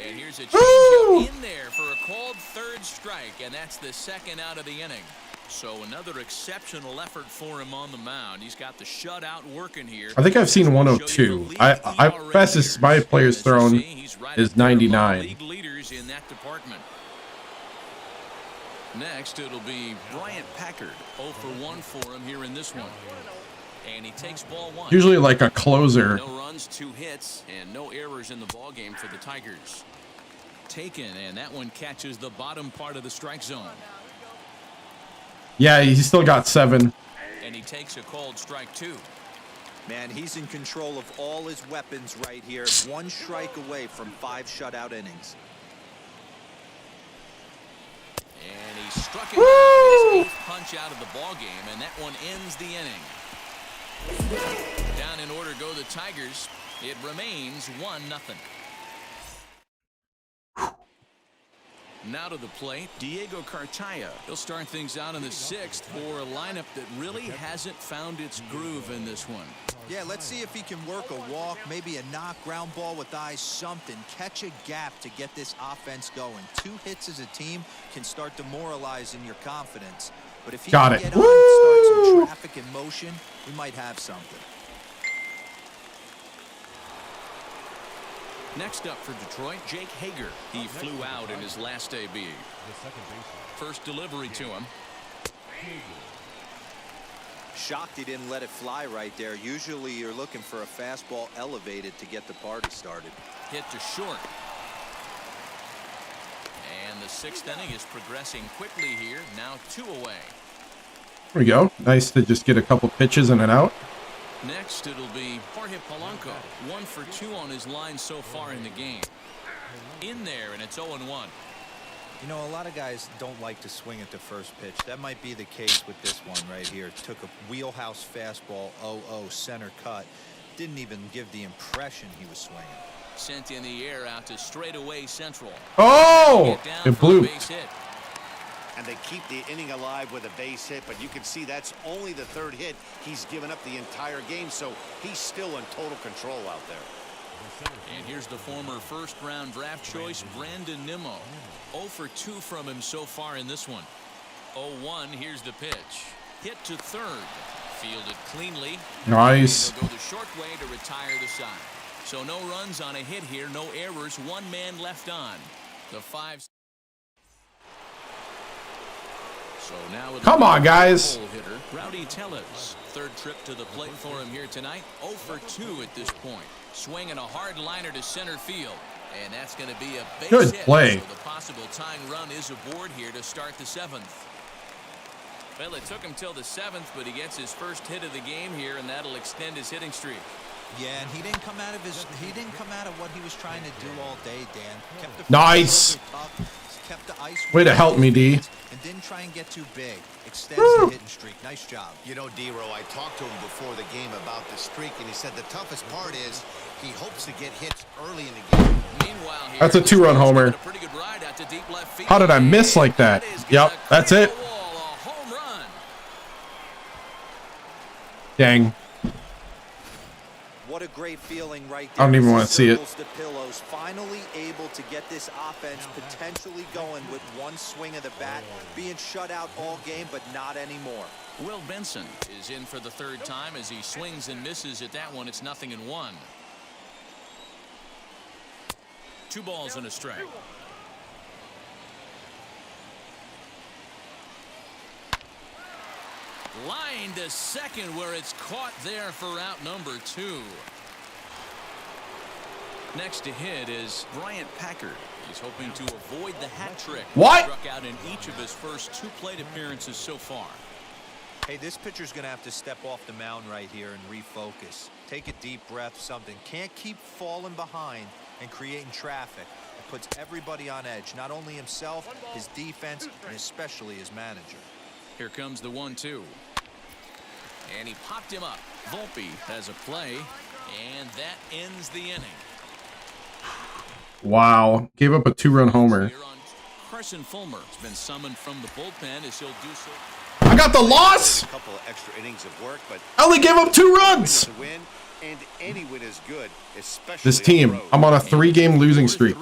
And here's a changeup in there for a called 3rd strike, and that's the 2nd out of the inning. So another exceptional effort for him on the mound. He's got the shutout working here. I think I've seen 102. I fastest my player's thrown is 99. League leaders in that department. Next, it'll be Bryant Packard. 0 for 1 for him here in this one. And he takes ball 1. Usually like a closer. No runs, 2 hits, and no errors in the ball game for the Tigers. Taken, and that one catches the bottom part of the strike zone. Yeah, he's still got 7. And he takes a called strike 2. Man, he's in control of all his weapons right here. 1 strike away from 5 shutout innings. And he struck it out. His 8th punch out of the ball game, and that one ends the inning. Down in order go the Tigers. It remains 1-0. Now to the plate, Diego Cartaya. He'll start things out in the 6th for a lineup that really hasn't found its groove in this one. Yeah, let's see if he can work a walk, maybe a knock, ground ball with eyes, something. Catch a gap to get this offense going. 2 hits as a team can start demoralizing your confidence. But if he can get on and start some traffic in motion, we might have something. Next up for Detroit, Jake Hager. He flew out in his last AB. First delivery to him. Shocked he didn't let it fly right there. Usually you're looking for a fastball elevated to get the party started. Hit to short. And the 6th inning is progressing quickly here. Now 2 away. There we go. Nice to just get a couple pitches in and out. Next, it'll be Jorge Polanco. 1 for 2 on his line so far in the game. In there, and it's 0-1. You know, a lot of guys don't like to swing at the first pitch. That might be the case with this one right here. Took a wheelhouse fastball, 0-0, center cut. Didn't even give the impression he was swinging. Sent in the air out to straightaway central. Oh! It blew. And they keep the inning alive with a base hit, but you can see that's only the 3rd hit he's given up the entire game, so he's still in total control out there. And here's the former 1st-round draft choice, Brandon Nimmo. 0 for 2 from him so far in this one. 0-1, here's the pitch. Hit to 3rd. Fielded cleanly. Nice. He'll go the short way to retire the side. So no runs on a hit here, no errors, 1 man left on. The 5. So now come on, guys. Hitter, Rowdy Tellez. 3rd trip to the plate for him here tonight. 0 for 2 at this point. Swinging a hard liner to center field. And that's going to be a base good hit. play. So the possible tying run is aboard here to start the 7th. Well, it took him till the 7th, but he gets his first hit of the game here, and that'll extend his hitting streak. Yeah, and he didn't come out of what he was trying to do all day, Dan. Kept the nice. Kept the ice way to help me, D. And didn't try and get too big. Extends the hitting streak. Nice job. You know, D-Row, I talked to him before the game about the streak, and he said the toughest part is he hopes to get hits early in the game. Meanwhile, here, that's a 2-run homer. How did I miss like that? Yep, that's it. Dang. What a great feeling right there. I don't even want to see it. The pillows, finally able to get this offense potentially going with 1 swing of the bat, being shut out all game, but not anymore. Will Benson is in for the 3rd time as he swings and misses at that one. It's 0-1. 2 balls and a strike. Line to second where it's caught there for out number 2. Next to hit is Bryant Packard. He's hoping to avoid the hat trick. What? He struck out in each of his first 2 plate appearances so far. Hey, this pitcher's going to have to step off the mound right here and refocus. Take a deep breath, something. Can't keep falling behind and creating traffic. It puts everybody on edge, not only himself, his defense, and especially his manager. Here comes the 1-2. And he popped him up. Volpe has a play, and that ends the inning. Wow. Gave up a 2-run homer. Carson Fulmer has been summoned from the bullpen as he'll do so. I got the loss. A couple of extra innings of work, but I only gave up 2 runs. Win, and any win is good, especially This team, I'm on a 3-game losing streak.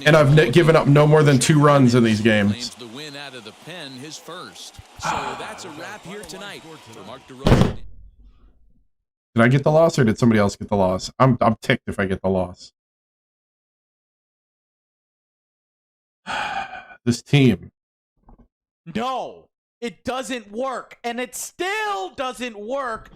And I've given up no more than 2 runs in these games. The win out of the pen, his first. So that's a wrap here tonight for Mark DeRozan. Did I get the loss or did somebody else get the loss? I'm ticked if I get the loss. This team. No, it doesn't work. And it still doesn't work.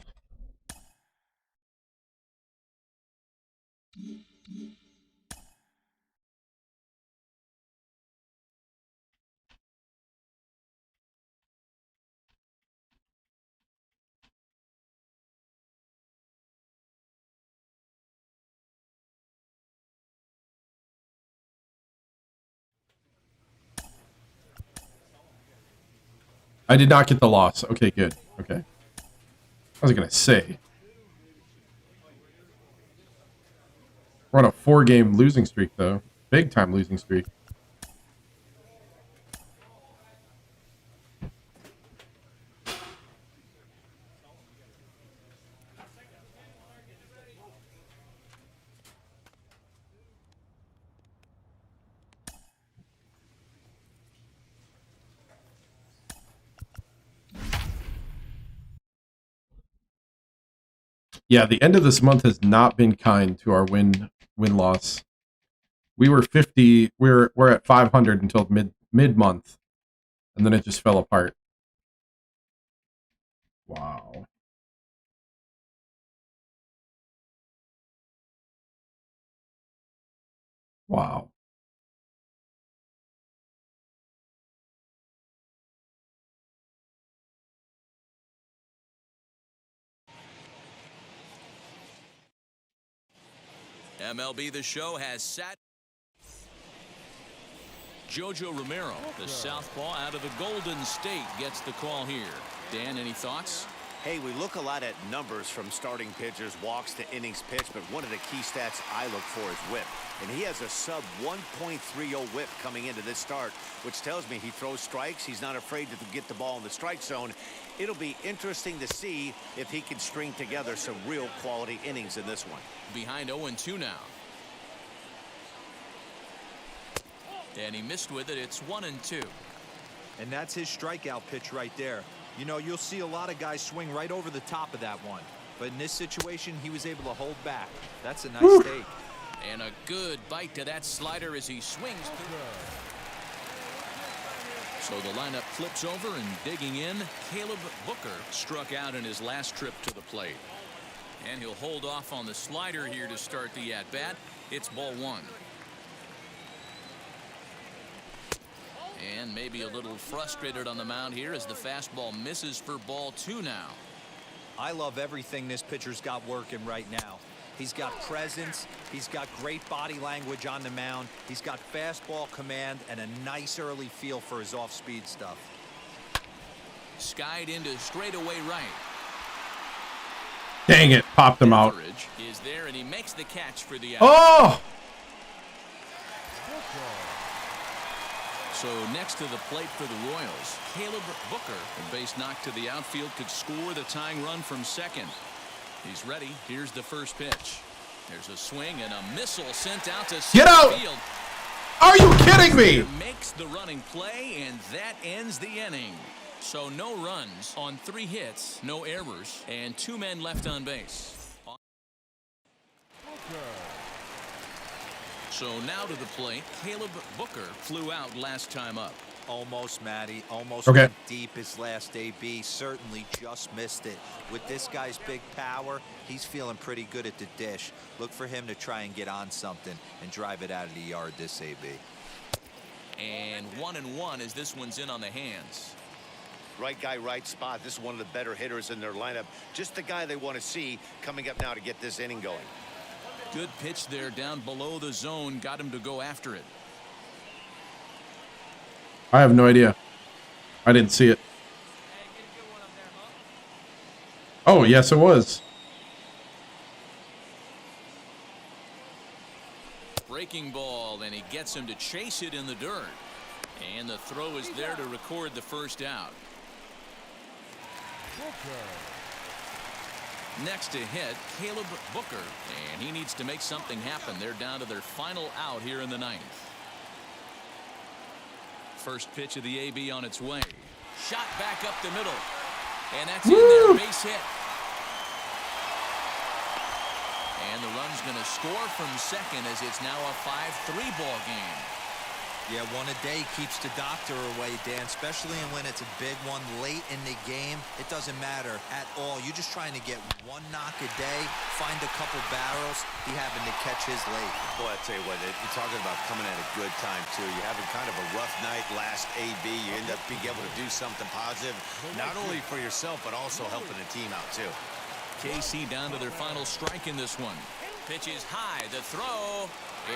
I did not get the loss. Okay, good. Okay. I was going to say. We're on a 4-game losing streak, though. Big time losing streak. Yeah, the end of this month has not been kind to our win-loss. We were 50. We're at 500 until mid-month, and then it just fell apart. Wow. Wow. MLB The Show has sat. Jojo Romero, the southpaw out of the Golden State, gets the call here. Dan, any thoughts? Hey, we look a lot at numbers from starting pitchers, walks to innings pitched, but one of the key stats I look for is whip. And he has a sub 1.30 whip coming into this start, which tells me he throws strikes. He's not afraid to get the ball in the strike zone. It'll be interesting to see if he can string together some real quality innings in this one. Behind 0-2 now. And he missed with it. It's 1-2. And that's his strikeout pitch right there. You know, you'll see a lot of guys swing right over the top of that one. But in this situation, he was able to hold back. That's a nice take. And a good bite to that slider as he swings. So the lineup flips over and digging in. Caleb Booker struck out in his last trip to the plate. And he'll hold off on the slider here to start the at-bat. It's ball 1. And maybe a little frustrated on the mound here as the fastball misses for ball 2 now. I love everything this pitcher's got working right now. He's got presence. He's got great body language on the mound. He's got fastball command and a nice early feel for his off-speed stuff. Skied into straightaway right. Dang it, popped him out. Is there and he makes the catch for the out. Oh! So next to the plate for the Royals, Caleb Booker, a base knock to the outfield, could score the tying run from second. He's ready. Here's the first pitch. There's a swing and a missile sent out to center field. Are you kidding me? Makes the running play, and that ends the inning. So no runs on 3 hits, no errors, and 2 men left on base. So now to the plate, Caleb Booker flew out last time up. Almost, Matty. Almost okay. Went deep his last AB. Certainly just missed it. With this guy's big power, he's feeling pretty good at the dish. Look for him to try and get on something and drive it out of the yard this AB. And 1-1 as this one's in on the hands. Right guy, right spot. This is one of the better hitters in their lineup. Just the guy they want to see coming up now to get this inning going. Good pitch there down below the zone. Got him to go after it. I have no idea. I didn't see it. Oh, yes, it was. Breaking ball, and he gets him to chase it in the dirt. And the throw is there to record the first out. Next to hit, Caleb Booker, and he needs to make something happen. They're down to their final out here in the ninth. First pitch of the AB on its way. Shot back up the middle, and that's in there, base hit. And the run's going to score from second as it's now a 5-3 ball game. Yeah, one a day keeps the doctor away, Dan, especially when it's a big one late in the game. It doesn't matter at all. You're just trying to get one knock a day, find a couple barrels. He happened to catch his late. Boy, I tell you what, you're talking about coming at a good time, too. You're having kind of a rough night last AB. You end up being able to do something positive, not only for yourself, but also helping the team out, too. KC down to their final strike in this one. Pitch is high. The throw.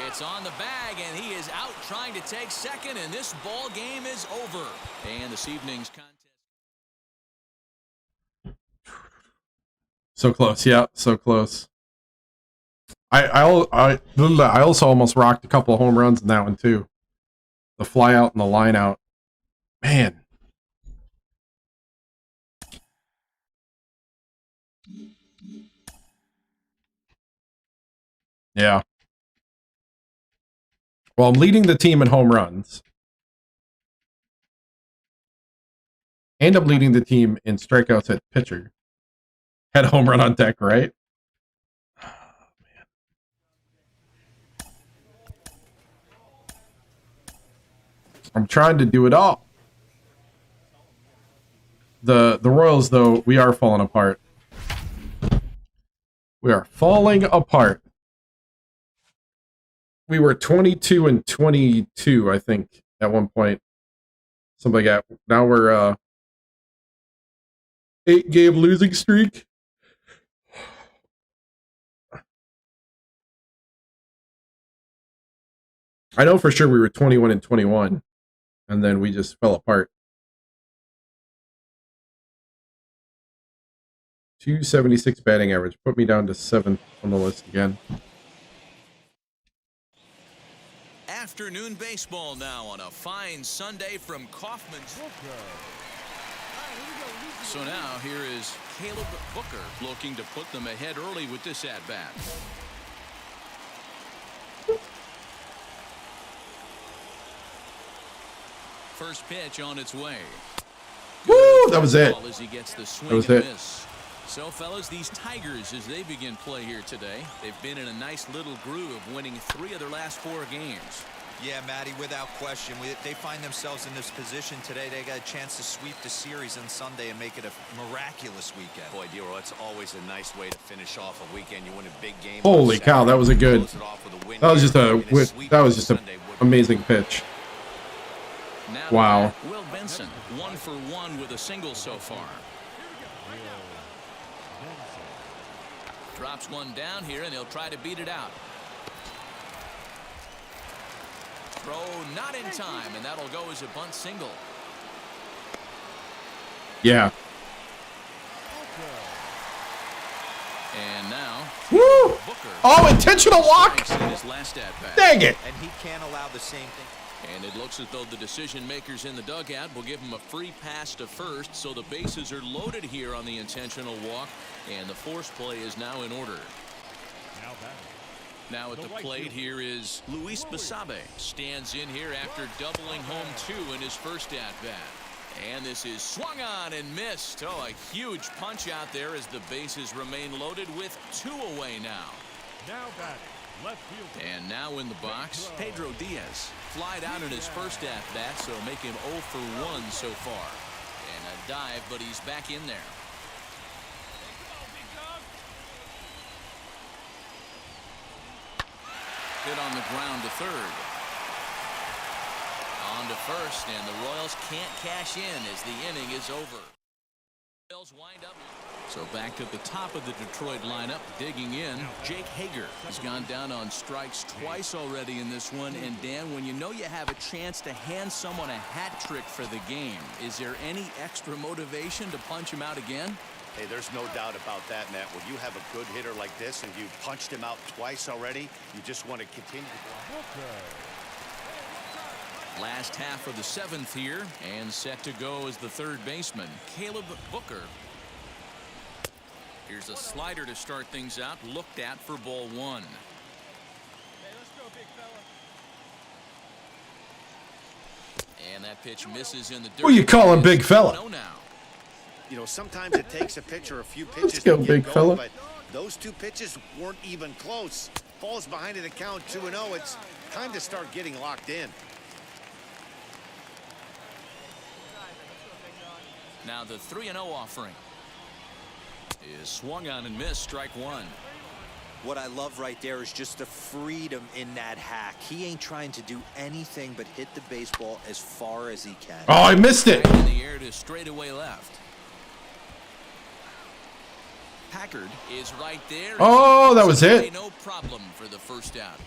It's on the bag, and he is out trying to take second, and this ball game is over. And this evening's contest. So close, yeah, so close. I also almost rocked a couple of home runs in that one too. The fly out and the line out. Man. Yeah. Well, I'm leading the team in home runs. And I'm leading the team in strikeouts at pitcher. Had a home run on deck, right? Oh, man. I'm trying to do it all. The Royals, though, we are falling apart. We are falling apart. We were 22-22, I think, at one point. Something like that. Now we're 8-game losing streak. I know for sure we were 21-21, and then we just fell apart. 276 batting average. Put me down to 7th on the list again. Afternoon baseball now on a fine Sunday from Kaufman's. So now here is Caleb Booker looking to put them ahead early with this at-bat. First pitch on its way. Woo! That was it. As he gets the swing That was and it. miss. So, fellas, these Tigers, as they begin play here today, they've been in a nice little groove, winning 3 of their last 4 games. Yeah, Matty, without question. They find themselves in this position today. They got a chance to sweep the series on Sunday and make it a miraculous weekend. Boy, Dero, that's always a nice way to finish off a weekend. You win a big game. Holy cow, that was a good. That was just an amazing pitch. Now Wow. Will Benson, 1 for 1 with a single so far. Drops one down here, and he'll try to beat it out. Throw not in time, and that'll go as a bunt single. Yeah. And now, Woo! Booker. Oh, intentional walk! Strikes in his last at-bat. Dang it! And he can't allow the same thing. And it looks as though the decision makers in the dugout will give him a free pass to first, so the bases are loaded here on the intentional walk, and the force play is now in order. Now at the plate here is Luis Basabe. Stands in here after doubling home 2 in his first at-bat. And this is swung on and missed. Oh, a huge punch out there as the bases remain loaded with 2 away now. Now batting, left fielder. And now in the box, Pedro Diaz. Flied out in his first at-bat, so make him 0 for 1 so far. And a dive, but he's back in there. Hit on the ground to third. On to first, and the Royals can't cash in as the inning is over. Royals wind up. So back to the top of the Detroit lineup, digging in, Jake Hager has gone down on strikes twice already in this one. And Dan, when you know you have a chance to hand someone a hat trick for the game, is there any extra motivation to punch him out again? Hey, there's no doubt about that, Matt. When you have a good hitter like this and you punched him out twice already, you just want to continue to go. Last half of the 7th here, and set to go is the third baseman, Caleb Booker. Here's a slider to start things out, looked at for ball 1. And that pitch misses in the dirt. Who you calling big fella? You know, sometimes it takes a pitcher a few pitches Let's go, to big get fella. going, but those 2 pitches weren't even close. Falls behind in the count 2-0. It's time to start getting locked in. Now the 3-0 offering is swung on and missed, strike 1. What I love right there is just the freedom in that hack. He ain't trying to do anything but hit the baseball as far as he can. Oh, I missed it. In the air to straightaway left. Packard is right there. Oh, that was it. No problem for the first out.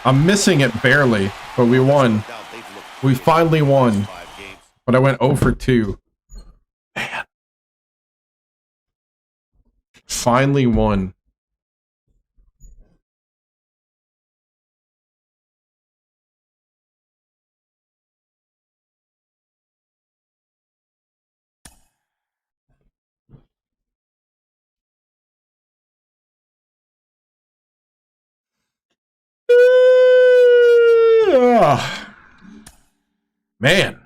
I'm missing it barely, but we won. We finally won. But I went 0 for 2. Man. Finally won. Man.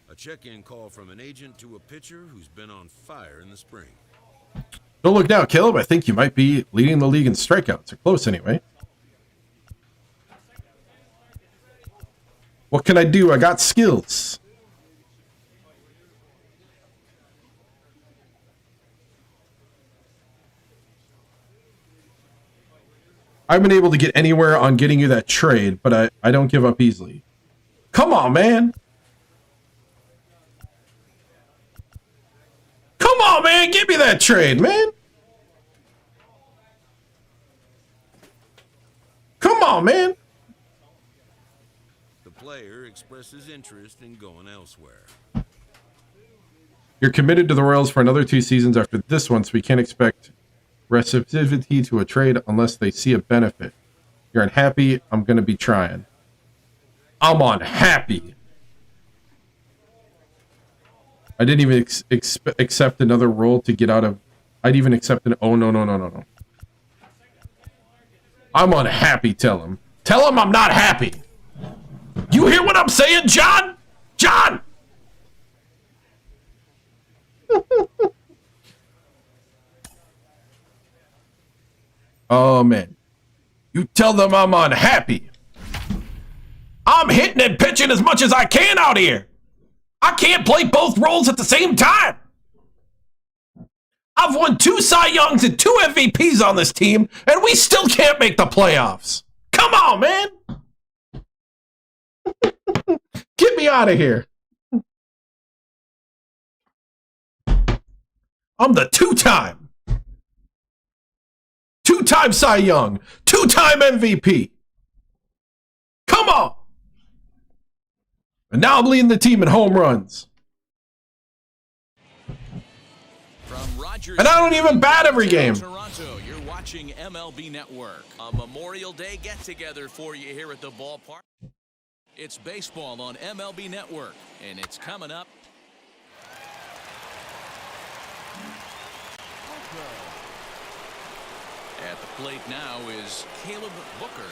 A check-in call from an agent to a pitcher who's been on fire in the spring. Don't look now, Caleb. I think you might be leading the league in strikeouts. Or close anyway. What can I do? I got skills. I've been able to get anywhere on getting you that trade, but I don't give up easily. Come on, man. Come on, man. Give me that trade, man. Come on, man. The player expresses interest in going elsewhere. You're committed to the Royals for another 2 seasons after this one, so we can't expect receptivity to a trade unless they see a benefit. You're unhappy. I'm going to be trying. I'm unhappy. I didn't even accept another role to get out of. I'd even accept an. Oh, no. I'm unhappy, tell him. Tell him I'm not happy. You hear what I'm saying, John? John! Oh, man. You tell them I'm unhappy. I'm hitting and pitching as much as I can out here. I can't play both roles at the same time. I've won 2 Cy Youngs and 2 MVPs on this team, and we still can't make the playoffs. Come on, man. Get me out of here. I'm the 2-time Cy Young, 2-time MVP. Come on. And now I'm leading the team in home runs. And I don't even bat every game. Toronto, you're watching MLB Network. A Memorial Day get-together for you here at the ballpark. It's baseball on MLB Network, and it's coming up. At the plate now is Caleb Booker.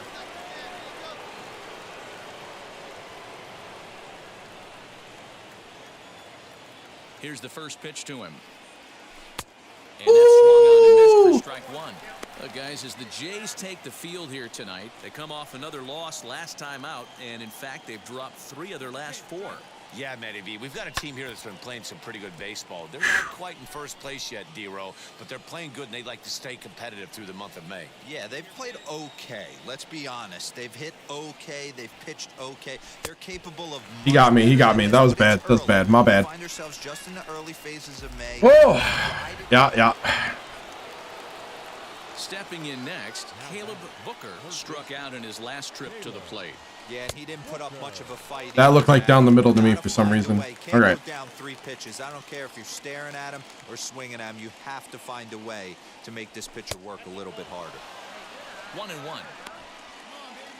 Here's the first pitch to him. And that's swung on and missed for strike 1. Guys, as the Jays take the field here tonight, they come off another loss last time out, and in fact, they've dropped 3 of their last 4. Yeah, Matty V, we've got a team here that's been playing some pretty good baseball. They're not quite in first place yet, D-Row, but they're playing good, and they'd like to stay competitive through the month of May. Yeah, they've played okay. Let's be honest. They've hit okay. They've pitched okay. They're capable of... He got me. He got me. That was bad. That's bad. My bad. Find ourselves just in the early phases of May. Oh! Yeah. Stepping in next, Caleb Booker struck out in his last trip to the plate. Yeah, he didn't put up much of a fight. That looked like down the middle to me for some reason. All right. Down 3 pitches. I don't care if you're staring at him or swinging at him. You have to find a way to make this pitcher work a little bit harder. 1-1.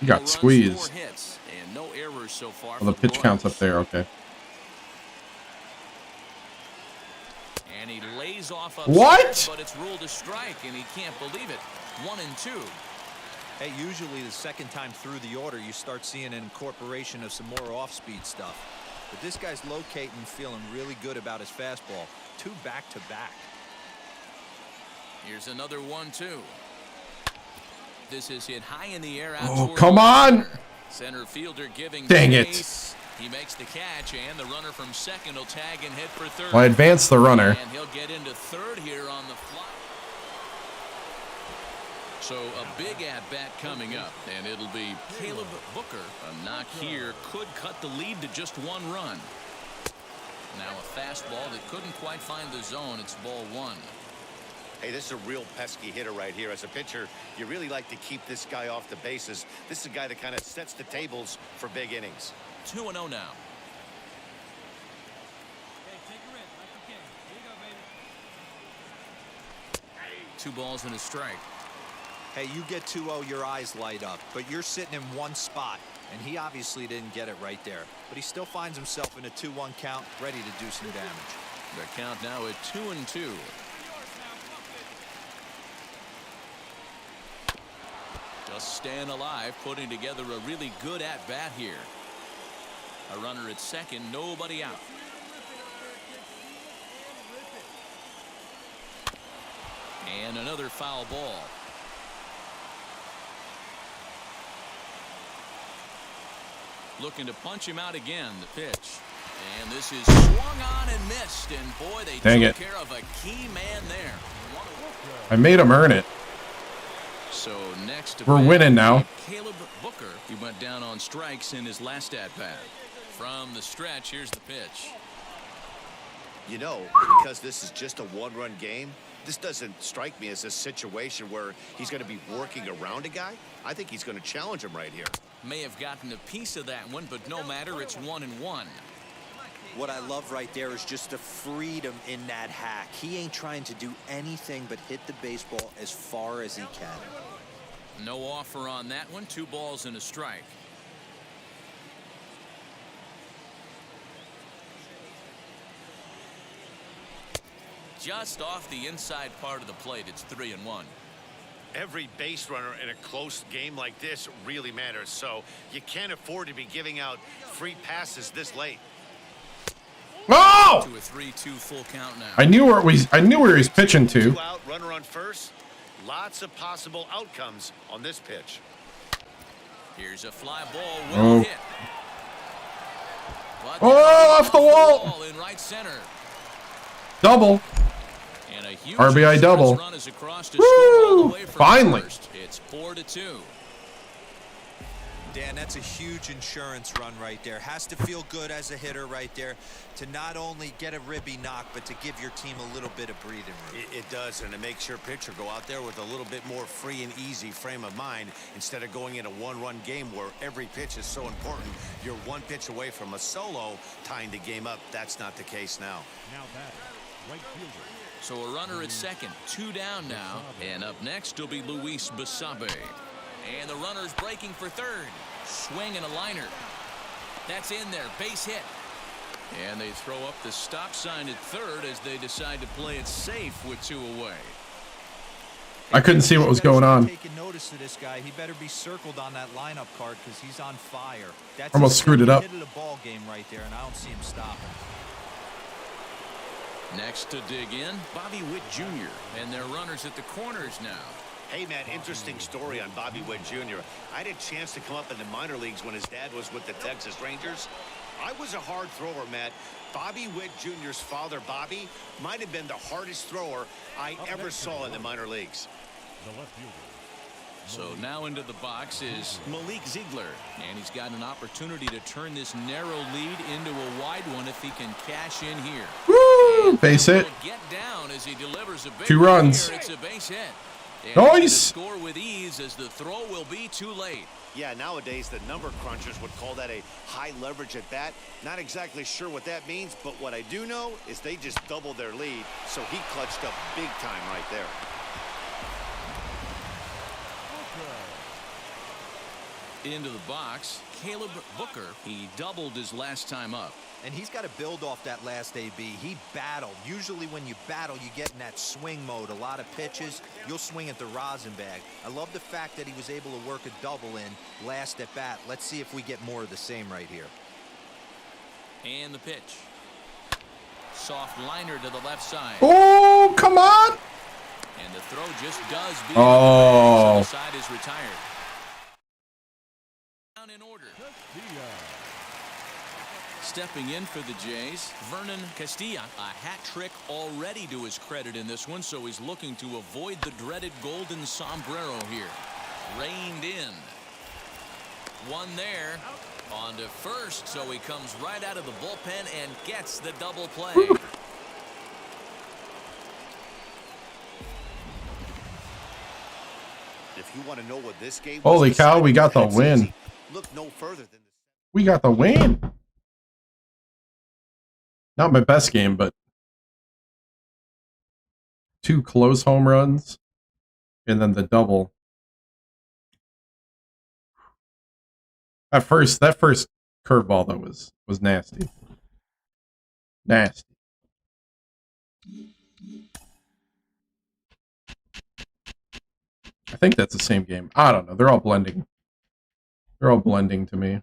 He got squeezed. 4 hits and no errors so far. Well, the pitch counts up there. Okay. And he lays off what? But it's ruled a strike, and he can't believe it. 1-2. Hey, usually the second time through the order, you start seeing an incorporation of some more off-speed stuff. But this guy's locating, feeling really good about his fastball. 2 back-to-back. Here's another 1-2. This is hit high in the air. Out oh, come on! Center fielder giving Dang chase. it. He makes the catch, and the runner from second will tag and hit for third. Well, I advanced the runner. And he'll get into third here on the fly. So a big at-bat coming up, and it'll be Caleb Booker. A knock here could cut the lead to just 1 run. Now a fastball that couldn't quite find the zone. It's ball 1. Hey, this is a real pesky hitter right here. As a pitcher, you really like to keep this guy off the bases. This is a guy that kind of sets the tables for big innings. 2-0 now. 2 balls and a strike. Hey, you get 2-0, your eyes light up, but you're sitting in one spot, and he obviously didn't get it right there. But he still finds himself in a 2-1 count, ready to do some damage. The count now at 2-2. Just staying alive, putting together a really good at-bat here. A runner at second, nobody out. And another foul ball. Looking to punch him out again, the pitch. And this is swung on and missed. And boy, they took care of a key man there. I made him earn it. So next we're winning now. Caleb Booker. He went down on strikes in his last at-bat. From the stretch, here's the pitch. You know, because this is just a 1-run game, this doesn't strike me as a situation where he's going to be working around a guy. I think he's going to challenge him right here. May have gotten a piece of that one, but no matter, it's 1-1. What I love right there is just the freedom in that hack. He ain't trying to do anything but hit the baseball as far as he can. No offer on that one. 2 balls and a strike. Just off the inside part of the plate. It's 3-1. Every base runner in a close game like this really matters, so you can't afford to be giving out free passes this late. Oh! To a 3-2 full count now. I knew where he's pitching to. 2 out, runner on first. Lots of possible outcomes on this pitch. Here's a fly ball, well hit. Oh, off the wall. In right center. Double. And a huge RBI double. Run is across to score all the way from finally. First. It's 4-2. Dan, that's a huge insurance run right there. Has to feel good as a hitter right there to not only get a ribby knock, but to give your team a little bit of breathing room. It does, and it makes your pitcher go out there with a little bit more free and easy frame of mind instead of going in a 1-run game where every pitch is so important. You're 1 pitch away from a solo tying the game up. That's not the case now. Now batting, right fielder. So a runner at second, 2 down now, and up next will be Luis Basabe. And the runner's breaking for third. Swing and a liner. That's in there. Base hit. And they throw up the stop sign at third as they decide to play it safe with 2 away. I couldn't see what was going on. Taking notice of this guy. He better be circled on that lineup card because he's on fire. That's almost screwed it up. Hit a ball game right there, and I don't see him stopping. Next to dig in, Bobby Witt Jr. And their runners at the corners now. Hey, Matt, interesting story on Bobby Witt Jr. I had a chance to come up in the minor leagues when his dad was with the Texas Rangers. I was a hard thrower, Matt. Bobby Witt Jr.'s father, Bobby, might have been the hardest thrower I ever saw in the minor leagues. The left fielder. So now into the box is Malik Ziegler, and he's got an opportunity to turn this narrow lead into a wide one if he can cash in here. Woo! Base hit. Get down as he delivers a big 2 runs. It's a base hit. Nice. Score with ease as the throw will be too late. Yeah, nowadays the number crunchers would call that a high leverage at bat. Not exactly sure what that means, but what I do know is they just doubled their lead, so he clutched up big time right there. Into the box, Caleb Booker. He doubled his last time up. And he's got to build off that last AB. He battled. Usually when you battle, you get in that swing mode. A lot of pitches, you'll swing at the rosin bag. I love the fact that he was able to work a double in last at bat. Let's see if we get more of the same right here. And the pitch. Soft liner to the left side. Oh, come on. And the throw just does beat Oh. the side is retired. In order. Stepping in for the Jays, Vernon Castilla. A hat trick already to his credit in this one, so he's looking to avoid the dreaded golden sombrero here. Reined in. One there. On to first, so he comes right out of the bullpen and gets the double play. If you want to know what this game Holy was, cow, we got the win. Look no further than this. We got the win. Not my best game, but 2 close home runs and then the double. That first curveball though was nasty. Nasty. I think that's the same game. I don't know. They're all blending. They're all blending to me.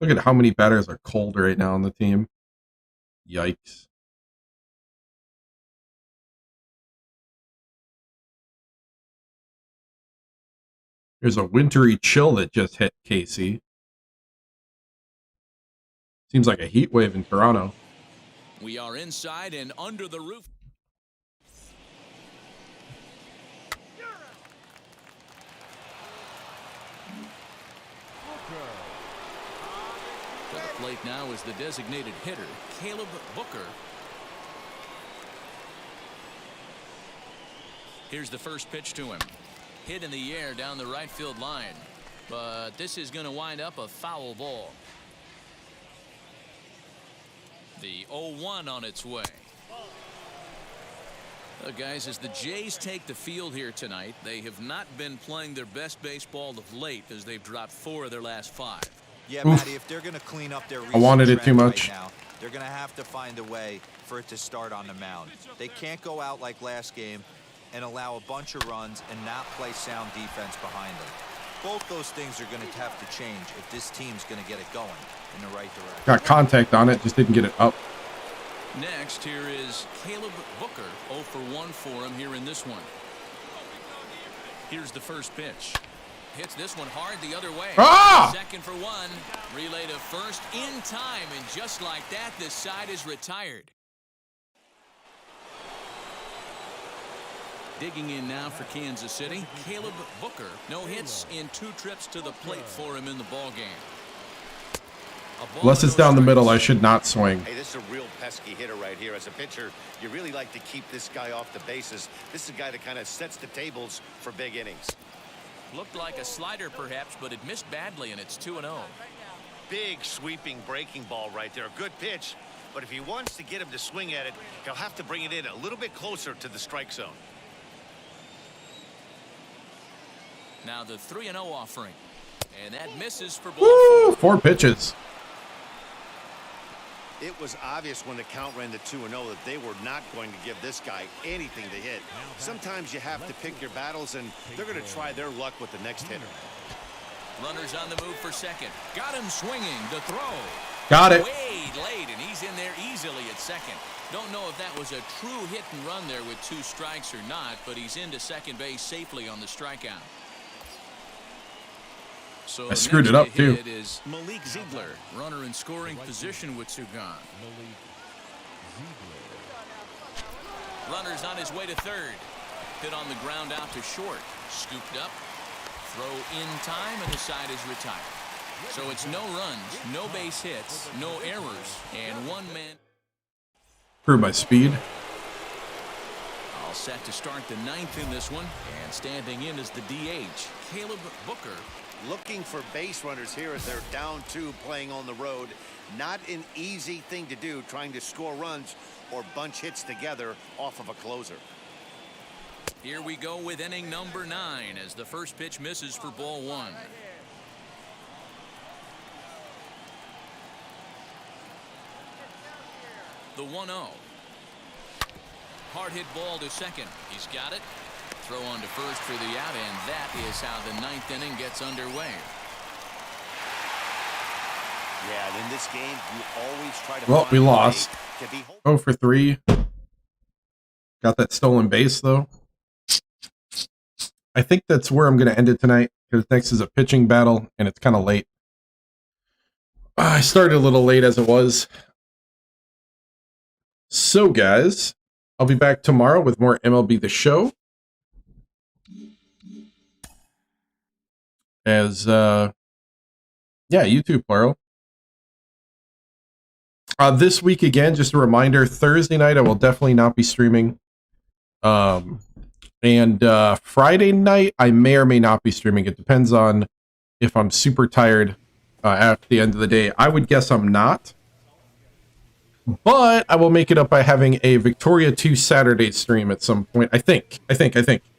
Look at how many batters are cold right now on the team. Yikes. There's a wintry chill that just hit KC. Seems like a heat wave in Toronto. We are inside and under the roof. To the plate now is the designated hitter, Caleb Booker. Here's the first pitch to him. Hit in the air down the right field line. But this is going to wind up a foul ball. The 0-1 on its way. Guys, as the Jays take the field here tonight, they have not been playing their best baseball of late as they've dropped 4 of their last 5. Yeah, Matty, if they're going to clean up their I wanted it too much. Right now, they're going to have to find a way for it to start on the mound. They can't go out like last game and allow a bunch of runs and not play sound defense behind them. Both those things are going to have to change if this team's going to get it going in the right direction. Got contact on it, just didn't get it up. Next, here is Caleb Booker. 0 for 1 for him here in this one. Here's the first pitch. Hits this one hard the other way. Ah! Second for 1. Relay to first in time, and just like that, this side is retired. Digging in now for Kansas City, Caleb Booker. No hits in 2 trips to the plate for him in the ballgame. Unless it's down the middle, I should not swing. Hey, this is a real pesky hitter right here. As a pitcher, you really like to keep this guy off the bases. This is a guy that kind of sets the tables for big innings. Looked like a slider perhaps, but it missed badly, and it's 2-0. Big sweeping breaking ball right there. A good pitch, but if he wants to get him to swing at it, he'll have to bring it in a little bit closer to the strike zone. Now the 3-0 offering. And that misses for ball Woo! 4. 4 pitches. It was obvious when the count ran to 2-0 that they were not going to give this guy anything to hit. Sometimes you have to pick your battles, and they're going to try their luck with the next hitter. Runners on the move for second. Got him swinging. The throw. Got it. Way late, and he's in there easily at second. Don't know if that was a true hit and run there with 2 strikes or not, but he's into second base safely on the strikeout. So I screwed it up, too. It is Malik Ziegler, runner in scoring position with 2 gone. Runner's on his way to third. Hit on the ground out to short. Scooped up. Throw in time, and the side is retired. So it's no runs, no base hits, no errors, and 1 man. Prove my speed. All set to start the 9th in this one, and standing in is the DH, Caleb Booker. Looking for base runners here as they're down 2 playing on the road. Not an easy thing to do, trying to score runs or bunch hits together off of a closer. Here we go with inning number 9 as the first pitch misses for ball 1. The 1-0. Hard hit ball to second. He's got it. Throw on to first for the out, and that is how the 9th inning gets underway. Yeah, and in this game, you always try to. Well, we lost. 0 for 3. Got that stolen base, though. I think that's where I'm going to end it tonight, because next is a pitching battle, and it's kind of late. I started a little late as it was. So, guys, I'll be back tomorrow with more MLB The Show. As, YouTube plural. This week, again, just a reminder, Thursday night, I will definitely not be streaming. And Friday night, I may or may not be streaming. It depends on if I'm super tired at the end of the day. I would guess I'm not. But I will make it up by having a Victoria 2 Saturday stream at some point. I think.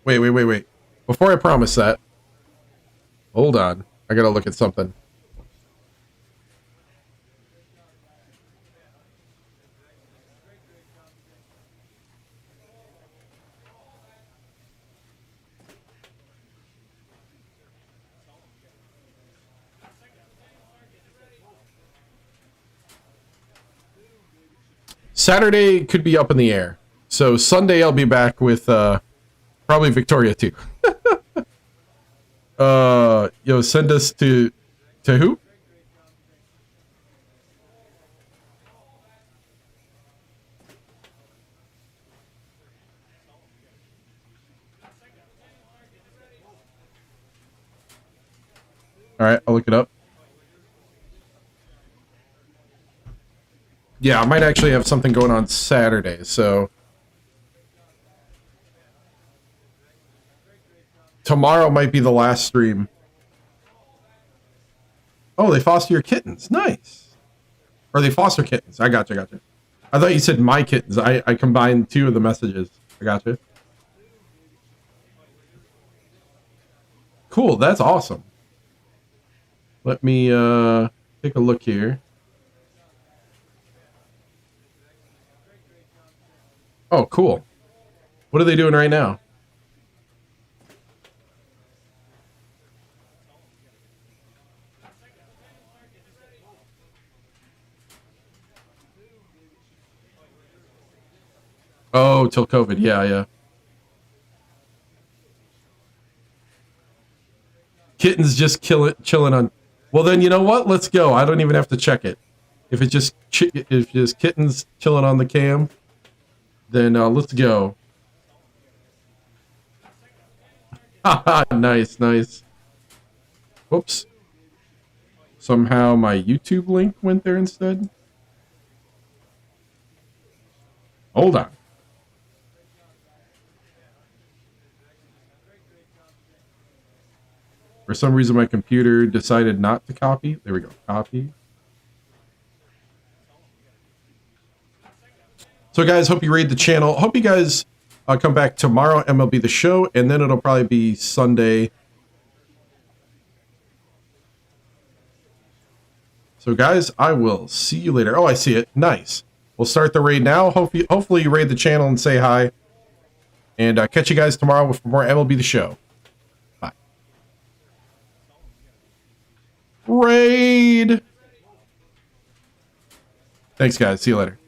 Wait. Before I promise that, hold on. I gotta look at something. Saturday could be up in the air. So Sunday I'll be back with probably Victoria 2. Send us to who? All right, I'll look it up. Yeah, I might actually have something going on Saturday, so tomorrow might be the last stream. Oh, they foster your kittens. Nice. Or they foster kittens. I got you. I thought you said my kittens. I combined 2 of the messages. I got you. Cool, that's awesome. Let me take a look here. Oh, cool. What are they doing right now? Oh, till COVID. Yeah. Kittens just chilling on. Well, then you know what? Let's go. I don't even have to check it. If it's just kittens chilling on the cam, then let's go. Nice. Whoops. Somehow my YouTube link went there instead. Hold on. For some reason, my computer decided not to copy. There we go. Copy. So, guys, hope you raid the channel. Hope you guys come back tomorrow, MLB The Show, and then it'll probably be Sunday So, guys, I will see you later. Oh, I see it. Nice. We'll start the raid now. Hopefully you raid the channel and say hi. And catch you guys tomorrow for more MLB The Show. Bye. Raid! Thanks, guys. See you later.